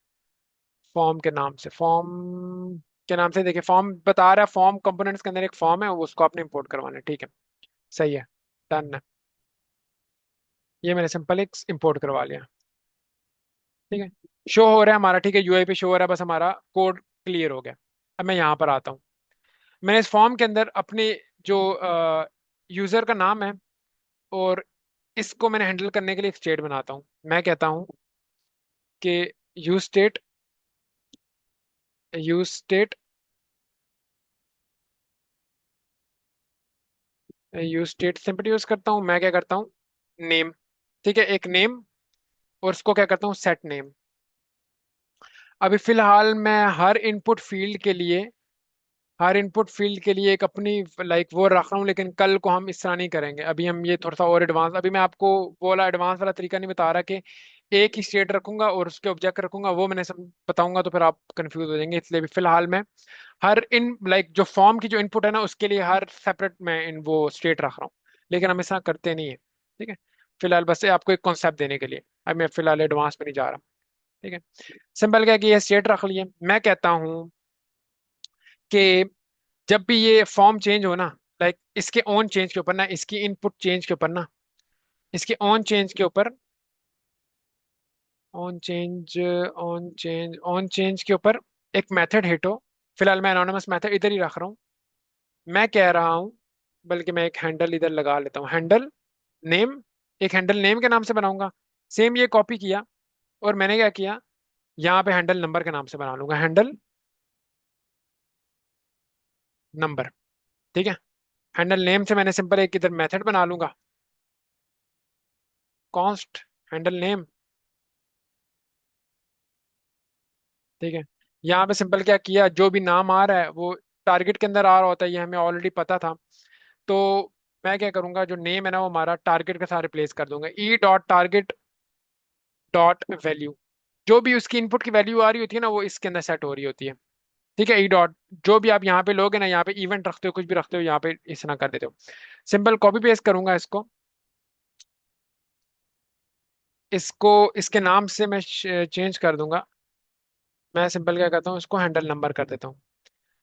फॉर्म के नाम से फॉर्म के नाम से, देखिए फॉर्म बता रहा है, फॉर्म कंपोनेंट्स के अंदर एक फॉर्म है, उसको आपने इंपोर्ट करवाना है। ठीक है, सही है, डन है। ये मैंने सिंपल एक इंपोर्ट करवा लिया। ठीक है, शो हो रहा है हमारा, ठीक है, यूआई पे शो हो रहा है, बस हमारा कोड क्लियर हो गया। अब मैं यहाँ पर आता हूँ। मैंने इस फॉर्म के अंदर अपने जो यूजर का नाम है, और इसको मैंने हैंडल करने के लिए एक स्टेट बनाता हूँ। मैं कहता हूँ कि use state, use state, use state simple use करता हूँ। मैं क्या करता हूँ, नेम, ठीक है, एक नेम, और उसको क्या करता हूँ, सेट नेम। अभी फिलहाल मैं हर इनपुट फील्ड के लिए एक अपनी वो रख रहा हूँ, लेकिन कल को हम इस तरह नहीं करेंगे। अभी हम ये थोड़ा सा और एडवांस, अभी मैं आपको वो वाला एडवांस वाला तरीका नहीं बता रहा कि एक ही स्टेट रखूंगा और उसके ऑब्जेक्ट रखूंगा, वो मैंने सब बताऊंगा तो फिर आप कंफ्यूज हो जाएंगे। इसलिए भी फिलहाल मैं हर इन जो फॉर्म की जो इनपुट है ना, उसके लिए हर सेपरेट मैं इन वो स्टेट रख रहा हूँ, लेकिन हम ऐसा करते नहीं है। ठीक है, फिलहाल बस ये आपको एक कॉन्सेप्ट देने के लिए, अब मैं फिलहाल एडवांस में नहीं जा रहा। ठीक है, सिंपल क्या है कि ये स्टेट रख लिए। मैं कहता हूँ कि जब भी ये फॉर्म चेंज हो ना, इसके ऑन चेंज के ऊपर ना, इसकी इनपुट चेंज के ऊपर ना, इसके ऑन चेंज के ऊपर, ऑन चेंज, ऑन चेंज के ऊपर एक मेथड हिट हो। फिलहाल मैं एनोनिमस मेथड इधर ही रख रहा हूँ। मैं कह रहा हूँ, बल्कि मैं एक हैंडल इधर लगा लेता हूँ, हैंडल नेम, एक हैंडल नेम के नाम से बनाऊंगा। सेम ये कॉपी किया, और मैंने क्या किया, यहाँ पे हैंडल नंबर के नाम से बना लूंगा, हैंडल नंबर। ठीक है, हैंडल नेम से मैंने सिंपल एक इधर मेथड बना लूंगा, कॉन्स्ट हैंडल नेम। ठीक है, यहाँ पे सिंपल क्या किया, जो भी नाम आ रहा है वो टारगेट के अंदर आ रहा होता है, ये हमें ऑलरेडी पता था। तो मैं क्या करूंगा, जो नेम है ना वो हमारा टारगेट के साथ रिप्लेस कर दूंगा, E dot target dot value. जो भी उसकी इनपुट की वैल्यू आ रही होती है ना, वो इसके अंदर सेट हो रही होती है। ठीक है, ई डॉट, जो भी आप यहाँ पे लोगे ना, यहाँ पे इवेंट रखते हो, कुछ भी रखते हो, यहाँ पे इस तरह कर देते हो। सिंपल कॉपी पेस्ट करूंगा इसको, इसको इसके नाम से मैं चेंज कर दूंगा। मैं सिंपल क्या करता हूँ, इसको हैंडल नंबर कर देता हूँ।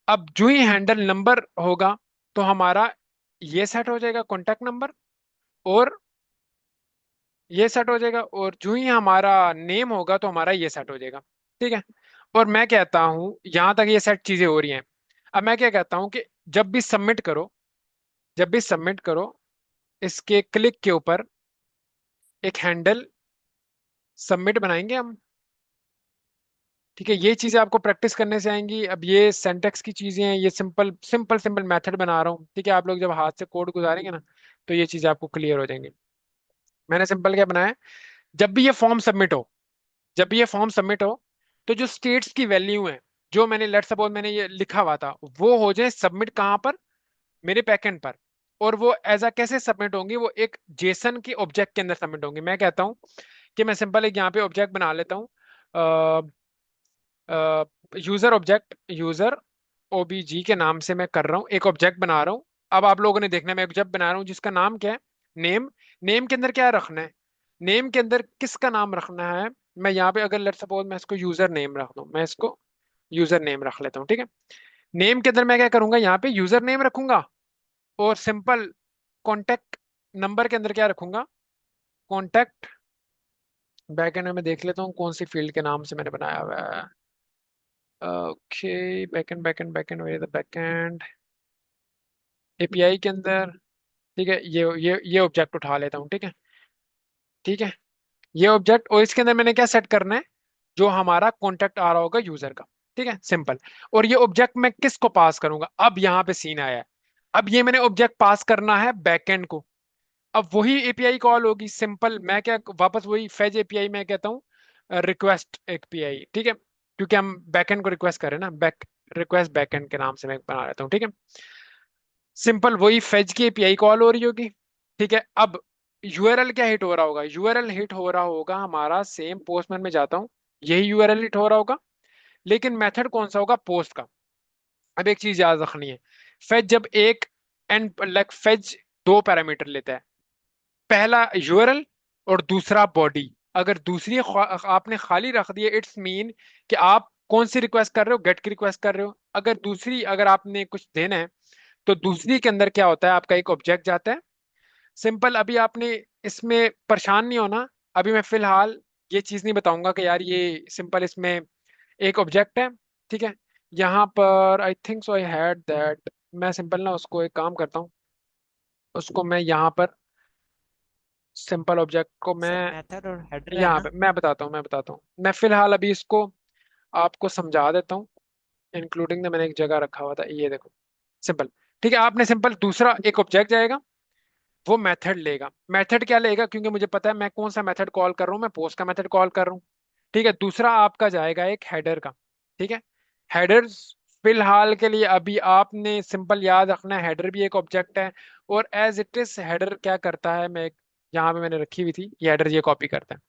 अब जो ही हैंडल नंबर होगा, तो हमारा ये सेट हो जाएगा कॉन्टैक्ट नंबर, और ये सेट हो जाएगा, और जो ही हमारा नेम होगा तो हमारा ये सेट हो जाएगा। ठीक है, और मैं कहता हूं यहां तक ये सेट चीजें हो रही हैं। अब मैं क्या कहता हूं कि जब भी सबमिट करो, जब भी सबमिट करो, इसके क्लिक के ऊपर एक हैंडल सबमिट बनाएंगे हम। ठीक है, ये चीजें आपको प्रैक्टिस करने से आएंगी। अब ये सेंटेक्स की चीजें हैं, ये सिंपल सिंपल सिंपल मेथड बना रहा हूँ। ठीक है, आप लोग जब हाथ से कोड गुजारेंगे ना, तो ये चीजें आपको क्लियर हो जाएंगी। मैंने सिंपल क्या बनाया, जब भी ये फॉर्म सबमिट हो, जब भी ये फॉर्म सबमिट हो, तो जो स्टेट्स की वैल्यू है, जो मैंने लेट सपोज मैंने ये लिखा हुआ था, वो हो जाए सबमिट कहाँ पर, मेरे बैकएंड पर। और वो एज अ कैसे सबमिट होंगी, वो एक जेसन के ऑब्जेक्ट के अंदर सबमिट होंगी। मैं कहता हूँ कि मैं सिंपल एक यहाँ पे ऑब्जेक्ट बना लेता हूँ, यूजर ऑब्जेक्ट, यूजर ओबीजी के नाम से मैं कर रहा हूँ, एक ऑब्जेक्ट बना रहा हूँ। अब आप लोगों ने देखना है, मैं ऑब्जेक्ट बना रहा हूँ जिसका नाम क्या है, नेम। नेम के अंदर क्या रखना है, नेम के अंदर किसका नाम रखना है। मैं यहाँ पे अगर लेट सपोज मैं इसको यूजर नेम रख दूँ, मैं इसको यूजर नेम रख लेता हूँ। ठीक है, नेम के अंदर मैं क्या करूंगा, यहाँ पे यूजर नेम रखूंगा, और सिंपल कॉन्टेक्ट नंबर के अंदर क्या रखूंगा, कॉन्टेक्ट। बैकएंड में मैं देख लेता हूँ कौन सी फील्ड के नाम से मैंने बनाया हुआ है। Okay, backend backend backend, where the backend, API के अंदर। ठीक है, ये ऑब्जेक्ट उठा लेता हूँ। ठीक है, ठीक है, ये ऑब्जेक्ट, और इसके अंदर मैंने क्या सेट करना है, जो हमारा कॉन्टेक्ट आ रहा होगा यूजर का। ठीक है, सिंपल। और ये ऑब्जेक्ट मैं किसको पास करूंगा, अब यहाँ पे सीन आया है। अब ये मैंने ऑब्जेक्ट पास करना है बैकएंड को। अब वही एपीआई कॉल होगी, सिंपल। मैं क्या वापस वही फेज एपीआई मैं कहता हूँ, रिक्वेस्ट एपीआई। ठीक है, क्योंकि हम बैकएंड को रिक्वेस्ट करें ना, रिक्वेस्ट बैकएंड के नाम से मैं बना लेता हूँ। ठीक है, सिंपल वही फेज की एपीआई कॉल हो रही होगी। ठीक है, अब यूआरएल क्या हिट हो रहा होगा, यूआरएल हिट हो रहा होगा हमारा, सेम पोस्टमैन में जाता हूँ, यही यूआरएल हिट हो रहा होगा, लेकिन मेथड कौन सा होगा, पोस्ट का। अब एक चीज याद रखनी है, फेज जब एक एंड फेज दो पैरामीटर लेता है, पहला यूआरएल और दूसरा बॉडी। अगर दूसरी आपने खाली रख दिया, इट्स मीन कि आप कौन सी रिक्वेस्ट कर रहे हो, गेट की रिक्वेस्ट कर रहे हो। अगर दूसरी, अगर आपने कुछ देना है तो दूसरी के अंदर क्या होता है, आपका एक ऑब्जेक्ट जाता है। सिंपल, अभी आपने इसमें परेशान नहीं होना। अभी मैं फिलहाल ये चीज नहीं बताऊंगा कि यार ये सिंपल इसमें एक ऑब्जेक्ट है, ठीक है। यहाँ पर I think so I had that, मैं सिंपल ना उसको एक काम करता हूँ, उसको मैं यहाँ पर सिंपल ऑब्जेक्ट को सर मैं मेथड और हेडर है यहाँ ना। पे मैं बताता हूँ मैं फिलहाल अभी इसको आपको समझा देता हूँ। इंक्लूडिंग द मैंने एक जगह रखा हुआ था, ये देखो सिंपल। ठीक है, आपने सिंपल दूसरा एक ऑब्जेक्ट जाएगा, वो मेथड लेगा। मेथड क्या लेगा, क्योंकि मुझे पता है मैं कौन सा मेथड कॉल कर रहा हूँ, मैं पोस्ट का मेथड कॉल कर रहा हूँ। ठीक है, दूसरा आपका जाएगा एक हेडर का। ठीक है, हेडर फिलहाल के लिए अभी आपने सिंपल याद रखना है, हेडर भी एक ऑब्जेक्ट है। और एज इट इज हेडर क्या करता है, मैं यहाँ पे मैंने रखी हुई थी ये हेडर, ये कॉपी करता है।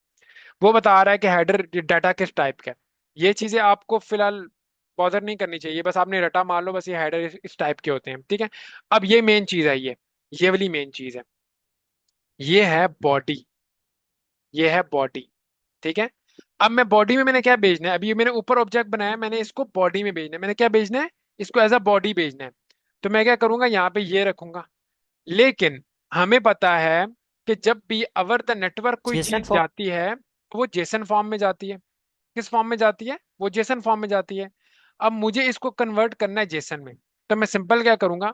वो बता रहा है कि हेडर डाटा किस टाइप का है। ये चीजें आपको फिलहाल बॉदर नहीं करनी चाहिए, बस आपने रटा मान लो, बस ये हेडर इस टाइप के होते हैं। ठीक है, अब ये मेन चीज है, ये वाली मेन चीज है, ये है बॉडी, ये है बॉडी। ठीक है, अब मैं बॉडी में मैंने क्या भेजना है, अभी ये मैंने ऊपर ऑब्जेक्ट बनाया है, मैंने इसको बॉडी में भेजना है। मैंने क्या भेजना है, इसको एज अ बॉडी भेजना है। तो मैं क्या करूंगा, यहाँ पे ये रखूंगा। लेकिन हमें पता है कि जब भी अवर द नेटवर्क कोई जेसन चीज फॉर्म। जाती है तो वो जेसन फॉर्म में जाती है। किस फॉर्म में जाती है, वो जेसन फॉर्म में जाती है। अब मुझे इसको कन्वर्ट करना है जेसन में, तो मैं सिंपल क्या करूंगा,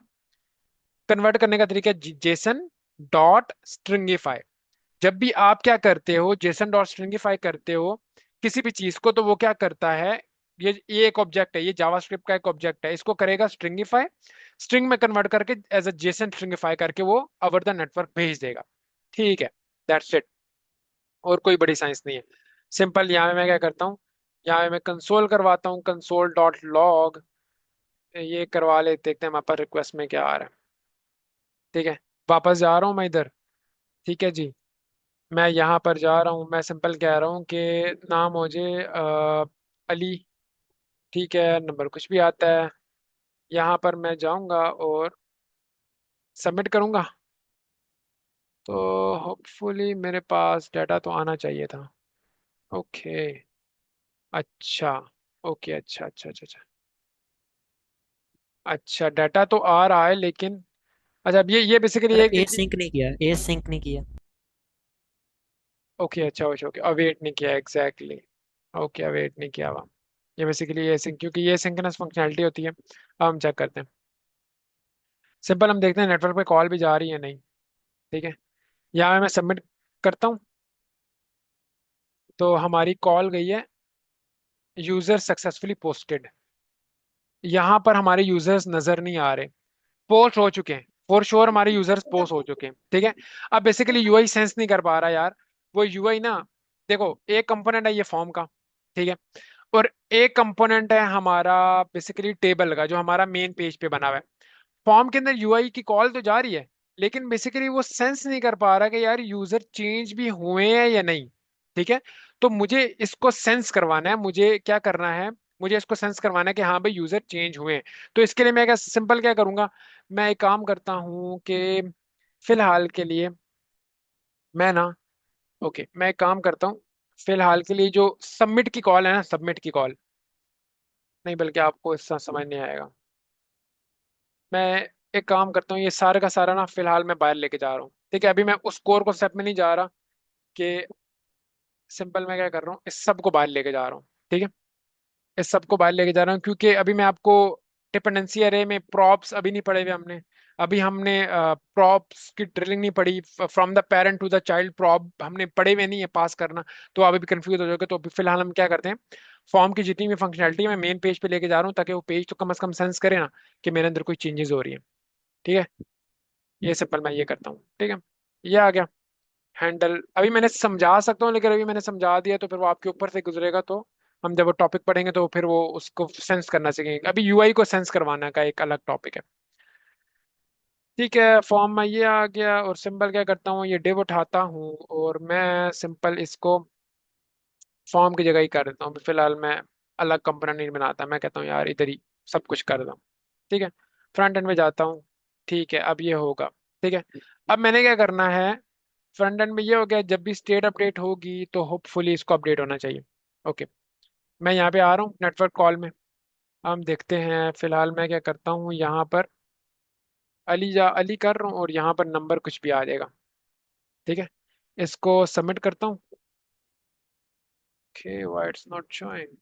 कन्वर्ट करने का तरीका है जेसन डॉट स्ट्रिंगिफाई। जब भी आप क्या करते हो, जेसन डॉट स्ट्रिंगिफाई करते हो किसी भी चीज को, तो वो क्या करता है, ये एक ऑब्जेक्ट है, ये जावास्क्रिप्ट का एक ऑब्जेक्ट है, इसको करेगा स्ट्रिंगिफाई, स्ट्रिंग में कन्वर्ट करके एज अ जेसन स्ट्रिंगिफाई करके वो ओवर द नेटवर्क भेज देगा। ठीक है, दैट्स इट, और कोई बड़ी साइंस नहीं है। सिंपल यहाँ पे मैं क्या करता हूँ, यहाँ पे मैं कंसोल करवाता हूँ, कंसोल डॉट लॉग, ये करवा लेते, देखते हैं हमारे पास रिक्वेस्ट में क्या आ रहा है। ठीक है, वापस जा रहा हूँ मैं इधर। ठीक है जी, मैं यहाँ पर जा रहा हूँ, मैं सिंपल कह रहा हूँ कि नाम हो जाए अली। ठीक है, नंबर कुछ भी आता है, यहाँ पर मैं जाऊँगा और सबमिट करूँगा, तो होपफुली मेरे पास डाटा तो आना चाहिए था। ओके, अच्छा, ओके, अच्छा अच्छा अच्छा अच्छा, अच्छा डाटा तो आ रहा है लेकिन, अच्छा अब ये बेसिकली सर एक ए सिंक नहीं किया, ए सिंक नहीं किया। ओके, अच्छा ओके ओके, अवेट नहीं किया एग्जैक्टली। ओके, अवेट नहीं किया हुआ, ये बेसिकली ये सिंक, क्योंकि ये सिंक्रोनस फंक्शनैलिटी होती है। अब हम चेक करते हैं, सिंपल हम देखते हैं नेटवर्क पे कॉल भी जा रही है नहीं। ठीक है, यहाँ मैं सबमिट करता हूँ, तो हमारी कॉल गई है, यूजर सक्सेसफुली पोस्टेड। यहाँ पर हमारे यूजर्स नजर नहीं आ रहे, पोस्ट हो चुके हैं, फॉर श्योर हमारे यूजर्स पोस्ट हो चुके हैं। ठीक है, अब बेसिकली यूआई सेंस नहीं कर पा रहा यार, वो यूआई ना, देखो एक कंपोनेंट है ये फॉर्म का, ठीक है, और एक कंपोनेंट है हमारा बेसिकली टेबल का, जो हमारा मेन पेज पे बना हुआ है। फॉर्म के अंदर यूआई की कॉल तो जा रही है, लेकिन बेसिकली वो सेंस नहीं कर पा रहा कि यार यूजर चेंज भी हुए हैं या नहीं। ठीक है, तो मुझे इसको सेंस करवाना है, मुझे क्या करना है, मुझे इसको सेंस करवाना है कि हाँ भाई यूजर चेंज हुए हैं। तो इसके लिए मैं क्या सिंपल क्या करूंगा, मैं एक काम करता हूँ कि फिलहाल के लिए मैं ना, ओके मैं एक काम करता हूँ, फिलहाल के लिए जो सबमिट की कॉल है ना, सबमिट की कॉल नहीं, बल्कि आपको इसका समझ नहीं आएगा। मैं एक काम करता हूँ, ये सारे का सारा ना फिलहाल मैं बाहर लेके जा रहा हूँ। ठीक है, अभी मैं उस कोर को स्टेप में नहीं जा रहा, कि सिंपल मैं क्या कर रहा हूँ, इस सब को बाहर लेके जा रहा हूँ। ठीक है, इस सब को बाहर लेके जा रहा हूँ, क्योंकि अभी मैं आपको डिपेंडेंसी अरे में प्रॉप्स अभी नहीं पढ़े हुए हमने। अभी हमने प्रॉप्स की ड्रिलिंग नहीं पढ़ी, from the parent to the child prop हमने पढ़े हुए नहीं है पास करना। तो आप अभी कंफ्यूज हो जाओगे, तो अभी फिलहाल हम क्या करते हैं, फॉर्म की जितनी भी फंक्शनैलिटी मैं मेन पेज पे लेके जा रहा हूँ, ताकि वो पेज तो कम से कम सेंस करे ना कि मेरे अंदर कोई चेंजेस हो रही है। ठीक है, ये सिंपल मैं ये करता हूँ। ठीक है, ये आ गया हैंडल। अभी मैंने समझा सकता हूँ, लेकिन अभी मैंने समझा दिया तो फिर वो आपके ऊपर से गुजरेगा, तो हम जब वो टॉपिक पढ़ेंगे तो फिर वो उसको सेंस करना सीखेंगे। अभी यूआई को सेंस करवाना का एक अलग टॉपिक है। ठीक है, फॉर्म में ये आ गया, और सिंपल क्या करता हूँ, ये डिव उठाता हूँ और मैं सिंपल इसको फॉर्म की जगह ही कर देता हूँ। फिलहाल मैं अलग कंपोनेंट नहीं बनाता, मैं कहता हूँ यार इधर ही सब कुछ कर दूँ। ठीक है, फ्रंट एंड में जाता हूँ। ठीक है, अब ये होगा। ठीक है, अब मैंने क्या करना है, फ्रंट एंड में ये हो गया, जब भी स्टेट अपडेट होगी तो होपफुली इसको अपडेट होना चाहिए। ओके, मैं यहाँ पे आ रहा हूँ नेटवर्क कॉल में। हम देखते हैं, फिलहाल मैं क्या करता हूँ यहाँ पर अली कर रहा हूँ और यहाँ पर नंबर कुछ भी आ जाएगा। ठीक है, इसको सबमिट करता हूँ। Okay, why it's not showing.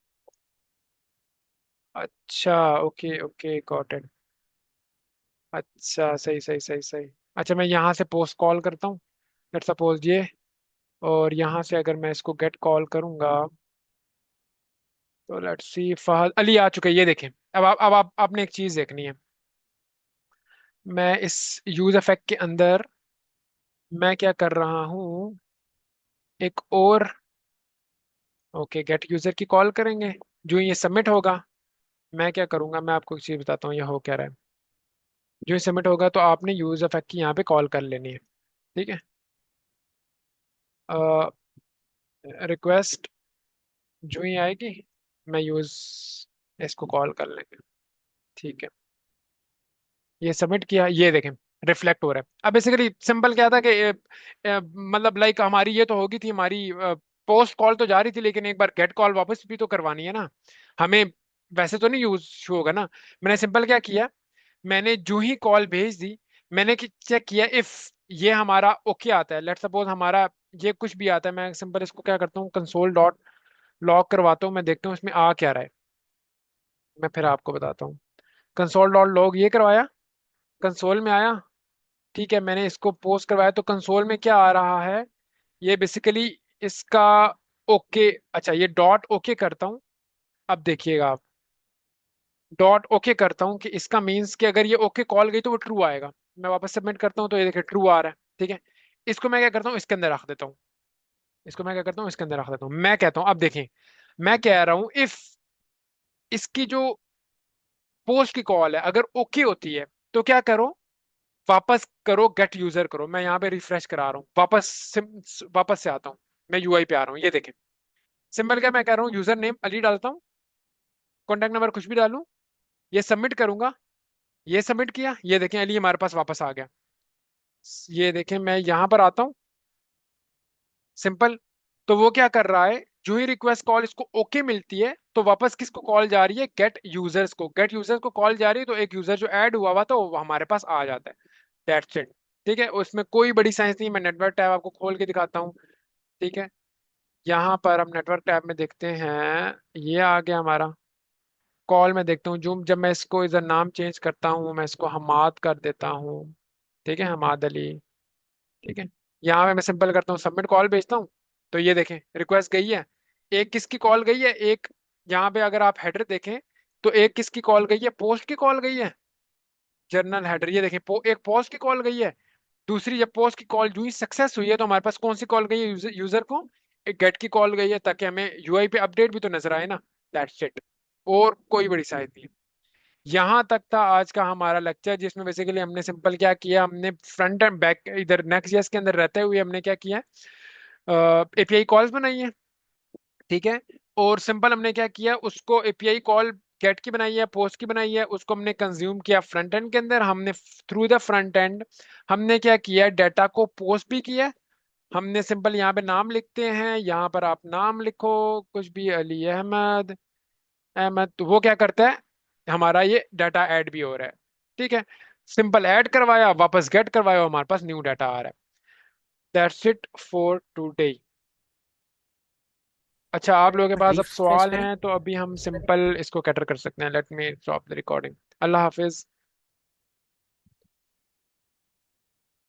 अच्छा, ओके ओके, गॉट इट। अच्छा, सही सही सही सही। अच्छा, मैं यहाँ से पोस्ट कॉल करता हूँ, लेट्स सपोज ये। और यहाँ से अगर मैं इसको गेट कॉल करूँगा तो लेट्स सी, फहद अली आ चुके हैं, ये देखें। अब आपने एक चीज़ देखनी है। मैं इस यूज इफेक्ट के अंदर मैं क्या कर रहा हूँ, एक और। ओके, गेट यूजर की कॉल करेंगे। जो ये सबमिट होगा, मैं क्या करूंगा, मैं आपको एक चीज़ बताता हूँ ये हो क्या रहा है। जो ये सबमिट होगा तो आपने यूज इफेक्ट की यहाँ पे कॉल कर लेनी है। ठीक है, रिक्वेस्ट जो ही आएगी, मैं यूज इसको कॉल कर लेंगे। ठीक है, ये सबमिट किया, ये देखें रिफ्लेक्ट हो रहा है। अब बेसिकली सिंपल क्या था कि मतलब लाइक हमारी ये तो होगी थी, हमारी पोस्ट कॉल तो जा रही थी, लेकिन एक बार गेट कॉल वापस भी तो करवानी है ना हमें। वैसे तो नहीं यूज होगा ना। मैंने सिंपल क्या किया, मैंने जो ही कॉल भेज दी, मैंने चेक किया इफ ये हमारा ओके आता है। लेट सपोज हमारा ये कुछ भी आता है, मैं सिंपल इसको क्या करता हूँ, कंसोल डॉट लॉग करवाता हूँ, मैं देखता हूँ इसमें आ क्या रहा है। मैं फिर आपको बताता हूँ। कंसोल डॉट लॉग ये करवाया, कंसोल में आया। ठीक है, मैंने इसको पोस्ट करवाया तो कंसोल में क्या आ रहा है, ये बेसिकली इसका ओके। अच्छा, ये डॉट ओके करता हूँ। अब देखिएगा आप, डॉट ओके करता हूँ कि इसका मीन्स कि अगर ये ओके कॉल गई तो वो ट्रू आएगा। मैं वापस सबमिट करता हूँ तो ये देखिए ट्रू आ रहा है। ठीक है, इसको मैं क्या करता हूँ, इसके अंदर रख देता हूँ। इसको मैं क्या करता हूँ, इसके अंदर रख देता हूँ। मैं कहता हूँ, अब देखें, मैं कह रहा हूँ इफ इसकी जो पोस्ट की कॉल है अगर ओके होती है तो क्या करो, वापस करो गेट यूजर करो। मैं यहाँ पे रिफ्रेश करा रहा हूँ, वापस से आता हूँ। मैं यूआई पे आ रहा हूँ, ये देखें। सिंपल क्या मैं कह रहा हूँ, यूजर नेम अली डालता हूँ, कॉन्टैक्ट नंबर कुछ भी डालूं, ये सबमिट करूंगा। ये सबमिट किया, ये देखें अली हमारे पास वापस आ गया। ये देखें, मैं यहाँ पर आता हूँ, सिंपल। तो वो क्या कर रहा है, जो ही रिक्वेस्ट कॉल इसको ओके मिलती है तो वापस किसको कॉल जा रही है, गेट यूजर्स को कॉल जा रही है। तो एक यूजर जो ऐड हुआ हुआ था वो हमारे पास आ जाता है। That's it. ठीक है, उसमें कोई बड़ी साइंस नहीं। मैं नेटवर्क टैब आपको खोल के दिखाता हूँ। ठीक है, यहाँ पर हम नेटवर्क टैब में देखते हैं, ये आ गया हमारा कॉल। में देखता हूँ जो, जब मैं इसको इधर नाम चेंज करता हूँ, मैं इसको हमाद कर देता हूँ। ठीक है, हमाद अली। ठीक है, यहाँ पे मैं सिंपल करता हूँ, सबमिट कॉल भेजता हूँ। तो ये देखें रिक्वेस्ट गई है। एक किसकी कॉल गई है, एक यहाँ पे अगर आप हेडर देखें तो एक किसकी कॉल गई है, पोस्ट की कॉल गई है। जर्नल हेडर, ये देखें एक पोस्ट की कॉल गई है। दूसरी, जब पोस्ट की कॉल जो ही सक्सेस हुई है तो हमारे पास कौन सी कॉल गई है, यूजर को एक गेट की कॉल गई है, ताकि हमें यूआई पे अपडेट भी तो नजर आए ना। दैट्स इट, और कोई बड़ी साइज नहीं है। यहाँ तक था आज का हमारा लेक्चर, जिसमें बेसिकली हमने सिंपल क्या किया, हमने फ्रंट एंड बैक इधर नेक्स्ट के अंदर रहते हुए हमने क्या किया, एपीआई कॉल्स बनाई है। ठीक है, और सिंपल हमने क्या किया, उसको एपीआई कॉल गेट की बनाई है, पोस्ट की बनाई है, उसको हमने कंज्यूम किया फ्रंट एंड के अंदर। हमने थ्रू द फ्रंट एंड हमने क्या किया, डाटा को पोस्ट भी किया। हमने सिंपल यहाँ पे नाम लिखते हैं, यहाँ पर आप नाम लिखो कुछ भी, अली अहमद अहमद। तो वो क्या करता है, हमारा ये डाटा ऐड भी हो रहा है। ठीक है, सिंपल ऐड करवाया, वापस गेट करवाया, हमारे पास न्यू डाटा आ रहा है। That's it for today. अच्छा, आप लोगों के पास अब रिफ्रेश सवाल करें। हैं तो अभी हम सिंपल इसको कैटर कर सकते हैं। Let me stop the recording. Allah Hafiz.